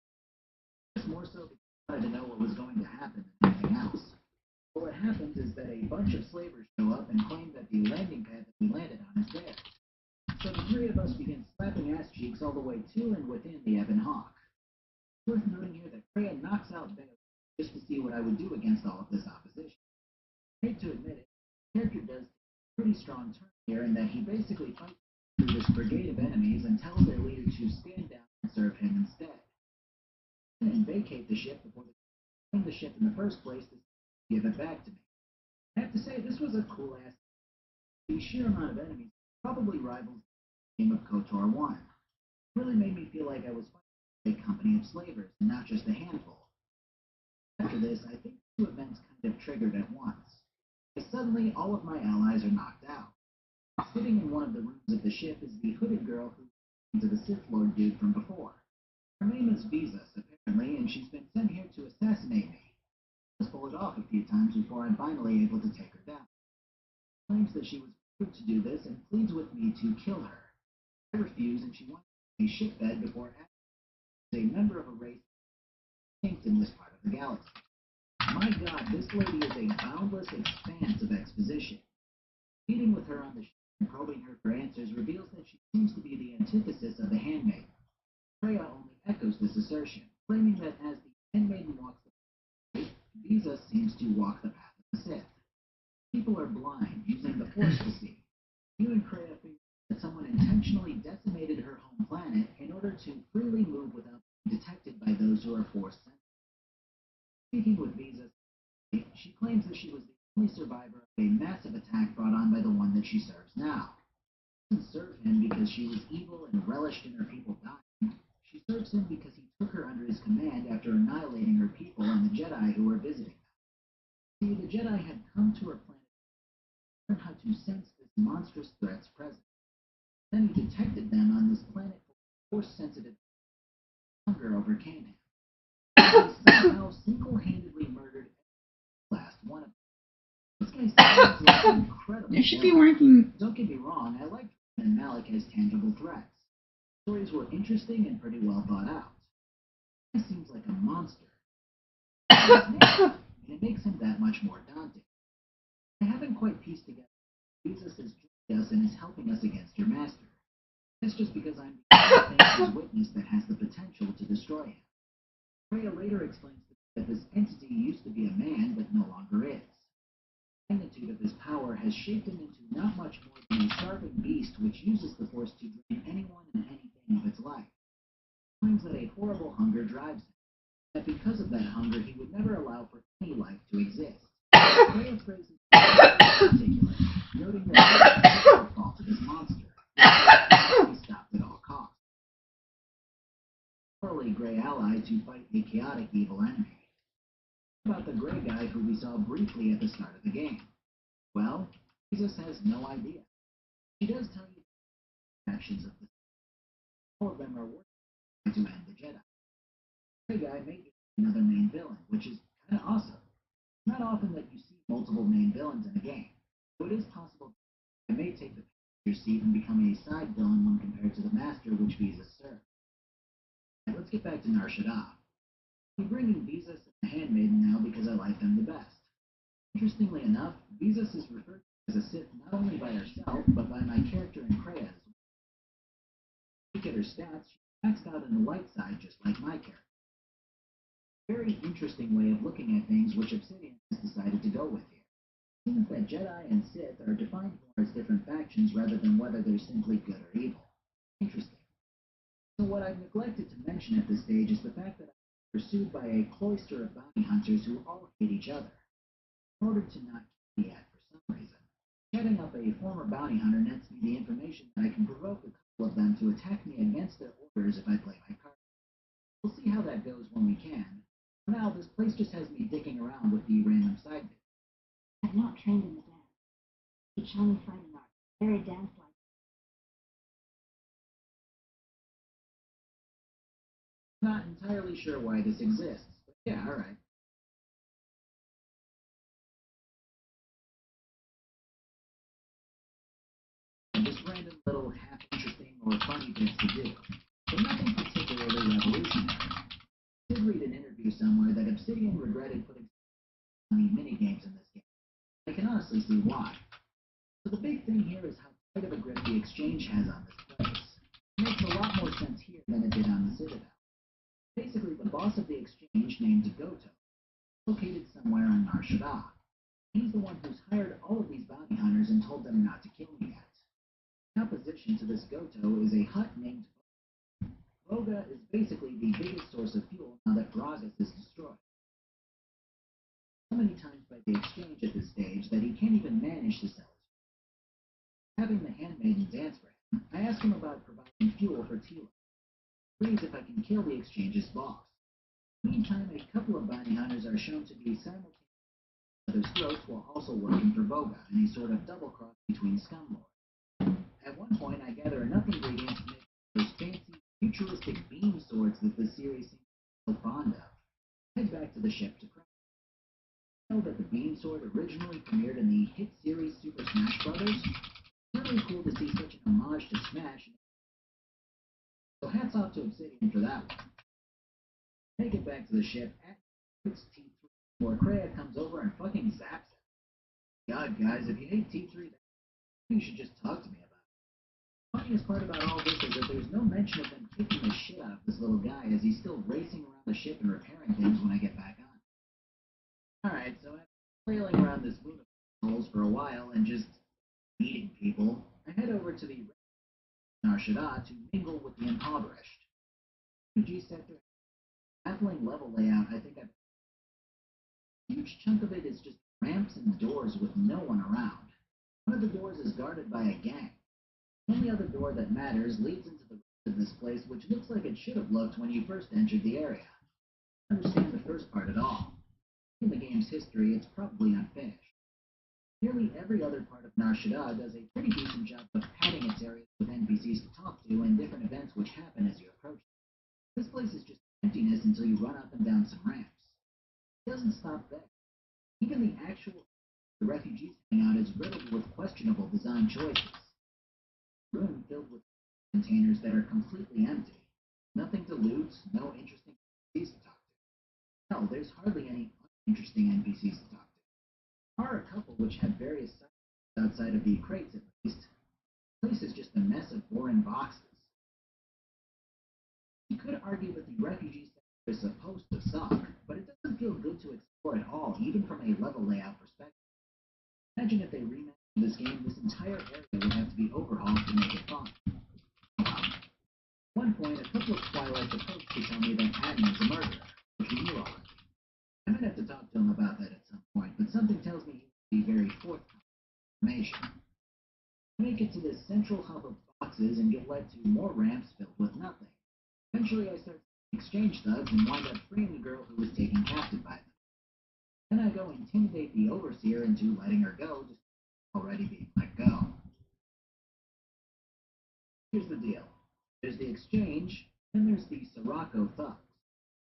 Just more so because I wanted to know what was going to happen than anything else. Well, what happens is that a bunch of slavers show up and claim that the landing pad that we landed on is theirs. So the three of us begin slapping ass cheeks all the way to and within the Ebon Hawk. It's worth noting here that Kreia knocks out Bayodir just to see what I would do against all of this opposition. I hate to admit it, the character does a pretty strong turn here in that he basically fights through this brigade of enemies and tells their leader to stand down and serve him instead. And vacate the ship before they claim the ship in the first place to give it back to me. I have to say, this was a cool ass. The sheer amount of enemies probably rivals the game of KOTOR 1. It really made me feel like I was fighting a company of slavers and not just a handful. After this, I think two events kind of triggered at once. Suddenly, all of my allies are knocked out. Sitting in one of the rooms of the ship is the hooded girl who to the Sith Lord dude from before. Her name is Visas, apparently, and she's been sent here to assassinate me. I pulled it off a few times before I'm finally able to take her down. She claims that she was ordered to do this and pleads with me to kill her. I refuse, and she wants a ship bed before acting as a member of a race extinct in this part of the galaxy. My god, this lady is a boundless expanse of exposition. Meeting with her on the ship and probing her for answers reveals that she seems to be the antithesis of the handmaiden. Freya only echoes this assertion, claiming that as the handmaiden walks the path, Visas seems to walk the path of the Sith. People are blind, using the Force to see. You and Freya figure that someone intentionally decimated her home planet in order to freely move without being detected by those who are Force sensitive. Speaking with Visas, she claims that she was the only survivor of a massive attack brought on by the one that she serves now. She doesn't serve him because she was evil and relished in her people dying. She serves him because he took her under his command after annihilating her people and the Jedi who were visiting them. See, the Jedi had come to her planet to learn how to sense this monstrous threat's presence. Then he detected them on this planet for Force-sensitive hunger overcame him. He somehow single-handedly murdered the last one of them. This guy sounds like an incredible. It should be working. Don't get me wrong, I liked and Malik as tangible threats. Stories were interesting and pretty well thought out. He seems like a monster. And it makes him that much more daunting. I haven't quite pieced together Jesus has joined us and is helping us against your master. That's just because I'm his witness that has the potential to destroy him. Freya later explains that this entity used to be a man but no longer is. The magnitude of his power has shaped him into not much more than a starving beast which uses the Force to drain anyone and anything of its life. He claims that a horrible hunger drives him, that because of that hunger he would never allow for any life to exist. Freya phrases articulate, noting that it is the fault of this monster. He stopped at all costs. Morally gray ally to fight a chaotic evil enemy. About the gray guy who we saw briefly at the start of the game. Well, Jesus has no idea. He does tell you the actions of the all of them are working to end the Jedi. The gray guy may be another main villain, which is kind of awesome. It's not often that you see multiple main villains in a game, so it is possible that they may take the passenger seat and become a side villain when compared to the master which Visas serves. Now, let's get back to Nar Shaddaa. I'm bringing Visas and the Handmaiden now because I like them the best. Interestingly enough, Visas is referred to as a Sith not only by herself, but by my character in Kreia as well. Look at her stats, she's maxed out on the light side just like my character. Very interesting way of looking at things which Obsidian has decided to go with here. It seems that Jedi and Sith are defined more as different factions rather than whether they're simply good or evil. Interesting. So what I've neglected to mention at this stage is the fact that I'm pursued by a cloister of bounty hunters who all hate each other. In order to not kill me for some reason, chatting up a former bounty hunter nets me the information that I can provoke a couple of them to attack me against their orders if I play my card. We'll see how that goes when we can. For now, this place just has me dicking around with the random side bits. I've not trained in the dance. Each only find an art. Very dance-like. Not entirely sure why this exists, but yeah, alright. Just random little half-interesting or funny bits to do, but nothing particularly revolutionary. I did read an interview somewhere that Obsidian regretted putting so many minigames in this game. I can honestly see why. So the big thing here is how tight of a grip the exchange has on this place. It makes a lot more sense here than it did on the Citadel. Basically, the boss of the exchange, named Goto, located somewhere on Nar Shaddaa. He's the one who's hired all of these bounty hunters and told them not to kill me yet. In opposition to this Goto is a hut named Voga. Voga is basically the biggest source of fuel now that Gragas is destroyed. So many times by the exchange at this stage that he can't even manage to sell his. Having the handmaiden dance for him, I ask him about providing fuel for Tila. Agrees if I can kill the exchange's boss. Meantime, a couple of bounty hunters are shown to be simultaneously at others' throats while also working for Voga in a sort of double cross between scumlords. At one point, I gather enough ingredients to make those fancy, futuristic beam swords that the series seems so fond of. Head back to the ship to craft. I know that the beam sword originally premiered in the hit series Super Smash Bros. Really cool to see such an homage to Smash. So hats off to Obsidian for that one. Make it back to the ship at T3 before Kreia comes over and fucking zaps it. God, guys, if you hate T3, you should just talk to me about it. The funniest part about all this is that there's no mention of them kicking the shit out of this little guy as he's still racing around the ship and repairing things when I get back on. Alright, so after flailing around this moon of holes for a while and just eating people, I head over to the Nar Shaddaa to mingle with the impoverished. Refugee sector baffling level layout. I think a huge chunk of it is just ramps and doors with no one around. One of the doors is guarded by a gang. The only other door that matters leads into the rest of this place, which looks like it should have looked when you first entered the area. I don't understand the first part at all. In the game's history, it's probably unfinished. Nearly every other part of Nar Shaddaa does a pretty decent job of padding its areas with NPCs to talk to and different events which happen as you approach it. This place is just emptiness until you run up and down some ramps. It doesn't stop there. Even the actual the refugees hang out is riddled with questionable design choices. A room filled with containers that are completely empty. Nothing to loot, no interesting NPCs to talk to. Hell, there's hardly any uninteresting NPCs to talk to. There are a couple which have various sites outside of the crates at least. The place is just a mess of boring boxes. You could argue that the refugee sector is supposed to suck, but it doesn't feel good to explore at all, even from a level layout perspective. Imagine if they remade this game, this entire area would have to be overhauled to make it fun. At one point, a couple of Twilights approached to tell me that Adam is a murderer, which we knew already. I might have to talk to him about that at some point, but something tells me he would be very forthcoming with information. I make it to this central hub of boxes and get led to more ramps filled with nothing. Eventually, I start to exchange thugs and wind up freeing the girl who was taken captive by them. Then I go intimidate the overseer into letting her go, just already being let go. Here's the deal. There's the exchange, and there's the Sirocco thugs.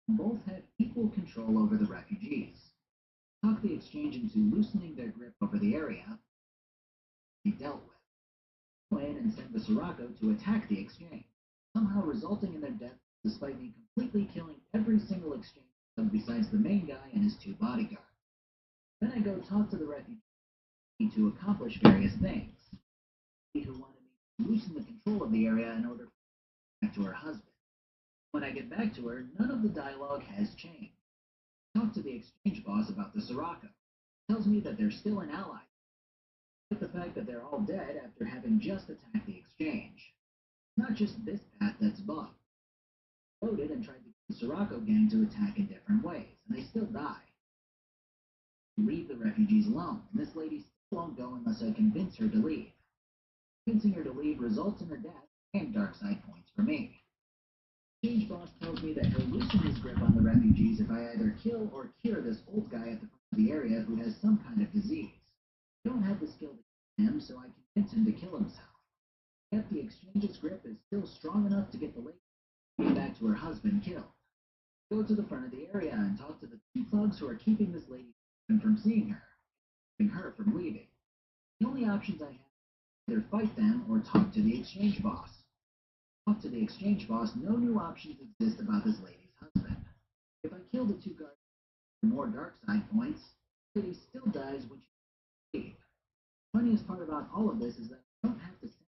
Both have equal control over the refugees. Talk the exchange into loosening their grip over the area be dealt with. Go in and send the Sirocco to attack the exchange, somehow resulting in their death despite me completely killing every single exchange thug besides the main guy and his two bodyguards. Then I go talk to the refugee to accomplish various things. Who wanted me to loosen the control of the area in order to get back to her husband. When I get back to her, none of the dialogue has changed. I talk to the exchange boss about the Sirocco. He tells me that they're still an ally, despite the fact that they're all dead after having just attacked the exchange. It's not just this path that's bugged. They loaded and tried to get the Sirocco gang to attack in different ways, and they still die. Leave the refugees alone, and this lady still won't go unless I convince her to leave. Convincing her to leave results in her death and dark side points for me. The exchange boss tells me that he'll loosen his grip on the refugees if I either kill or cure this old guy at the front of the area who has some kind of disease. I don't have the skill to kill him, so I convince him to kill himself. Yet the exchange's grip is still strong enough to get the lady back to her husband killed. I go to the front of the area and talk to the two thugs who are keeping this lady from seeing her, keeping her from leaving. The only options I have are either fight them or talk to the exchange boss. Talk to the exchange boss, no new options exist about this lady's husband. If I kill the two guards for more dark side points, the lady still dies when she leaves. The funniest part about all of this is that I don't have to send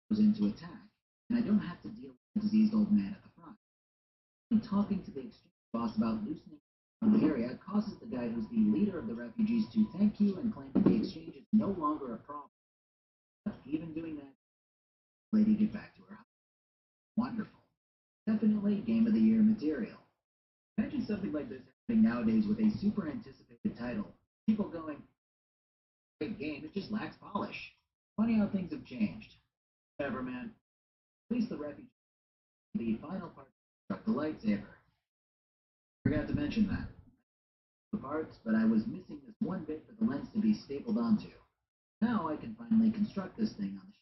those in to attack, and I don't have to deal with the diseased old man at the front. Talking to the exchange boss about loosening the area causes the guy who's the leader of the refugees to thank you and claim that the exchange is no longer a problem. But even doing that, the lady get back to her husband. Wonderful. Definitely Game of the Year material. Imagine something like this happening nowadays with a super anticipated title People going, great game, it just lacks polish. Funny how things have changed. Whatever, man. At least the refugee, the final part struck the lightsaber. Forgot to mention that. The parts, but I was missing this one bit for the lens to be stapled onto. Now I can finally construct this thing on the ship.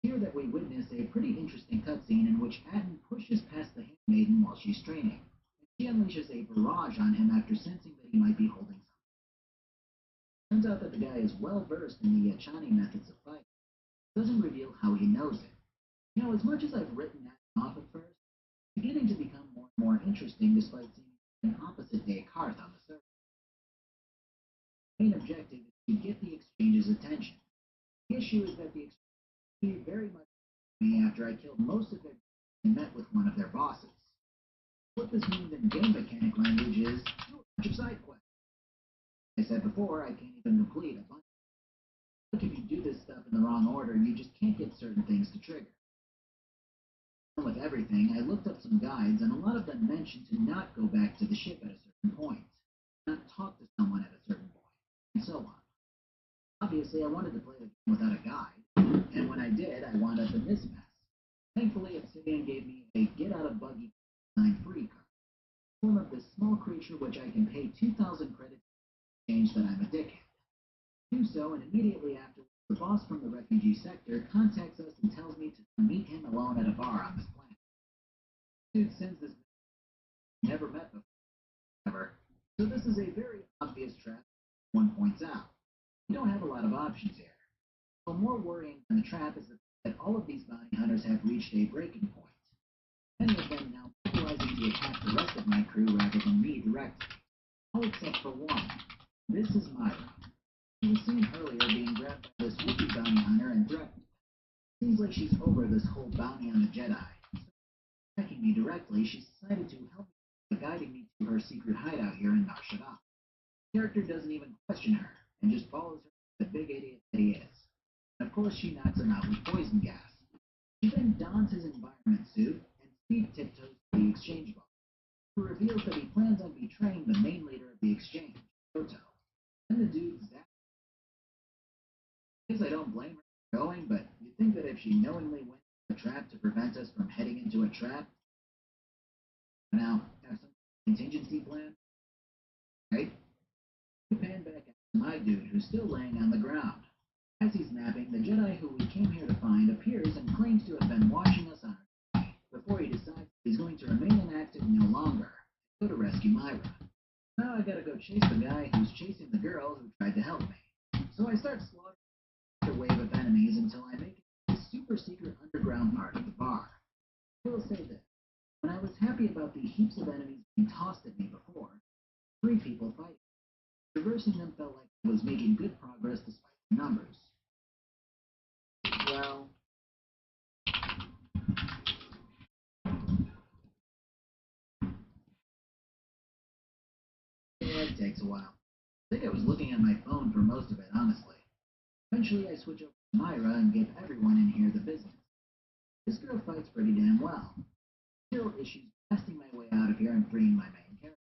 Here that we witness a pretty interesting cutscene in which Atton pushes past the handmaiden while she's training, and she unleashes a barrage on him after sensing that he might be holding something. Turns out that the guy is well versed in the Chani methods of fighting. It doesn't reveal how he knows it. You know, as much as I've written Atton off at first, it's beginning to become more and more interesting despite seeing an opposite Descartes on the surface. The main objective is to get the exchange's attention. The issue is that the exchange very much me after I killed most of their and met with one of their bosses. What this means in game mechanic language is do a bunch of side quests. As I said before, I can't even complete a bunch. Look, if you do this stuff in the wrong order, you just can't get certain things to trigger. With everything, I looked up some guides, and a lot of them mentioned to not go back to the ship at a certain point, not talk to someone at a certain point, and so on. Obviously, I wanted to play the game without a guide, and when I did, I wound up in this mess. Thankfully, Obsidian gave me a get-out-of-buggy free card, form of this small creature which I can pay 2,000 credits to change that I'm a dickhead. Do so, and immediately afterwards, the boss from the refugee sector contacts us and tells me to meet him alone at a bar on this planet. Dude sends this never met before, ever. So this is a very obvious trap, one points out. We don't have a lot of options here. So more worrying than the trap is that all of these bounty hunters have reached a breaking point. Many of them now mobilizing to attack the rest of my crew rather than me directly. All except for one. This is Myra. She was seen earlier being grabbed by this Wookiee bounty hunter and threatened. Seems like she's over this whole bounty on the Jedi. So, attacking me directly, she's decided to help me by guiding me to her secret hideout here in Nar Shaddaa. The character doesn't even question her, and just follows her like the big idiot that he is. And of course, she knocks him out with poison gas. She then dons his environment suit and speed tiptoes to the exchange vault, who reveals that he plans on betraying the main leader of the exchange, Proto. Then the dude zaps. I guess I don't blame her for going, but you'd think that if she knowingly went into a trap to prevent us from heading into a trap, now have some contingency plan, right? We pan back out to my dude, who's still laying on the ground. As he's napping, the Jedi who we came here to find appears and claims to have been watching us on our journey before he decides he's going to remain inactive no longer and go to rescue Myra. Now I gotta go chase the guy who's chasing the girl who tried to help me. So I start slaughtering a wave of enemies until I make it to the super secret underground part of the bar. I will say this. When I was happy about the heaps of enemies being tossed at me before, 3 people fighting. Traversing them felt like I was making good progress despite the numbers. Well, yeah, it takes a while. I think I was looking at my phone for most of it, honestly. Eventually, I switch over to Myra and give everyone in here the business. This girl fights pretty damn well. Zero issues blasting my way out of here and freeing my main character.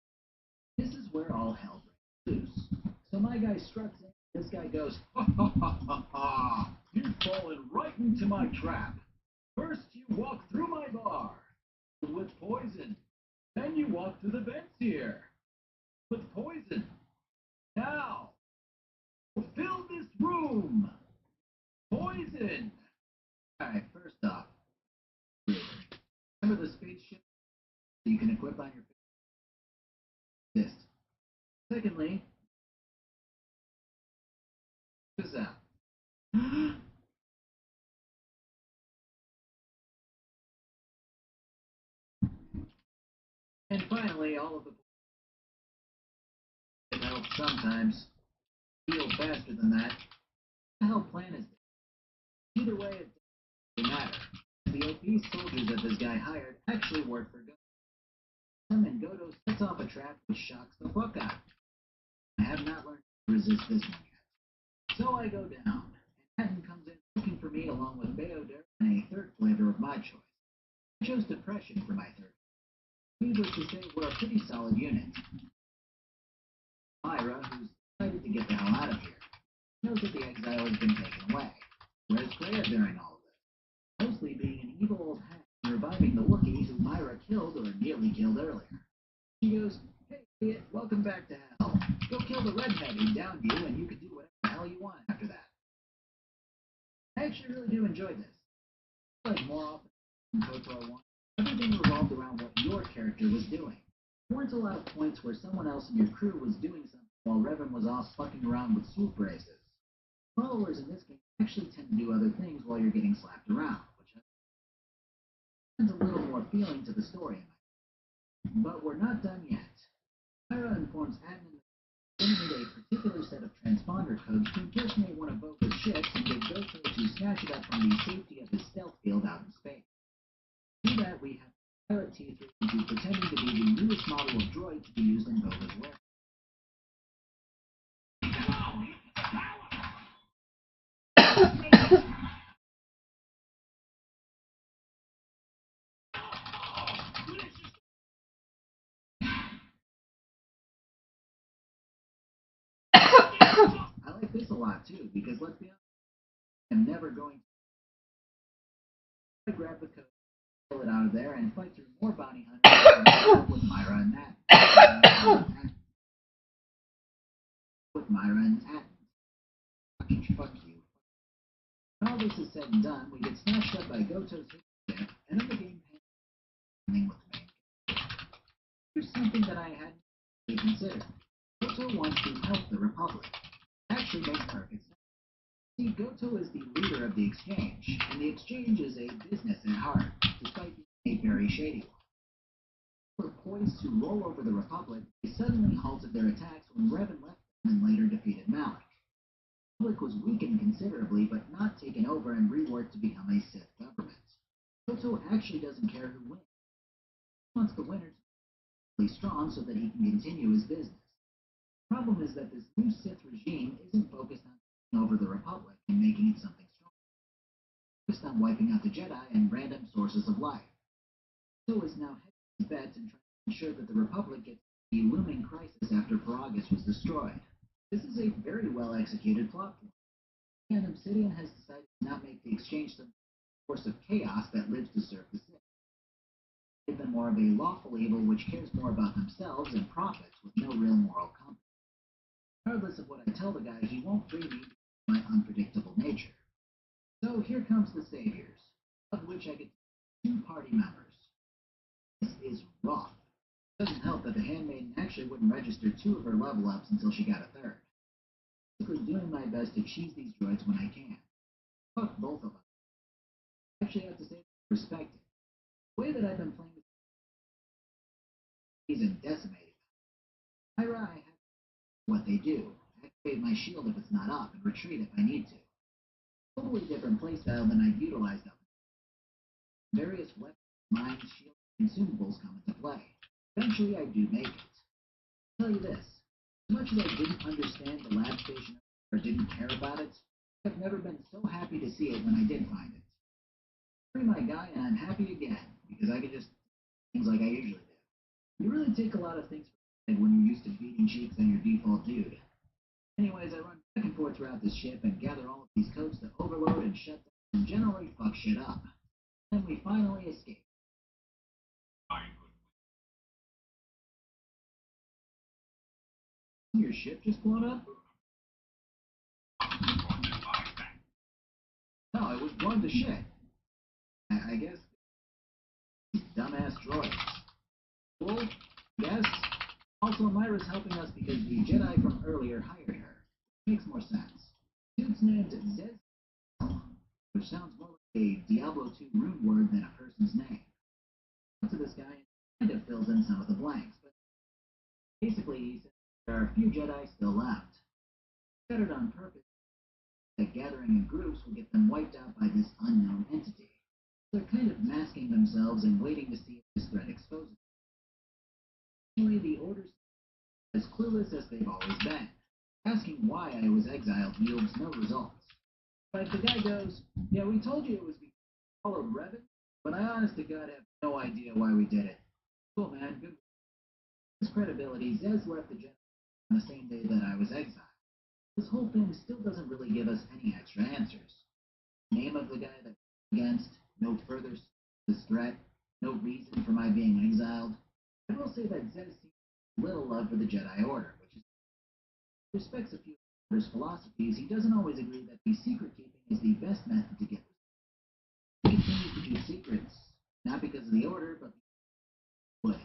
This is where all hell breaks loose. So my guy struts in, this guy goes, ha ha ha ha ha! You've fallen right into my trap. First you walk through my bar with poison. Then you walk through the vents here with poison. Now, fill this room. Poison. Alright, first off, remember the spaceship that you can equip on your fist? Secondly, check this out. And finally, all of the it helps sometimes. Heal faster than that. What the hell plan is this? Either way, it doesn't matter. The OP soldiers that this guy hired actually work for Godo. And Godo sets off a trap which shocks the fuck out of me. I have not learned to resist this one yet. So I go down, and Atton comes in looking for me along with Beodur and a third flavor of my choice. I chose Depression for my third. Needless to say, we're a pretty solid unit. Myra, who's Decided to get the hell out of here. Knows that the exile has been taken away. Where's Freya during all of this? Mostly being an evil old hag and reviving the Wookiee who Myra killed or nearly killed earlier. She goes, "Hey, idiot, welcome back to hell. Go kill the redhead who downed you, and you can do whatever the hell you want after that." I actually really do enjoy this. Like more often than KOTOR 1, everything revolved around what your character was doing. There weren't a lot of points where someone else in your crew was doing something while Revan was off fucking around with swoop races. Followers in this game actually tend to do other things while you're getting slapped around, which adds a little more feeling to the story. But we're not done yet. Myra informs Adnan that they need a particular set of transponder codes to impersonate one of Boga's ships and get Goto to snatch it up from the safety of his stealth field out in space. To do that, we have Pilot T3 who pretending to be the newest model of droid to be used in Boga's warehouse. I like this a lot too, because let's be honest, I'm never going to grab the code, pull it out of there, and fight through more bounty hunters with Myra and that. With Myra and Atton. Fuck you. When all this is said and done, we get snatched up by Goto's ship, and then the game ending with the main. Here's something that I hadn't really considered. Goto wants to help the Republic. It actually makes perfect sense. See, Goto is the leader of the Exchange, and the Exchange is a business at heart, despite being a very shady one. They were poised to roll over the Republic, they suddenly halted their attacks when Revan left them and later defeated Malak. The Republic was weakened considerably, but not taken over and reworked to become a Sith government. Goto actually doesn't care who wins. He wants the winner to be strong so that he can continue his business. The problem is that this new Sith regime isn't focused on taking over the Republic and making it something strong. It's focused on wiping out the Jedi and random sources of life. Goto is now hedging his bets and trying to ensure that the Republic gets the looming crisis after Paragus was destroyed. This is a very well-executed plot point. And Obsidian has decided to not make the Exchange some force of chaos that lives to serve the Sith. Give them more of a lawful evil which cares more about themselves and profits with no real moral compass. Regardless of what I tell the guy, he won't free me because of my unpredictable nature. So here comes the Saviors, of which I get 2 party members. This is rough. It doesn't help that the handmaiden actually wouldn't register 2 of her level ups until she got a 3rd. Basically doing my best to cheese these droids when I can. Fuck both of them. I actually have to say respect it. The way that I've been playing these and decimating them. Myra, I have what they do. Activate my shield if it's not up and retreat if I need to. Totally different playstyle than I've utilized up. Various weapons, mines, shields, and consumables come into play. Eventually I do make it. I'll tell you this, as much as I didn't understand the lab station or didn't care about it, I've never been so happy to see it when I did find it. Free my guy and I'm happy again, because I can just things like I usually do. You really take a lot of things for granted when you're used to beating cheeks on your default dude. Anyways, I run back and forth throughout this ship and gather all of these codes to overload and shut down and generally fuck shit up. Then we finally escape. Your ship just blown up? No, it was blown to shit. I guess these dumbass droids. Cool, yes. Also, Myra's helping us because the Jedi from earlier hired her. Makes more sense. Dude's named Zez, which sounds more like a Diablo 2 rune word than a person's name. To this guy kind of fills in some of the blanks, but basically he says there are a few Jedi still left. Scattered on purpose, that gathering in groups will get them wiped out by this unknown entity. They're kind of masking themselves and waiting to see if this threat exposes them. Anyway, the Order's as clueless as they've always been. Asking why I was exiled yields no results. But the guy goes, yeah, we told you it was because we followed Revan, but I honest to God have no idea why we did it. Cool, man, good. His credibility, Zez left the Jedi on the same day that I was exiled. This whole thing still doesn't really give us any extra answers. Name of the guy that we're against, no further this threat, no reason for my being exiled. I will say that Zed seems little love for the Jedi Order, which is respects a few of the Order's philosophies. He doesn't always agree that the secret keeping is the best method to get. He continues to do secrets, not because of the Order, but because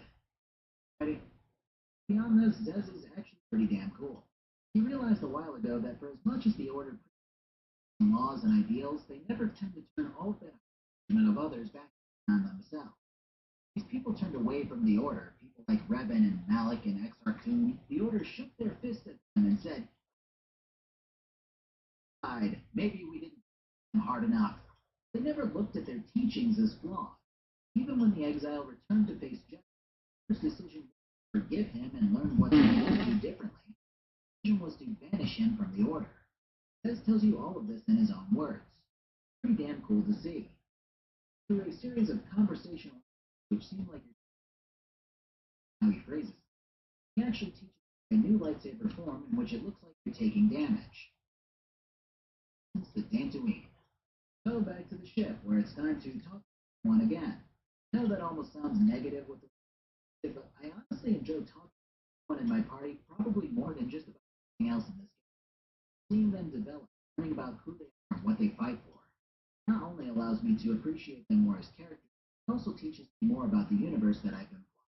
of beyond this, Zez is actually pretty damn cool. He realized a while ago that for as much as the Order laws and ideals, they never tend to turn all of that judgment of others back on themselves. These people turned away from the Order, people like Revan and Malik and Exar Kun. The Order shook their fists at them and said, maybe we didn't them hard enough. They never looked at their teachings as flawed. Even when the exile returned to face justice, his decision was to forgive him and learn what they needed to do differently. The decision was to banish him from the Order. Tez tells you all of this in his own words. Pretty damn cool to see. Through a series of conversational which seem like how he phrases it, he actually teaches a new lightsaber form in which it looks like you're taking damage. It's the Dantooine. So back to the ship, where it's time to talk to one again. I know that almost sounds negative with the but I honestly enjoy talking to one in my party probably more than just about anything else in this game. Seeing them develop, learning about who they are and what they fight for, not only allows me to appreciate them more as characters, it also teaches me more about the universe that I've been playing.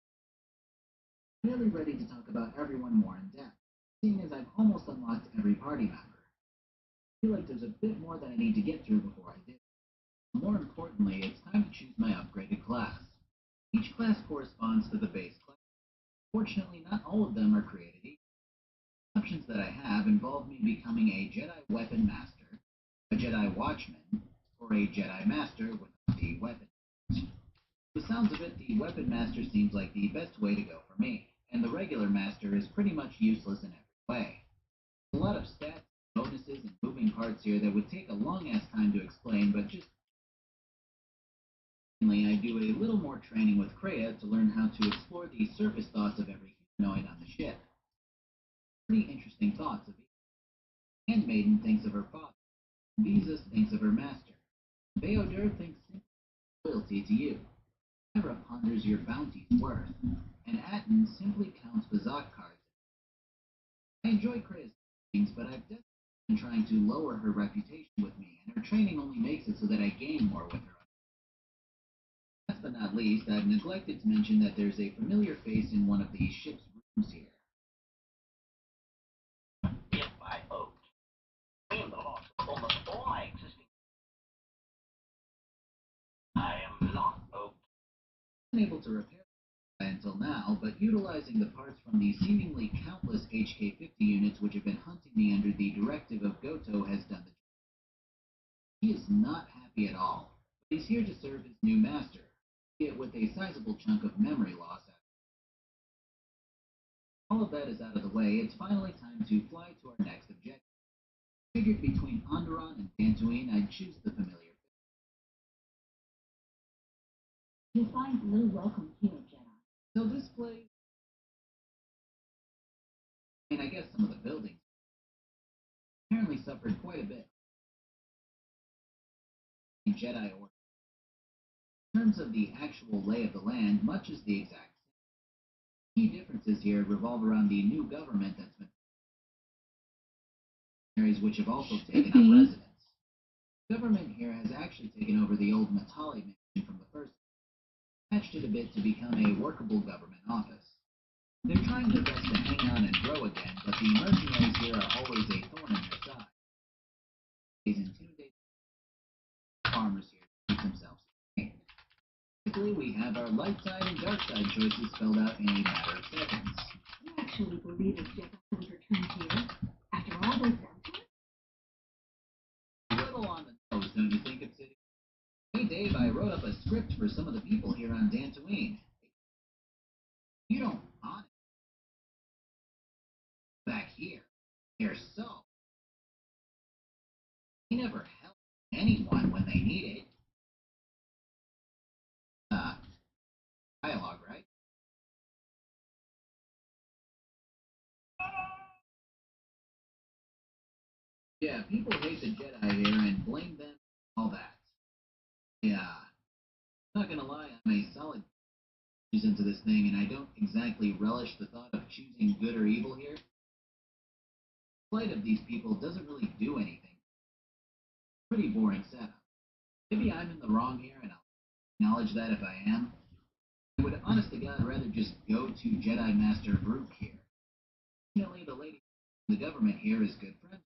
I'm really ready to talk about everyone more in depth, seeing as I've almost unlocked every party member. I feel like there's a bit more that I need to get through before I do. More importantly, it's time to choose my upgraded class. Each class corresponds to the base class. Fortunately, not all of them are created equal. The options that I have involve me becoming a Jedi Weapon Master, a Jedi Watchman, or a Jedi Master without the weapon. The sounds of it, the Weapon Master seems like the best way to go for me, and the regular Master is pretty much useless in every way. There's a lot of stats, bonuses, and moving parts here that would take a long-ass time to explain, but just I do a little more training with Kreia to learn how to explore the surface thoughts of every humanoid on the ship. Pretty interesting thoughts of each. Handmaiden thinks of her father. Visas thinks of her master. Beodur thinks simply of loyalty to you. Myra ponders your bounty's worth. And Atten simply counts Bazak cards. I enjoy Kreia's things, but I've definitely been trying to lower her reputation with me, and her training only makes it so that I gain more with her. Last but not least, I've neglected to mention that there's a familiar face in one of the ship's rooms here. If I hoped, claim the loss of almost all my existing. I am not hoped. I wasn't able to repair it until now, but utilizing the parts from the seemingly countless HK-50 units which have been hunting me under the directive of Goto has done the job. He is not happy at all, but he's here to serve his new master, yet with a sizable chunk of memory loss. All of that is out of the way, it's finally time to fly to our next objective. I figured between Onderon and Dantooine, I'd choose the familiar. You find little welcome here, Jedi. So this place, and I guess some of the buildings, apparently suffered quite a bit. In Jedi Order. In terms of the actual lay of the land, much is the exact same. Key differences here revolve around the new government that's been areas which have also taken up residence. The government here has actually taken over the old Matali mansion from the first, patched it a bit to become a workable government office. They're trying their best to hang on and grow again, but the mercenaries here are always a thorn in their side. These intimidate farmers here to keep themselves safe. Basically, we have our light side and dark side choices spelled out in a matter of seconds. You actually believe a Jedi was returned here after all they've done to it? A little on the nose, don't you think, Obsidian? Hey, Dave, I wrote up a script for some of the people here on Dantooine. You don't honestly back here. They're so. They never help anyone when they need it. Dialogue, right? Yeah, people hate the Jedi here and blame them for all that. Yeah, not gonna lie, I'm a solid into this thing, and I don't exactly relish the thought of choosing good or evil here. The flight of these people doesn't really do anything. Pretty boring setup. Maybe I'm in the wrong here, and I'll acknowledge that if I am. I would honest to God rather just go to Jedi Master Vrook here. Fortunately, the lady from the government here is good friends.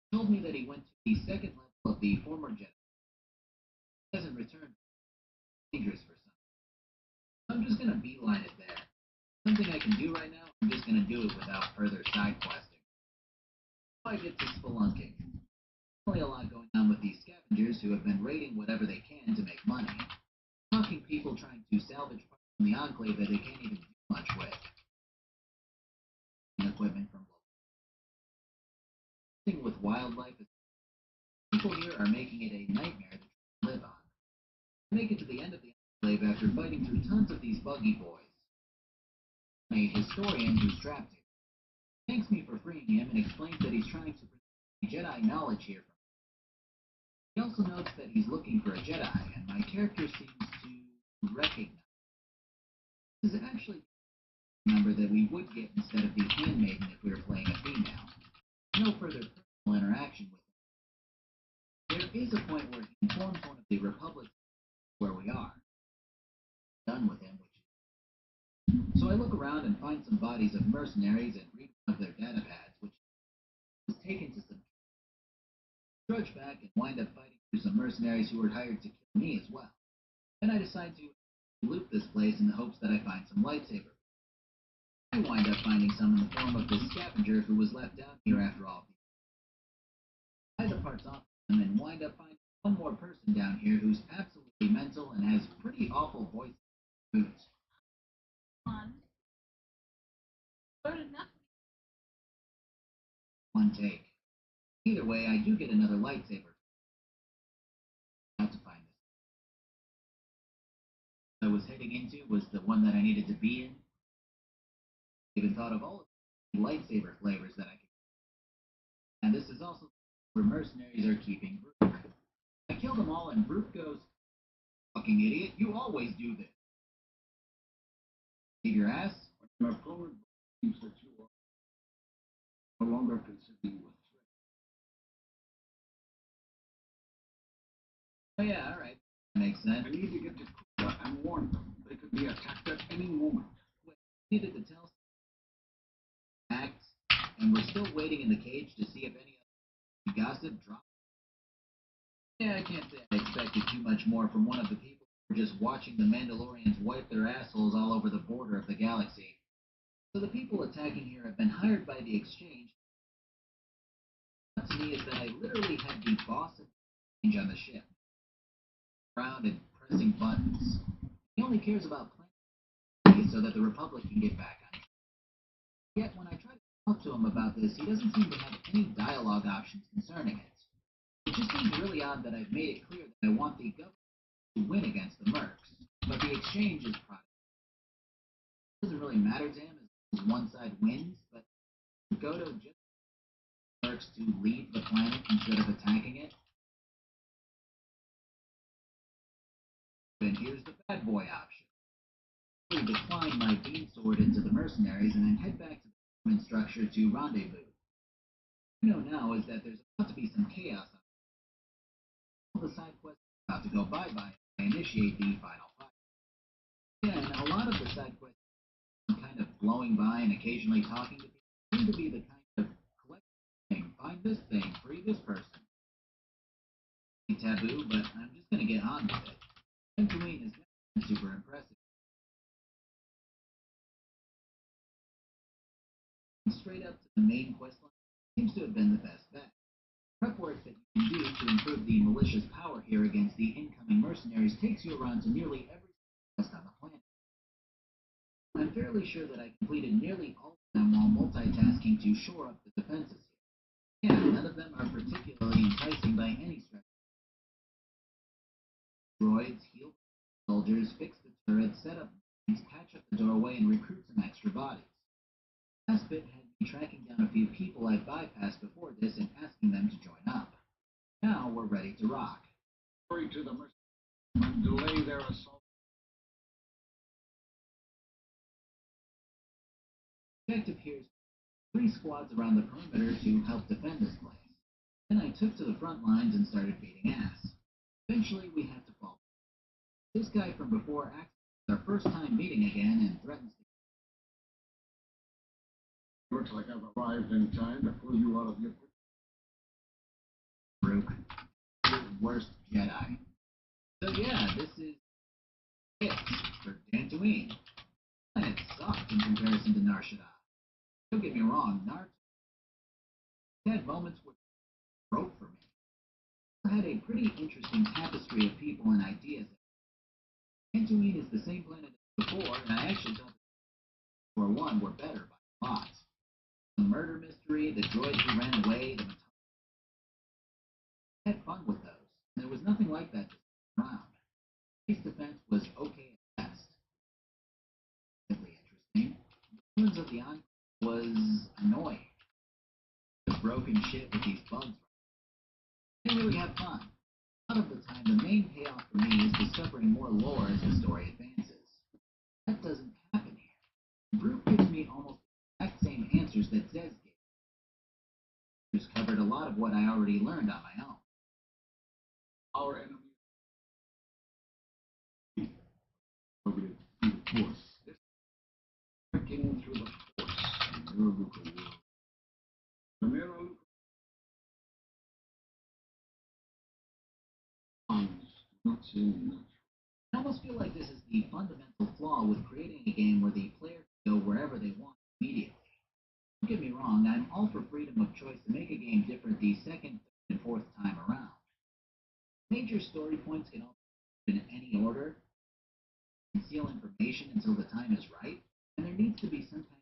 He told me that he went to the second level of the former Jedi. He hasn't returned. Dangerous for some. I'm just gonna beeline it there. Something I can do right now, I'm just gonna do it without further side questing. So I get to spelunking. Only a lot going on with these scavengers who have been raiding whatever they can to make money. Talking people trying to salvage parts from the Enclave that they can't even do much with. And equipment from local. Thing with wildlife is people here are making it a nightmare to live on. They make it to the end of the Enclave after fighting through tons of these buggy boys. A historian who's trapped here thanks me for freeing him and explains that he's trying to present Jedi knowledge here from him. He also notes that he's looking for a Jedi, and my character seems to recognize. This is actually a member that we would get instead of the handmaiden if we were playing a female. No further personal interaction with him. There is a point where he informs one of the Republic where we are. Done with him, which is. So I look around and find some bodies of mercenaries and read one of their data pads, which was taken to some. Trudge back and wind up fighting through some mercenaries who were hired to kill me as well. Then I decide to loot this place in the hopes that I find some lightsaber. I wind up finding some in the form of this scavenger who was left down here after all of these. I the parts off them and wind up finding one more person down here who's absolutely mental and has pretty awful voice moods. One take. Either way, I do get another lightsaber. Out to find this. What I was heading into was the one that I needed to be in. I even thought of all of the lightsaber flavors that I could. And this is also where mercenaries are keeping Vrook. I kill them all, and Vrook goes, "Fucking idiot! You always do this. Leave your ass." My forward believes that you are no longer considered a threat. Oh yeah, all right, that makes sense. I need to get to Kuta and warn them. They could be attacked at any moment. Wait, needed to tell acts, and we're still waiting in the cage to see if any of the gossip drops. Yeah, I can't say I expected too much more from one of the people who were just watching the Mandalorians wipe their assholes all over the border of the galaxy. So the people attacking here have been hired by the Exchange. What to me is that I literally had the boss of the Exchange on the ship. Around and pressing buttons. He only cares about planning so that the Republic can get back on track. Yet when I try to talk to him about this, he doesn't seem to have any dialogue options concerning it. It just seems really odd that I've made it clear that I want the government to win against the Mercs, but the Exchange is private. It doesn't really matter to him as one side wins, but Goto just Mercs to leave the planet instead of attacking it. Then here's the bad boy option. I decline my beam sword into the mercenaries and then head back to the government structure to rendezvous. What I know now is that there's about to be some chaos on all the side quests are about to go bye-bye and I initiate the final fight. Again, a lot of the side quests kind of blowing by and occasionally talking to people seem to be the kind of collect thing, find this thing, free this person. Taboo, but I'm just gonna get on with it. Tatooine is super impressive. Straight up to the main quest line seems to have been the best bet. Prep work that you can do to improve the malicious power here against the incoming mercenaries takes you around to nearly every quest on the planet. I'm fairly sure that I completed nearly all of them while multitasking to shore up the defenses here. Yeah, none of them are particularly enticing by any stretch. Droids, heal soldiers, fix the turret, set up mines, patch up the doorway, and recruit some extra bodies. Last bit had me me tracking down a few people I'd bypassed before this and asking them to join up. Now we're ready to rock. Hurry to the mercy and delay their assault. Objective here is 3 squads around the perimeter to help defend this place. Then I took to the front lines and started beating ass. Eventually, we had to fall. This guy from before acts our first time meeting again and threatens to. Looks like I've arrived in time to pull you out of your. Rook, worst Jedi. So yeah, this is it for Dantooine. And it sucked in comparison to Nar Shaddaa. Don't get me wrong, Nar had moments where it broke for me. It had a pretty interesting tapestry of people and ideas. Dantooine is the same planet as before, and I actually thought the War One were better by lots. The murder mystery, the droids who ran away, I had fun with those. And there was nothing like that this time around. Space defense was okay at best. Really interesting. The Villains of the Enclave was annoying. The broken shit with these bugs. I didn't really have fun. A lot of the time, the main payoff for me is discovering more lore as the story advances. That doesn't happen here. Brute gives me almost the exact same answers that Zez gave. Who's covered a lot of what I already learned on my own. Our enemy. Targeted through the Force. Breaking through the Force. The Miraluka world. The Miraluka. Not seem natural. I almost feel like this is the fundamental flaw with creating a game where the player can go wherever they want immediately. Don't get me wrong, I'm all for freedom of choice to make a game different the second, third, and fourth time around. Major story points can also be in any order, conceal information until the time is right, and there needs to be some kind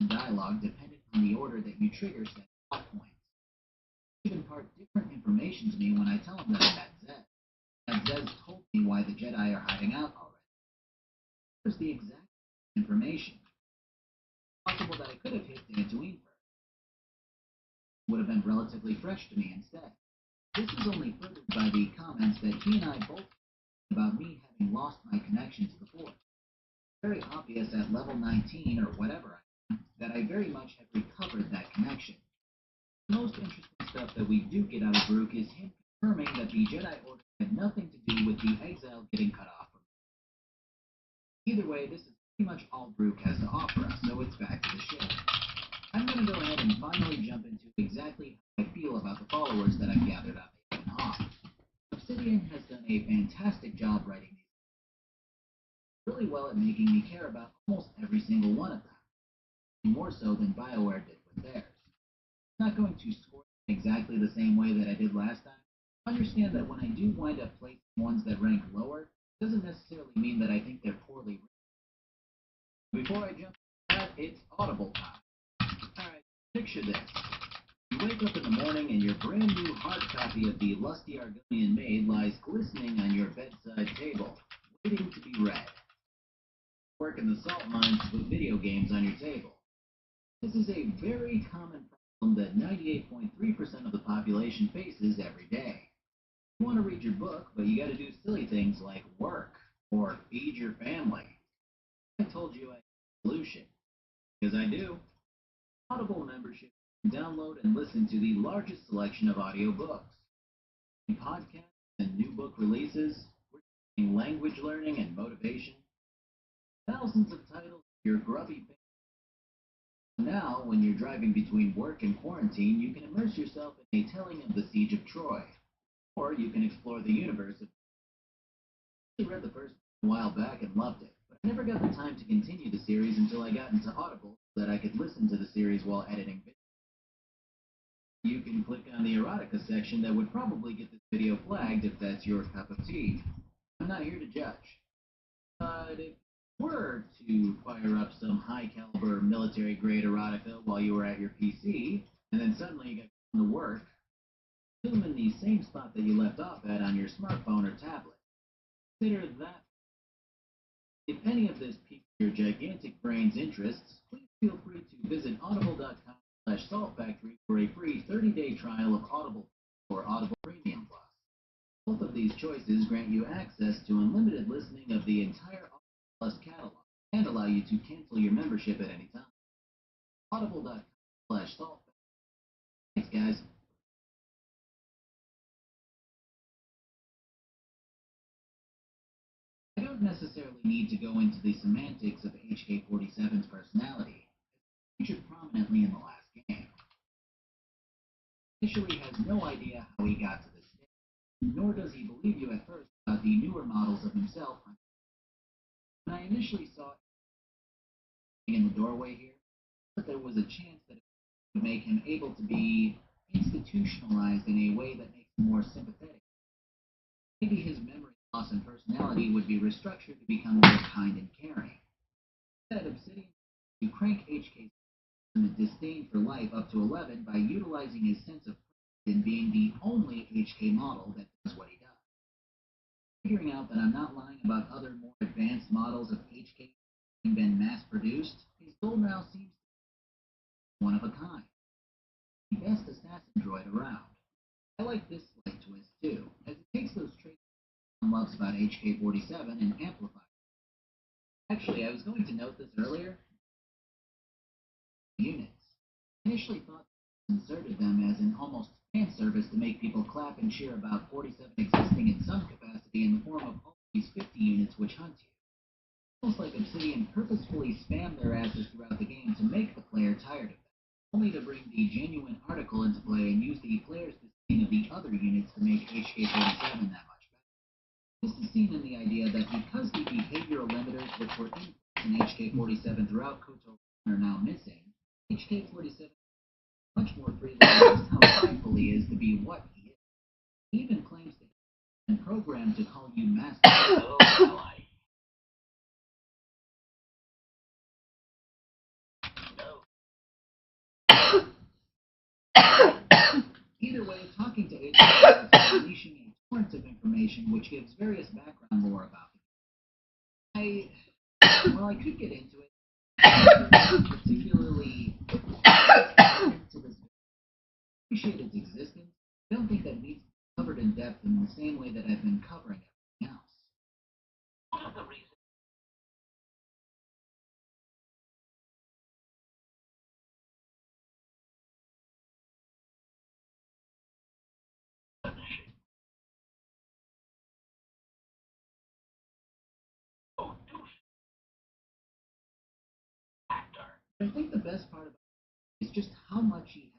of dialogue dependent on the order that you trigger set plot points. They impart different information to me when I tell them that I'm at Zez. That Zez told me why the Jedi are hiding out already. Here's the exact information. It's possible that I could have hit Dantooine first. It would have been relatively fresh to me instead. This is only furthered by the comments that he and I both about me having lost my connection to the Force. It's very obvious at level 19 or whatever I am that I very much have recovered that connection. The most interesting stuff that we do get out of Rook is him confirming that the Jedi Order had nothing to do with the exile getting cut off from him. Either way, this is pretty much all Rook has to offer us, so it's back to the ship. I'm going to go ahead and finally jump into exactly how I feel about the followers that I've gathered on the off. Obsidian has done a fantastic job writing these, really well at making me care about almost every single one of them, more so than BioWare did with theirs. I'm not going to score them exactly the same way that I did last time. Understand that when I do wind up placing ones that rank lower, it doesn't necessarily mean that I think they're poorly written. Before I jump into that, it's Audible time. Alright, picture this. You wake up in the morning and your brand new hard copy of The Lusty Argonian Maid lies glistening on your bedside table, waiting to be read. Work in the salt mines to put video games on your table. This is a very common problem that 98.3% of the population faces every day. You want to read your book, but you got to do silly things like work or feed your family. I told you I had a solution. Because I do. Audible membership. Download and listen to the largest selection of audiobooks. In podcasts and new book releases, we're teaching language learning and motivation. Thousands of titles for your grubby family. Now, when you're driving between work and quarantine, you can immerse yourself in a telling of the Siege of Troy. Or you can explore the universe of. I read the first a while back and loved it, but I never got the time to continue the series until I got into Audible so that I could listen to the series while editing videos. You can click on the erotica section that would probably get this video flagged if that's your cup of tea. I'm not here to judge. But if you were to fire up some high-caliber military-grade erotica while you were at your PC, and then suddenly you got to work, zoom in the same spot that you left off at on your smartphone or tablet. Consider that. If any of this piques your gigantic brain's interests, please feel free to visit audible.com/saltfactory for a free 30-day trial of Audible or Audible Premium Plus. Both of these choices grant you access to unlimited listening of the entire Audible Plus catalog and allow you to cancel your membership at any time. Audible.com/saltfactory. Thanks, guys. I don't necessarily need to go into the semantics of HK-47's personality, featured prominently in the last game. Initially has no idea how he got to this state, nor does he believe you at first about the newer models of himself. When I initially saw him in the doorway here, I thought there was a chance that it would make him able to be institutionalized in a way that makes him more sympathetic. Maybe his memory loss and personality would be restructured to become more kind and caring. Instead, Obsidian to crank HK's disdain for life up to 11 by utilizing his sense of pride in being the only HK model that does what he does. Figuring out that I'm not lying about other more advanced models of HK having been mass-produced, his goal now seems to be one of a kind. The best assassin droid around. I like this slight twist too, as it takes those traits loves about HK-47 and amplifies. Actually, I was going to note this earlier. Units. I initially thought they inserted them as an almost fan service to make people clap and cheer about 47 existing in some capacity in the form of all these 50 units which hunt you. Almost like Obsidian purposefully spammed their asses throughout the game to make the player tired of them, only to bring the genuine article into play and use the player's disdain of the other units to make HK-47 that much. This is seen in the idea that because the behavioral limiters which were in HK-47 throughout KOTOR are now missing, HK-47 is much more free than just how prideful he is to be what he is. He even claims that he's been programmed to call you master. Oh, ally. No. Either way, talking to HK is unleashing a torrent of information which gives various background lore about it. I could get into it, particularly to this appreciate its existence. I don't think that needs to be covered in depth in the same way that I've been covering everything else. One of the reasons I think the best part about it is just how much he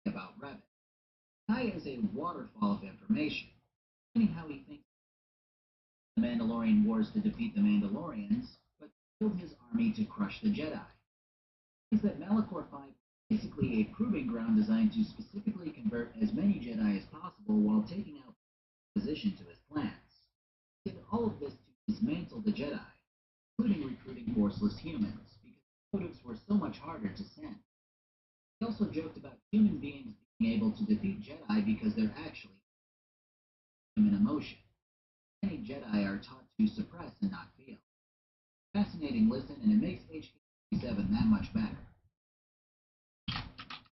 has about Revan. Guy is a waterfall of information, explaining how he thinks the Mandalorian wars to defeat the Mandalorians, but build his army to crush the Jedi. Is that Malachor 5 is basically a proving ground designed to specifically convert as many Jedi as possible while taking out opposition to his plans. He did all of this to dismantle the Jedi, including recruiting forceless humans, because motives were so much harder to send. He also joked about human beings being able to defeat Jedi because they're actually human emotion. Many Jedi are taught to suppress and not feel. Fascinating listen, and it makes HK-47 that much better.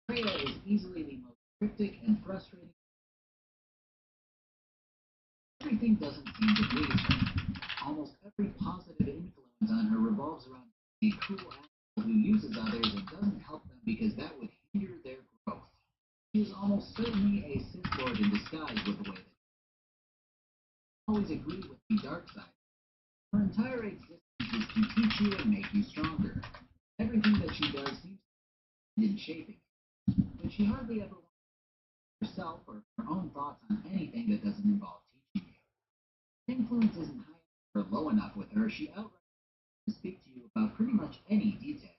Freya is easily the most cryptic and frustrating. Everything doesn't seem to please her. Almost every positive influence on her revolves around a cruel asshole who uses others and doesn't help them because that would hinder their growth. She is almost certainly a Sith Lord in disguise with the way that she always agree with the dark side. Her entire existence is to teach you and make you stronger. Everything that she does seems to be in shaping you, but she hardly ever wants herself or her own thoughts on anything that doesn't involve teaching you. If influence isn't high or low enough with her, she outright to speak to you about pretty much any detail,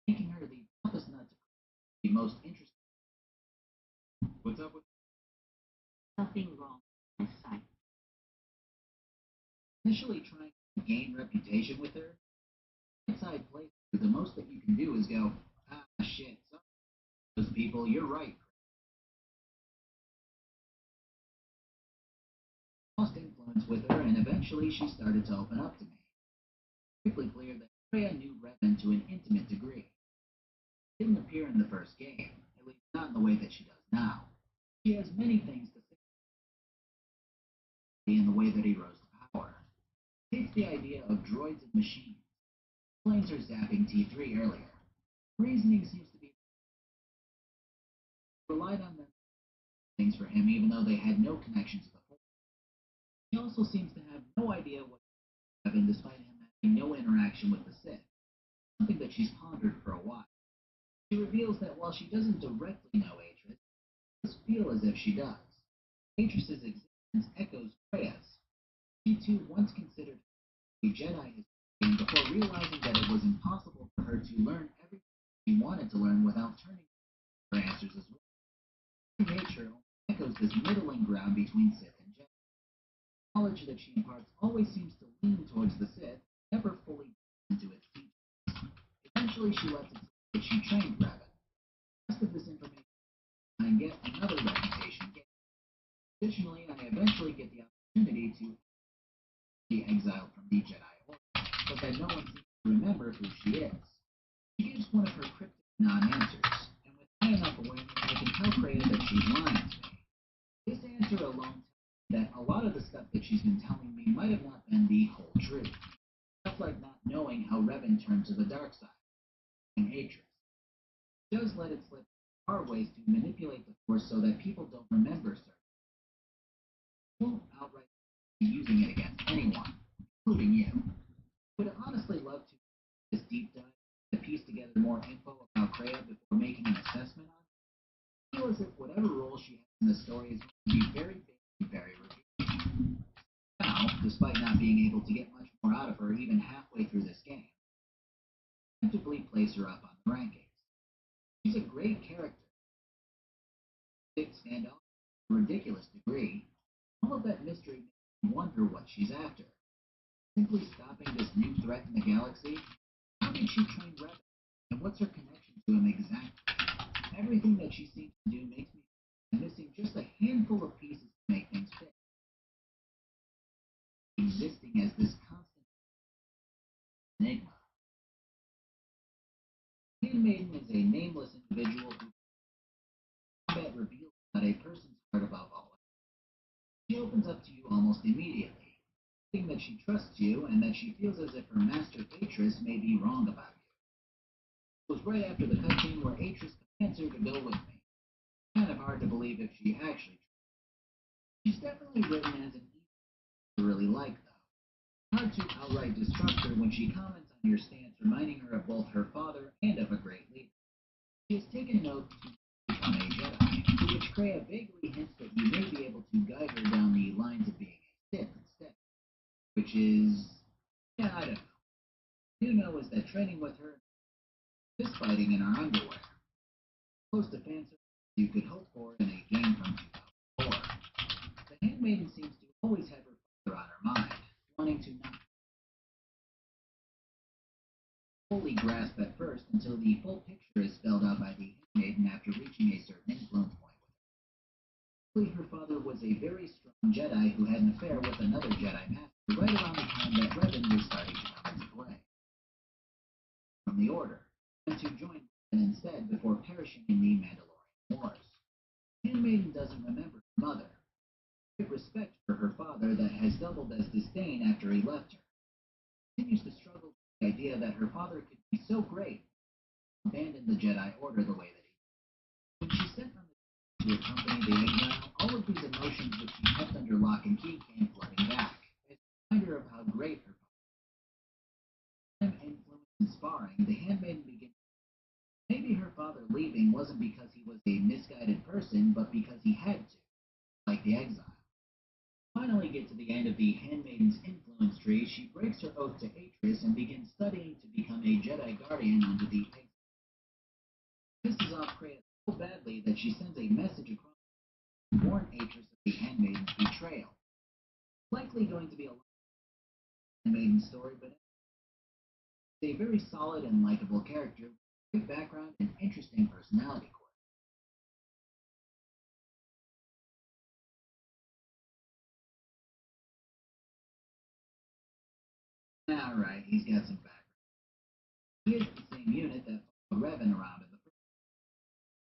making her the toughest nut to the most interesting. What's up with Nothing wrong with my sight. initially trying to gain reputation with her? Inside playthrough, the most that you can do is go, ah, shit, sorry, those people, you're right. Lost influence with her, and eventually she started to open up to me. Quickly clear that Freya knew Revan to an intimate degree. Didn't appear in the first game, at least not in the way that she does now. She has many things to say in the way that he rose to power. Hates the idea of droids and machines. Blames her zapping T3 earlier. Reasoning seems to be relied on them things for him even though they had no connection to the Force. He also seems to have no idea what happened despite him having no interaction with the Sith, something that she's pondered for a while. She reveals that while she doesn't directly know Atris, she does feel as if she does. Atris's existence echoes Freya's. She too once considered a Jedi history before realizing that it was impossible for her to learn everything she wanted to learn without turning to her answers as well. Her nature echoes this middling ground between Sith and Jedi. Knowledge that she imparts always seems to lean towards the Sith, never fully into its teachings. Eventually, she lets it say that she trained Revan. The rest of this information and get another reputation gain. Additionally, I eventually get the opportunity to be exiled from the Jedi Order, but that no one seems to remember who she is. She gives one of her cryptic non-answers, and with high enough awareness, I can tell Freya that she's lying to me. This answer alone tells me that a lot of the stuff that she's been telling me might have not been the whole truth. Stuff like not knowing how Revan turned to the dark side, and Atris. It does let it slip our ways to manipulate the Force so that people don't remember certain. Won't outright be using it against anyone, including you. I would honestly love to do this deep dive to piece together more info about Freya before making an assessment on it. I feel as if whatever role she has in the story is going to be very big and very revealing. Now, despite not being able to get much more out of her even halfway through this game, I actively place her up on the rankings. She's a great character. Big standoff to a ridiculous degree. All of that mystery makes me wonder what she's after. Simply stopping this new threat in the galaxy? How did she train Revan? And what's her connection to him exactly? Everything that she seems to do makes me feel like missing just a handful of pieces to make things fit. Existing as this constant enigma. Handmaiden is a nameless individual who combat reveals about a person's heart above all. She opens up to you almost immediately, saying that she trusts you and that she feels as if her master Atris may be wrong about you. It was right after the cutscene where Atris commands her to go with me. Kind of hard to believe if she actually trusts. She's definitely written as an evil to really like, though. Hard to outright distrust her when she comments on your stance, reminding her of both her father and of a great leader. She has taken note to become a Jedi, to which Freya vaguely hints that you may be able to guide her down the lines of being a Sith instead. Which is, yeah, I don't know. What I do know is that training with her is fighting in our underwear. Close to fan service you could hope for in a game from 2004. The Handmaiden seems to always have her father on her mind, wanting to not fully grasp at first until the full picture is spelled out by the Handmaiden after reaching a certain influence point with her. Her father was a very strong Jedi who had an affair with another Jedi Master right around the time that Revan was starting to come into play. From the Order, and to join Revan instead before perishing in the Mandalorian Wars. Handmaiden doesn't remember her mother. Great respect for her father that has doubled as disdain after he left her. Continues to struggle with the idea that her father could be so great, abandon the Jedi Order the way that he did. When she sent on the to accompany the exile, all of these emotions which she kept under lock and key came flooding back, as a reminder of how great her father was. Influence and sparring, the Handmaiden begins. Maybe her father leaving wasn't because he was a misguided person, but because he had to, like the exile. Finally get to the end of the Handmaiden's influence tree, she breaks her oath to Atris and begins studying to become a Jedi Guardian under the exile. Pisses off Freya so badly that she sends a message across to warn Atris of the Handmaiden's betrayal. Likely going to be a Handmaiden story, but it's a very solid and likable character with great background and interesting personality core. Alright, he's got some background. He is the same unit that followed Revan around in the first.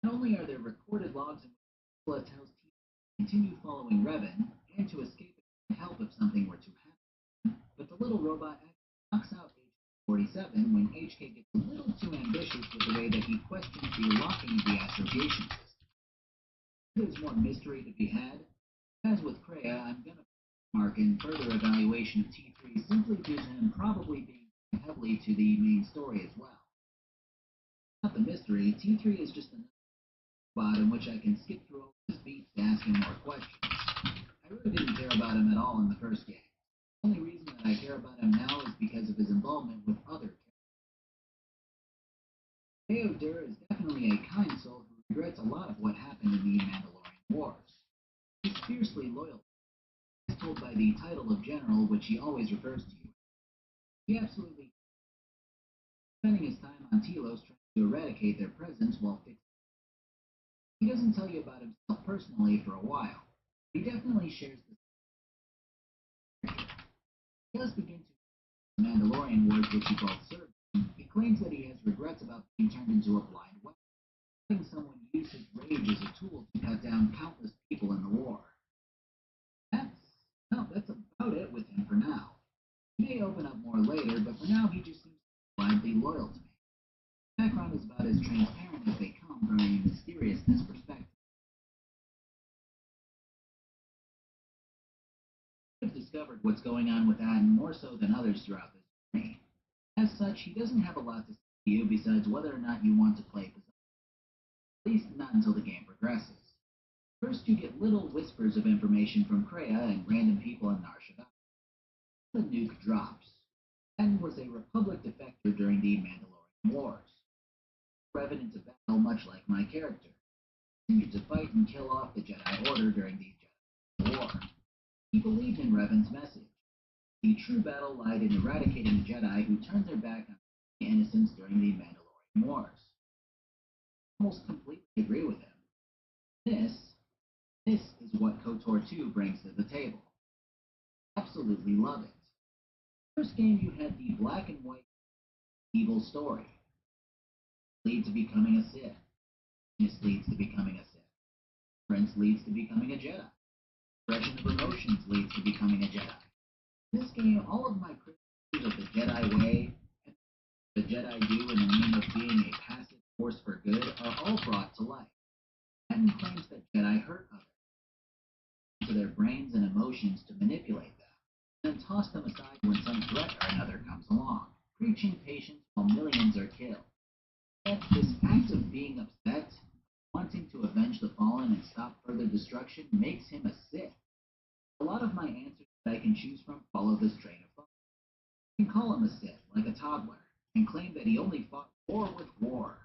Not only are there recorded logs in which Nicola tells T to continue following Revan and to escape and help if something were to happen, but the little robot actually knocks out HK-47 when HK gets a little too ambitious with the way that he questions the locking of the astrogation system. There's more mystery to be had. As with Kreia, I'm gonna mark in further evaluation of T3 simply due to him probably being heavily to the main story as well. Not the mystery, T3 is just another spot in which I can skip through all his beats to ask him more questions. I really didn't care about him at all in the first game. The only reason that I care about him now is because of his involvement with other characters. Bayo Dur is definitely a kind soul who regrets a lot of what happened in the Mandalorian Wars. He's fiercely loyal, as told by the title of General, which he always refers to you. He absolutely spending his time on Telos trying to eradicate their presence while fixing. He doesn't tell you about himself personally for a while. He definitely shares this. He does begin to the Mandalorian Wars, which he calls serving. He claims that he has regrets about being turned into a blind weapon, having someone use his rage as a tool to cut down countless people in the war. That's about it with him for now. He may open up more later, but for now he just seems blindly loyal to me. The background is about as transparent as they come from a mysteriousness perspective. I've discovered what's going on with Aden more so than others throughout this journey. As such, he doesn't have a lot to say to you besides whether or not you want to play Poseidon. At least not until the game progresses. First, you get little whispers of information from Kreia and random people in Nar Shaddaa. The nuke drops. Aden was a Republic defector during the Mandalorian Wars. Revan into battle much like my character. Continued to fight and kill off the Jedi Order during the Jedi War. He believed in Revan's message. The true battle lied in eradicating the Jedi who turned their back on the innocents during the Mandalorian Wars. I almost completely agree with him. This is what KOTOR 2 brings to the table. Absolutely love it. First game you had the black and white evil story. Lead to becoming a Sith. This leads to becoming a Sith. Prince leads to becoming a Jedi. Expression of emotions leads to becoming a Jedi. In this game, all of my criticisms of the Jedi way and the Jedi do in the name of being a passive force for good are all brought to light. Aden claims that Jedi hurt others, to their brains and emotions to manipulate them, and then toss them aside when some threat or another comes along, preaching patience while millions are killed. Yet this act of being upset, wanting to avenge the fallen and stop further destruction, makes him a Sith. A lot of my answers that I can choose from follow this train of thought. You can call him a Sith, like a toddler, and claim that he only fought war with war.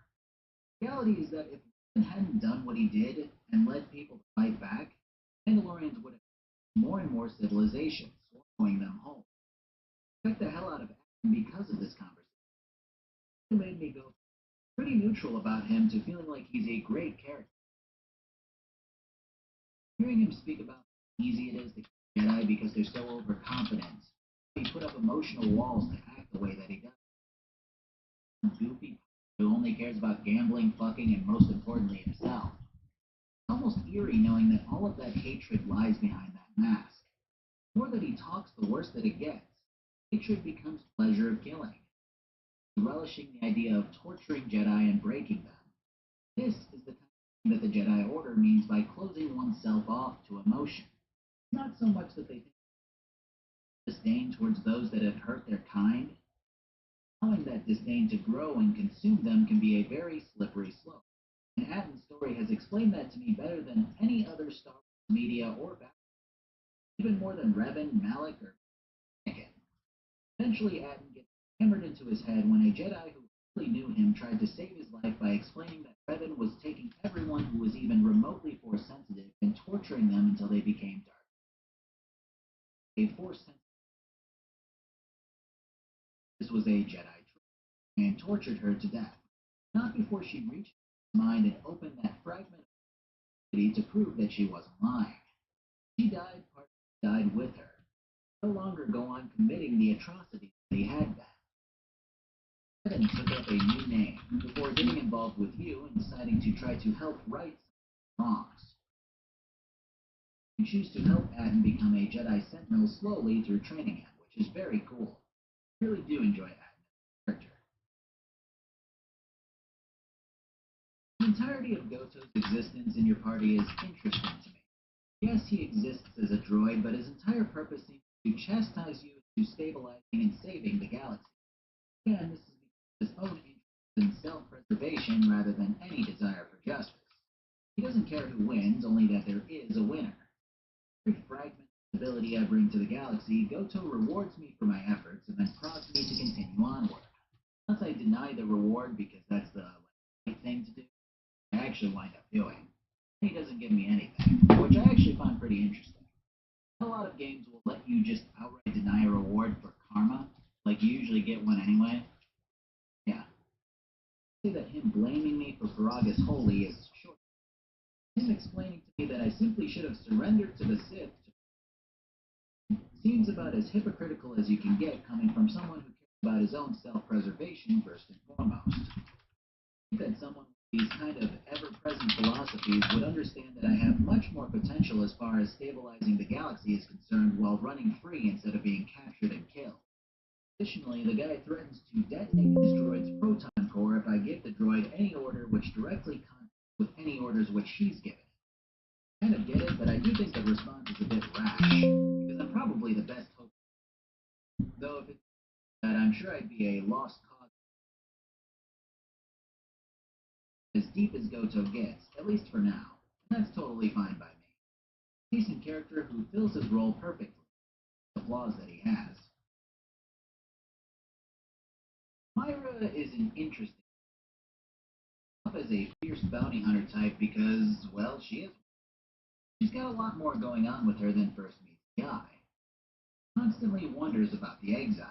The reality is that if he hadn't done what he did and led people to fight back, Mandalorians would have more and more civilizations, swallowing them whole. I respect the hell out of Aden because of this conversation. It made me go pretty neutral about him to feeling like he's a great character. Hearing him speak about how easy it is to kill Jedi because they're so overconfident, he put up emotional walls to act the way that he does. Goofy who only cares about gambling, fucking, and most importantly himself. It's almost eerie knowing that all of that hatred lies behind that mask. The more that he talks, the worse that it gets. Hatred becomes pleasure of killing, relishing the idea of torturing Jedi and breaking them. This is the kind of thing that the Jedi Order means by closing oneself off to emotion. It's not so much that they think disdain towards those that have hurt their kind. Allowing that disdain to grow and consume them can be a very slippery slope. And Aden's story has explained that to me better than any other Star Wars media or background. Even more than Revan, Malak, or Anakin. Eventually, Aden gets hammered into his head when a Jedi who really knew him tried to save his life by explaining that Revan was taking everyone who was even remotely Force sensitive and torturing them until they became dark. A Force sensitive. This was a Jedi trick and tortured her to death. Not before she reached his mind and opened that fragment of reality to prove that she wasn't lying. She died, part died with her. No longer go on committing the atrocities that he had been. Revan took up a new name before getting involved with you and deciding to try to help right some wrongs. You choose to help Atten become a Jedi Sentinel slowly through training him, which is very cool. I really do enjoy Atten as a character. The entirety of Goto's existence in your party is interesting to me. Yes, he exists as a droid, but his entire purpose seems to chastise you into stabilizing and saving the galaxy. Again, this is because of his own interest in self-preservation rather than any desire for justice. He doesn't care who wins, only that there is a winner. Every fragment of ability I bring to the galaxy, Goto rewards me for my efforts and then prods me to continue onward. Unless I deny the reward because that's the right thing to do, I actually wind up doing. He doesn't give me anything, which I actually find pretty interesting. A lot of games will let you just outright deny a reward for karma, like you usually get one anyway. Yeah. Say that him blaming me for Paragus Holy is short. Him explaining to me that I simply should have surrendered to the Sith seems about as hypocritical as you can get coming from someone who cares about his own self-preservation first and foremost. I think that someone with these kind of ever-present philosophies would understand that I have much more potential as far as stabilizing the galaxy is concerned while running free instead of being captured and killed. Additionally, the guy threatens to detonate his droid's proton core if I give the droid any order which directly conflicts with any orders which he's given. I kind of get it, but I do think the response is a bit rash, because I'm probably the best hope. Though if it's that, I'm sure I'd be a lost cause. As deep as Goto gets, at least for now, and that's totally fine by me. Decent character who fills his role perfectly, the flaws that he has. Myra is an interesting up as a fierce bounty hunter type because, well, she is. She's got a lot more going on with her than first meets the eye. Constantly wonders about the exile.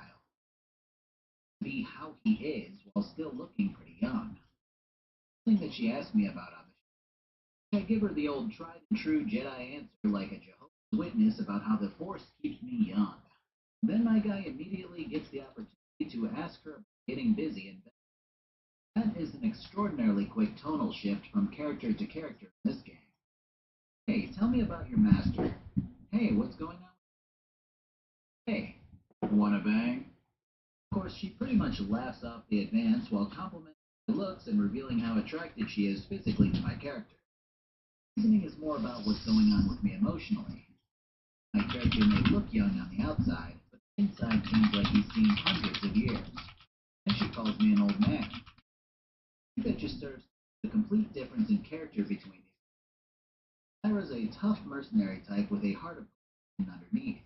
Be how he is while still looking pretty young. Thing that she asked me about on the show. I give her the old tried and true Jedi answer like a Jehovah's Witness about how the Force keeps me young. Then my guy immediately gets the opportunity to ask her about getting busy in bed. That is an extraordinarily quick tonal shift from character to character in this game. Hey, tell me about your master. Hey, what's going on? Hey, wanna bang? Of course, she pretty much laughs off the advance while complimenting my looks and revealing how attracted she is physically to my character. Reasoning is more about what's going on with me emotionally. My character may look young on the outside, but the inside seems like he's seen hundreds of years. And she calls me an old man. I think that just serves the complete difference in character between these. Myra's a tough mercenary type with a heart of gold underneath.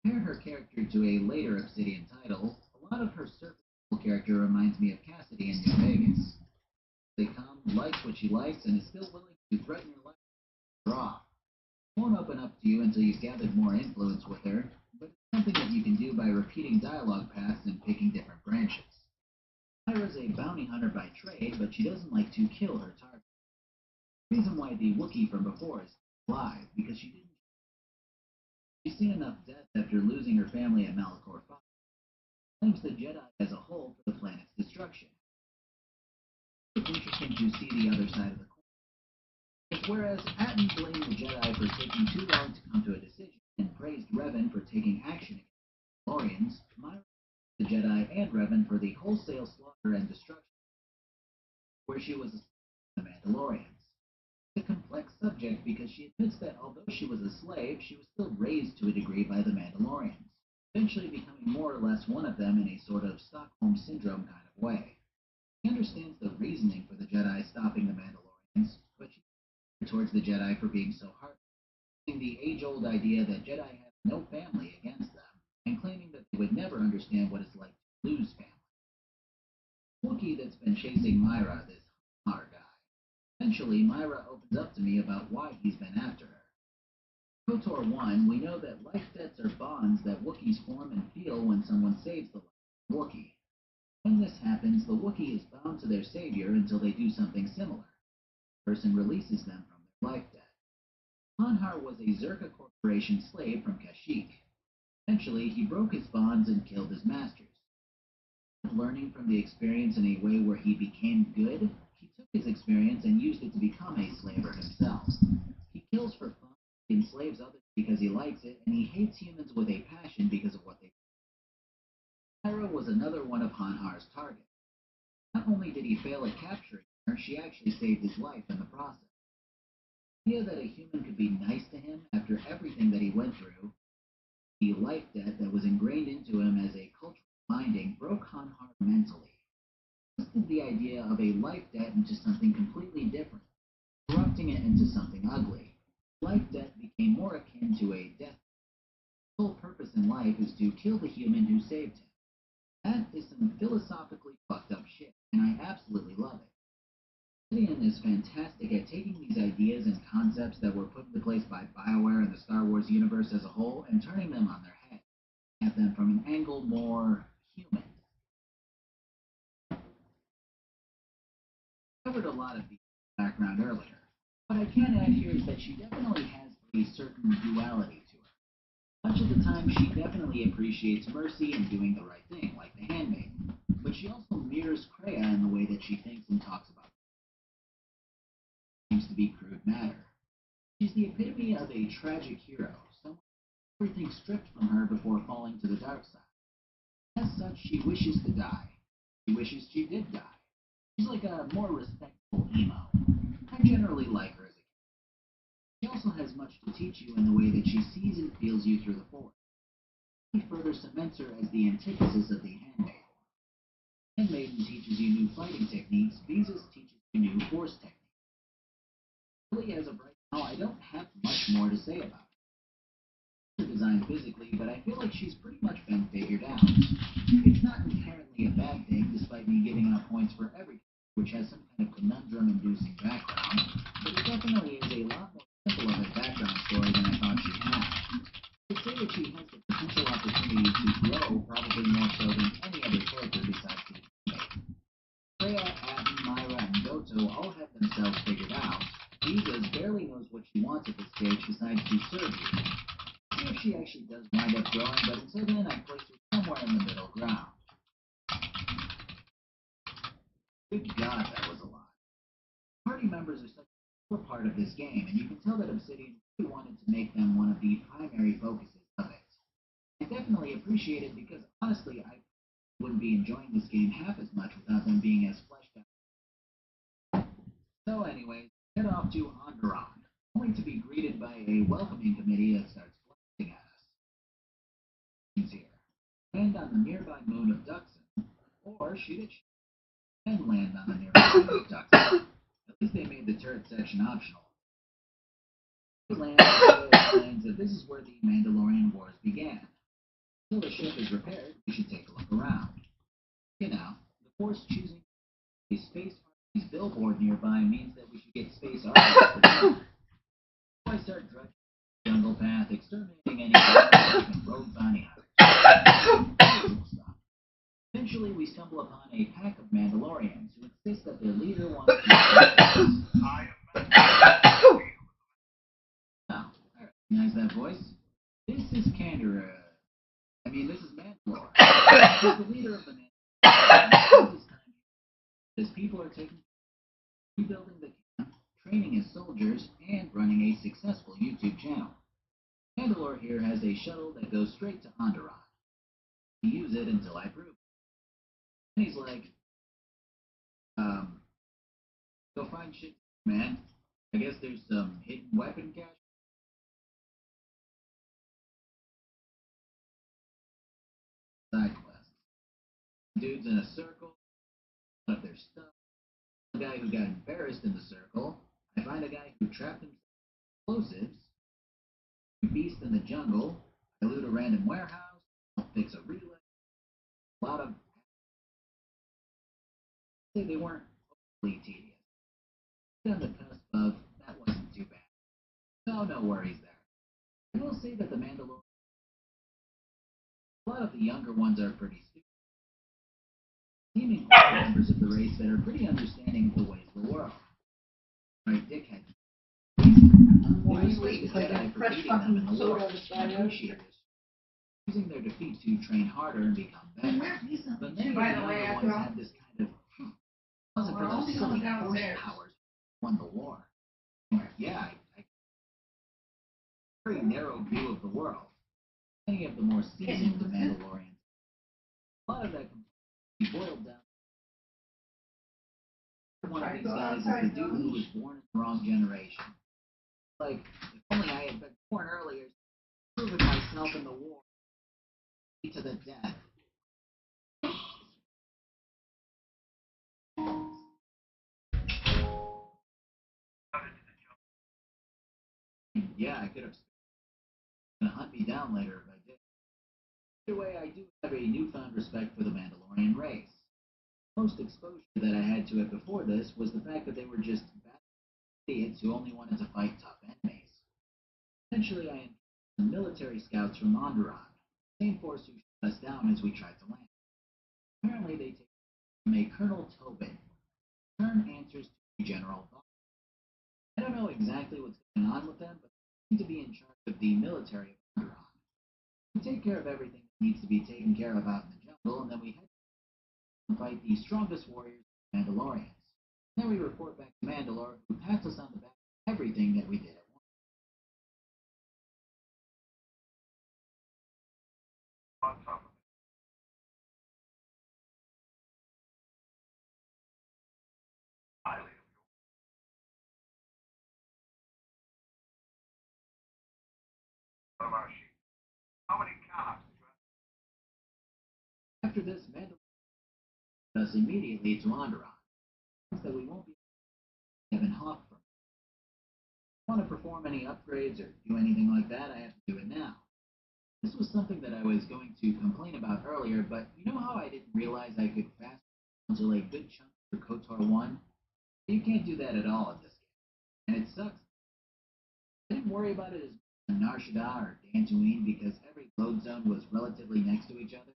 Compare her character to a later Obsidian title, a lot of her surface character reminds me of Cassidy in New Vegas. They come, likes what she likes, and is still willing to threaten your life with her off. Won't open up to you until you've gathered more influence with her, but it's something that you can do by repeating dialogue paths and picking different branches. Myra's a bounty hunter by trade, but she doesn't like to kill her target. The reason why the Wookiee from before is alive, because she didn't. She's seen enough death after losing her family at Malachor 5. Blames the Jedi as a whole for the planet's destruction. It's interesting to see the other side of the coin. Whereas Atten blamed the Jedi for taking too long to come to a decision and praised Revan for taking action against the Mandalorians, Myra the Jedi and Revan for the wholesale slaughter and destruction, where she was the Mandalorians. It's a complex subject because she admits that although she was a slave, she was still raised to a degree by the Mandalorians, eventually becoming more or less one of them in a sort of Stockholm Syndrome kind of way. She understands the reasoning for the Jedi stopping the Mandalorians, but she towards the Jedi for being so heartless, the age-old idea that Jedi have no family against them, and claiming that they would never understand what it's like to lose family. Wookiee that's been chasing Myra, this Hamar guy. Eventually, Myra opens up to me about why he's been after her. In KOTOR 1, we know that life debts are bonds that Wookiees form and feel when someone saves the life of a Wookiee. When this happens, the Wookiee is bound to their savior until they do something similar. The person releases them from their life debt. Anhar was a Zerka Corporation slave from Kashyyyk. Eventually, he broke his bonds and killed his masters. learning from the experience in a way where he became good, he took his experience and used it to become a slaver himself. He kills for fun, he enslaves others because he likes it, and he hates humans with a passion because of what they do. Lyra was another one of Hanhar's targets. Not only did he fail at capturing her, she actually saved his life in the process. The idea that a human could be nice to him after everything that he went through, the life debt that was ingrained into him as a cultural binding, broke Hanhar mentally. He twisted the idea of a life debt into something completely different, corrupting it into something ugly. Life debt became more akin to a death. His sole purpose in life is to kill the human who saved him. That is some philosophically fucked up shit, and I absolutely love it. Obsidian is fantastic at taking these ideas and concepts that were put into place by BioWare and the Star Wars universe as a whole and turning them on their head, at them from an angle more human. I covered a lot of the background earlier. What I can add here is that she definitely has a certain duality to her. Much of the time, she definitely appreciates mercy and doing the right thing, like the handmaiden, but she also mirrors Kreia in the way that she thinks and talks about it. Seems to be crude matter. She's the epitome of a tragic hero, someone with everything stripped from her before falling to the dark side. As such, she wishes to die. She wishes she did die. She's like a more respectful emo. I generally like her as a character. She also has much to teach you in the way that she sees and feels you through the Force. He further cements her as the antithesis of the Handmaiden. Handmaiden teaches you new fighting techniques, Visas teaches you new Force techniques. Really, as of right now, I don't have much more to say about her. She's designed physically, but I feel like she's pretty much been figured out. It's not inherently a bad thing, despite me giving out points for every which has some kind of conundrum-inducing background, but it definitely is a lot more simple of a background story than I thought she had. I'd say that she has the potential opportunity to grow probably more so than any other character besides the Handmaiden. Kreia, Atton, Myra, and Goto all have themselves figured out. Visas barely knows what she wants at this stage besides to serve you. See if she actually does wind up growing, but until then I place her somewhere in the middle ground. Good God, that was a lot. Party members are such a core part of this game, and you can tell that Obsidian really wanted to make them one of the primary focuses of it. I definitely appreciate it because, honestly, I wouldn't be enjoying this game half as much without them being as fleshed out. So anyways, head off to Onderon, only to be greeted by a welcoming committee that starts flashing at us. Here. Land on the nearby moon of Duxon, or shoot it and land on the nearby moon of Duxon. At least they made the turret section optional. Land explains that this is where the Mandalorian Wars began. Until the ship is repaired, we should take a look around. You know, the Force choosing a Space Army's billboard nearby means that we should get Space Army. Before I start dredging the jungle path, exterminating any rogue bounty hunters. Eventually, we stumble upon a pack of Mandalorians who insist that their leader wants to... I am Oh, I recognize that voice. This is Kandor. This is Mandalore. He's the leader of the Mandalorians. His people are taking rebuilding the camp, training his soldiers, and running a successful YouTube channel. Mandalore here has a shuttle that goes straight to Onderon. I use it until I prove it. And he's like, go find shit, man. I guess there's some hidden weapon cache. Side quest. Dudes in a circle, of their stuff. A guy who got embarrassed in the circle. I find a guy who trapped himself with explosives. A beast in the jungle. I loot a random warehouse. I'll fix a relay. A lot of... say they weren't overly tedious. On the cusp of that wasn't too bad. No worries there. I will say that the Mandalorian, a lot of the younger ones are pretty stupid. Seeming members of the race that are pretty understanding of the ways of the world. Right, dickheads. Why are you waiting for Jedi the for fresh feeding them in fucking the war. soda to start I out? appreciate it. using their defeat to train harder and become better. But many of the younger ones had this kind of, wasn't for those silly force powers who won the war. Yeah, I very narrow view of the world. Many of the more seasoned Mandalorians, a lot of that can be boiled down. One of these guys is the dude who was born in the wrong generation. Like, if only I had been born earlier, proven myself in the war to the death. Yeah, I could have gonna hunt me down later if I did. Either way, I do have a newfound respect for the Mandalorian race. Most exposure that I had to it before this was the fact that they were just bad idiots who only wanted to fight tough enemies. Eventually, I encountered the military scouts from Onderon, the same force who shot us down as we tried to land. Apparently, they take from a Colonel Tobin, turn answers to General Vaughn. I don't know exactly what's going on with them, but they seem to be in charge of the military of Onderon. We take care of everything that needs to be taken care of out in the jungle, and then we head to fight the strongest warriors, Mandalorians. Then we report back to Mandalore, who pats us on the back for everything that we did at once. On top of it. Highly of our sheep. How many cows did you have? After this, Mandalore us immediately to Onderon, that we won't be Kevin Hawk from. If I want to perform any upgrades or do anything like that, I have to do it now. This was something that I was going to complain about earlier, but you know how I didn't realize I could fast until a good chunk for KOTOR 1? You can't do that at all in this game, and it sucks. I didn't worry about it as much on Nar Shaddaa or Dantooine because every load zone was relatively next to each other.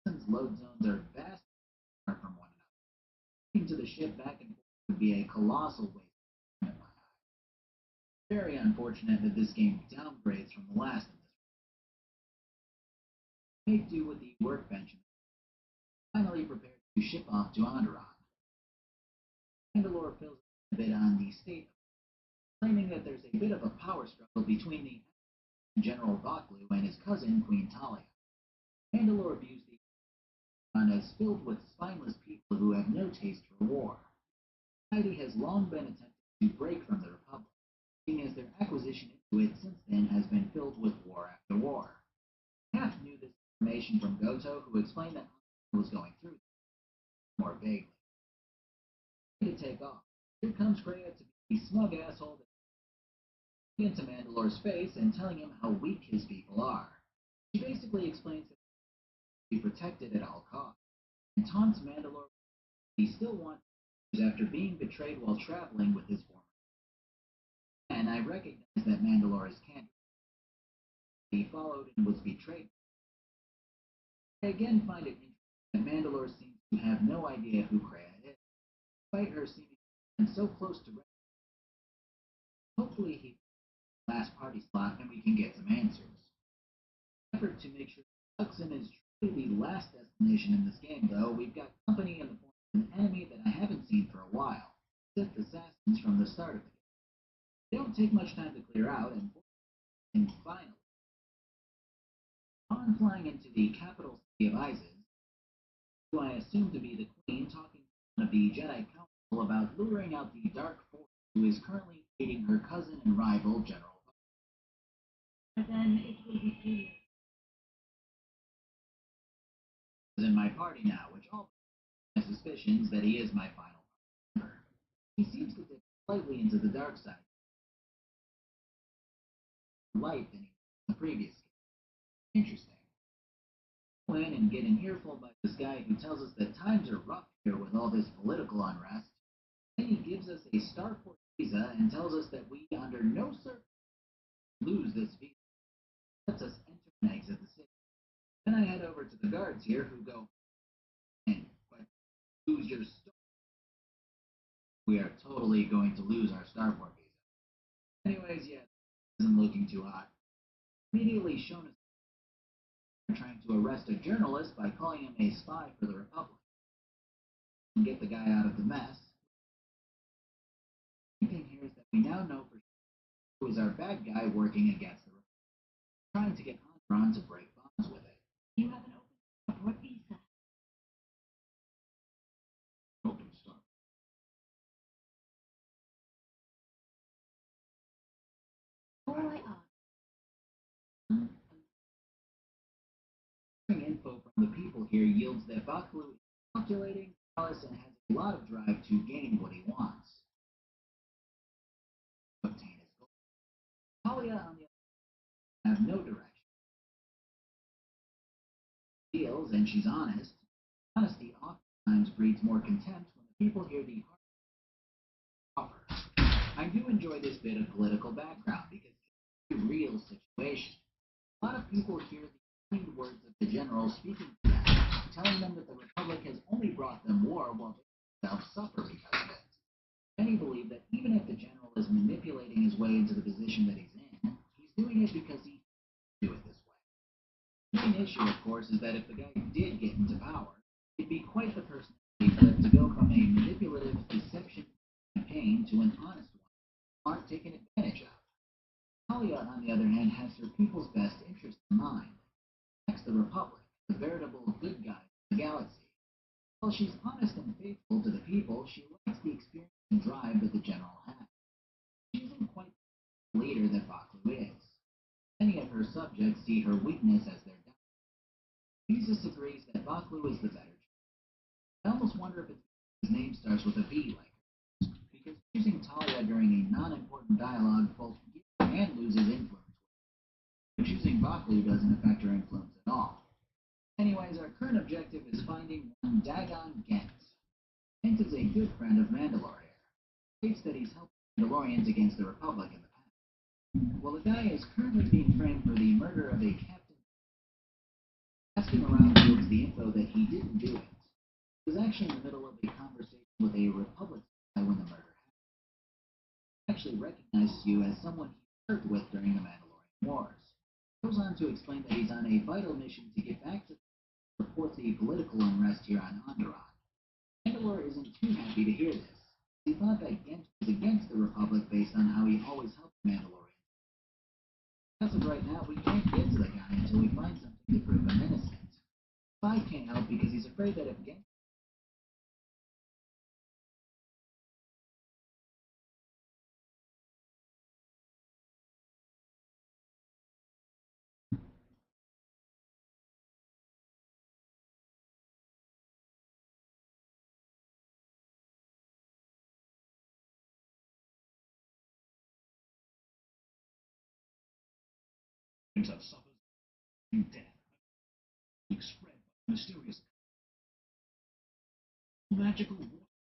Since load zones are vastly apart from one another, getting to the ship back and forth would be a colossal waste of time in my eyes. Very unfortunate that this game downgrades from the last of this. Make do with the workbench and finally prepared to ship off to Onderon. Mandalore fills a bit on the state, claiming that there's a bit of a power struggle between the General Vaklu and his cousin Queen Talia. Mandalore views the as filled with spineless people who have no taste for war. Society has long been attempting to break from the Republic, seeing as their acquisition into it since then has been filled with war after war. Half knew this information from Goto, who explained that was going through this more vaguely. To take off, here comes Kreia to be the smug asshole that into Mandalore's face and telling him how weak his people are. She basically explains that he be protected at all costs, and taunts Mandalore he still wants after being betrayed while traveling with his former. And I recognize that Mandalore is candid. He followed and was betrayed. I again find it interesting that Mandalore seems to have no idea who Kreia is, despite her seeming so close to. Hopefully he last party slot and we can get some answers. Effort to make sure Luxon is truly the last destination in this game, though, we've got company in the form of an enemy that I haven't seen for a while. Sith assassins from the start of the game. They don't take much time to clear out, and finally, upon flying into the capital city of Isis, who I assume to be the Queen, talking to one of the Jedi Council about luring out the Dark Force, who is currently aiding her cousin and rival, General. But then it will be 3 years. Is in my party now, which all has suspicions that he is my final member. He seems to dip slightly into the dark side, light than he was in the previous game. Interesting. Go in and get an earful by this guy who tells us that times are rough here with all this political unrest. Then he gives us a Starport visa and tells us that we, under no circumstances, lose this visa. Lets us enter and exit the city. Then I head over to the guards here who go, and but lose your stuff. We are totally going to lose our Starport visa. Anyways, yeah, isn't looking too hot. Immediately shown us to arrest a journalist by calling him a spy for the Republic and get the guy out of the mess. The thing here is that we now know for sure who is our bad guy working against the Republic, trying to get Onderon to break bonds with it. You have an open passport visa. Open stop. All I ask. Info from the people here yields that Baklu is calculating, callous, and has a lot of drive to gain what he wants. Obtain his goal. Talia, on the other hand, have no direction. Feels, and she's honest. Honesty oftentimes breeds more contempt when the people hear the hard offer. I do enjoy this bit of political background because it's a real situation. A lot of people hear the kind words of the general speaking to them, telling them that the Republic has only brought them war while they themselves suffer because of it. Many believe that even if the general is manipulating his way into the position that he's in, he's doing it because he can do it this way. The main issue, of course, is that if the guy did get into power, it'd be quite the personality flip to go from a manipulative deception campaign to an honest one, aren't taken advantage of. Talia, on the other hand, has her people's best interest in mind. Next, the Republic, the veritable good guy of the galaxy. While she's honest and faithful to the people, she lacks the experience and drive that the general has. She isn't quite the leader that Baklu is. Many of her subjects see her weakness as their downfall. Jesus agrees that Baklu is the better choice. I almost wonder if his name starts with a V like hers, because choosing Talia during a non-important dialogue both gives and loses influence. But choosing Baklu doesn't affect her influence at all. Anyways, our current objective is finding one Dagon Gent. Gent is a good friend of Mandalore here. States that he's helped Mandalorians against the Republic in the past. Well, the guy is currently being framed for the murder of a captain. Asking around yields the info that he didn't do it. He was actually in the middle of a conversation with a Republic spy when the murder happened. He actually recognizes you as someone he served with during the Mandalorian Wars. He goes on to explain that he's on a vital mission to get back to report the political unrest here on Onderon. Mandalore isn't too happy to hear this. He thought that Gent was against the Republic based on how he always helped Mandalorians. As of right now, we can't get to the guy until we find something to prove him innocent. Spy can't help because he's afraid that if Gent Have suffered death, spread by mysterious magical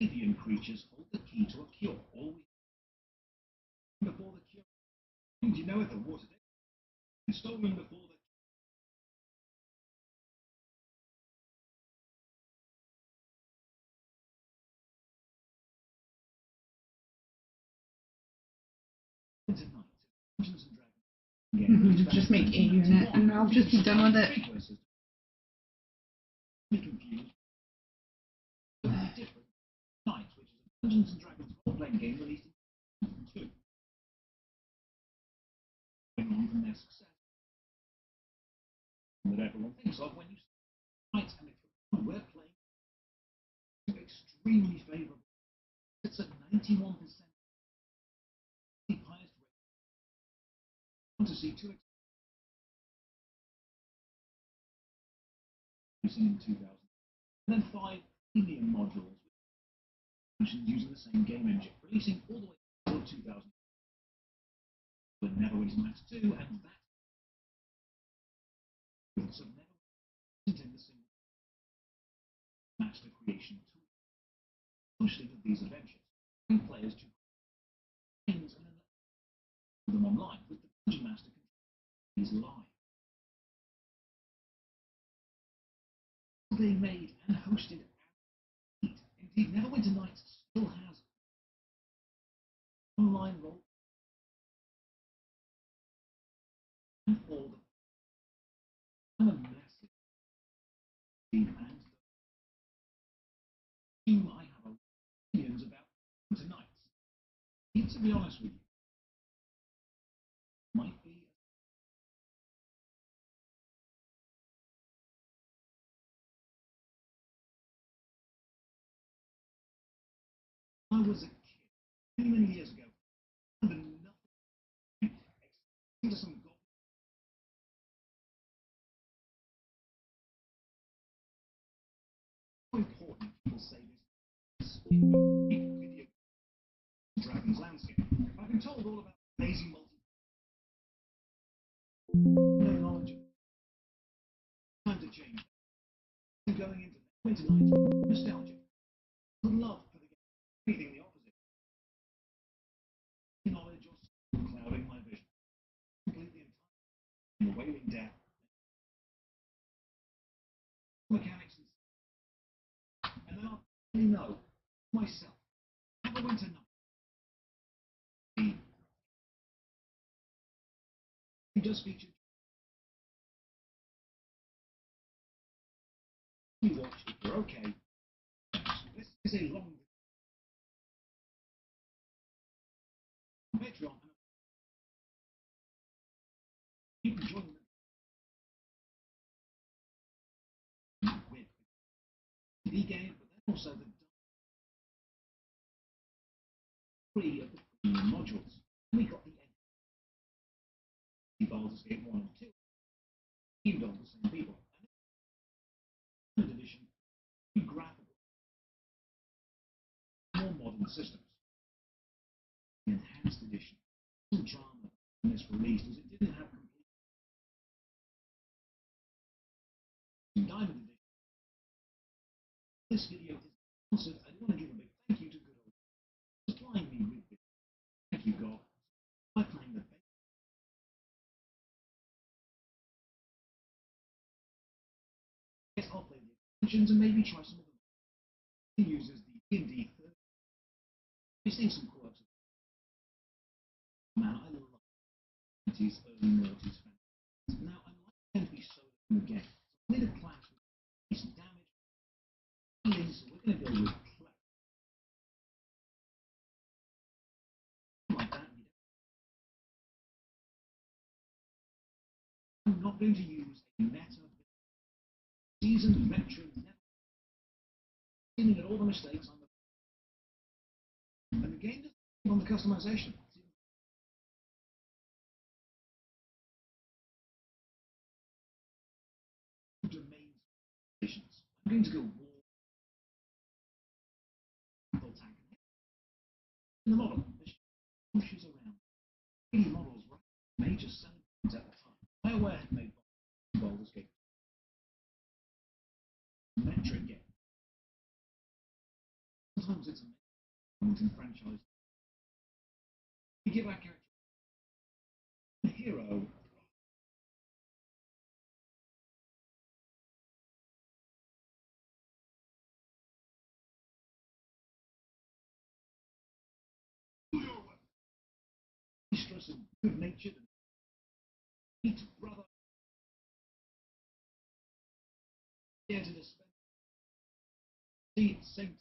avian creatures hold the key to a cure. All we before the cure. Do you know it? The water is stolen before the tonight. Dungeons and Dragons. Just make a unit and I'll just be done with it. Confused. Different Knights, which is a Dungeons and Dragons role-playing game released in 2002. Going on from their success that everyone thinks of when you say Knights, and if we're playing extremely favourable. It's at 91%. The highest rate. I want to see two in 2000. And then 5 premium modules using the same game engine, releasing all the way to 2000. But Neverwinter Nights 2 and that. So Neverwinter isn't in the single master creation tool. Mostly with these adventures, bring players to things and then put them online with the Dungeon Master control is live. Being made and hosted. Indeed, Neverwinter Nights still has online role and all the. I'm a massive To be honest with you, might be. I was a kid, many years ago, under nothing, into some gold. How important people say this video Dragon's Landscape. I've been told all about amazing no knowledge of time to change. I'm going into tonight, nostalgic. Good love for the game. Anything the opposite. Knowledge or skill clouding my vision. Completely entirely in the wailing death. Mechanics and then I'll really know myself. Have a winter night. He does feature. You watch if you're okay. This is a long Patreon. You can join them with the game, but then also the three of the premium modules. We got the Baldur's Gate 1 and 2. Themed on the same people. And third edition, graphical, more modern systems. The enhanced edition. Some drama when this released as it didn't have complete Diamond edition. This video is sponsored. I want to give a big thank you to Good Old supplying me with this. Thank you, God. I claim the best. Yes, I'll play the extensions and maybe try some of them. He uses the D&D third. We've seen some quirks. Man, I love 90s, early noughties fantasy. Now, I like them to be so in the game. So I need a class with decent damage. So we're going to go with Cleric. Like that, I'm not going to use a meta seasoned veteran, never dealing at all the mistakes on the. And the game doesn't on the customization. Domains. I'm going to go war. Tank. In the model, pushes around. 80 models, right? Major selling points at the time. BioWare had made Baldur's Gate. Metric game. Sometimes it's a in franchise. We give our character a hero. Mistress and good natured and eat brother. Here to dispense. See it saint.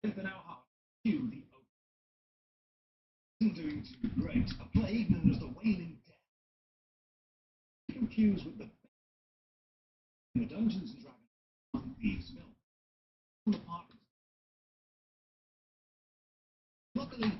Within our heart, you the oak. Isn't doing too great. A plague known as the Wailing Death. Confused with the Dungeons and Dragons on Thieves film. From the park. Luckily,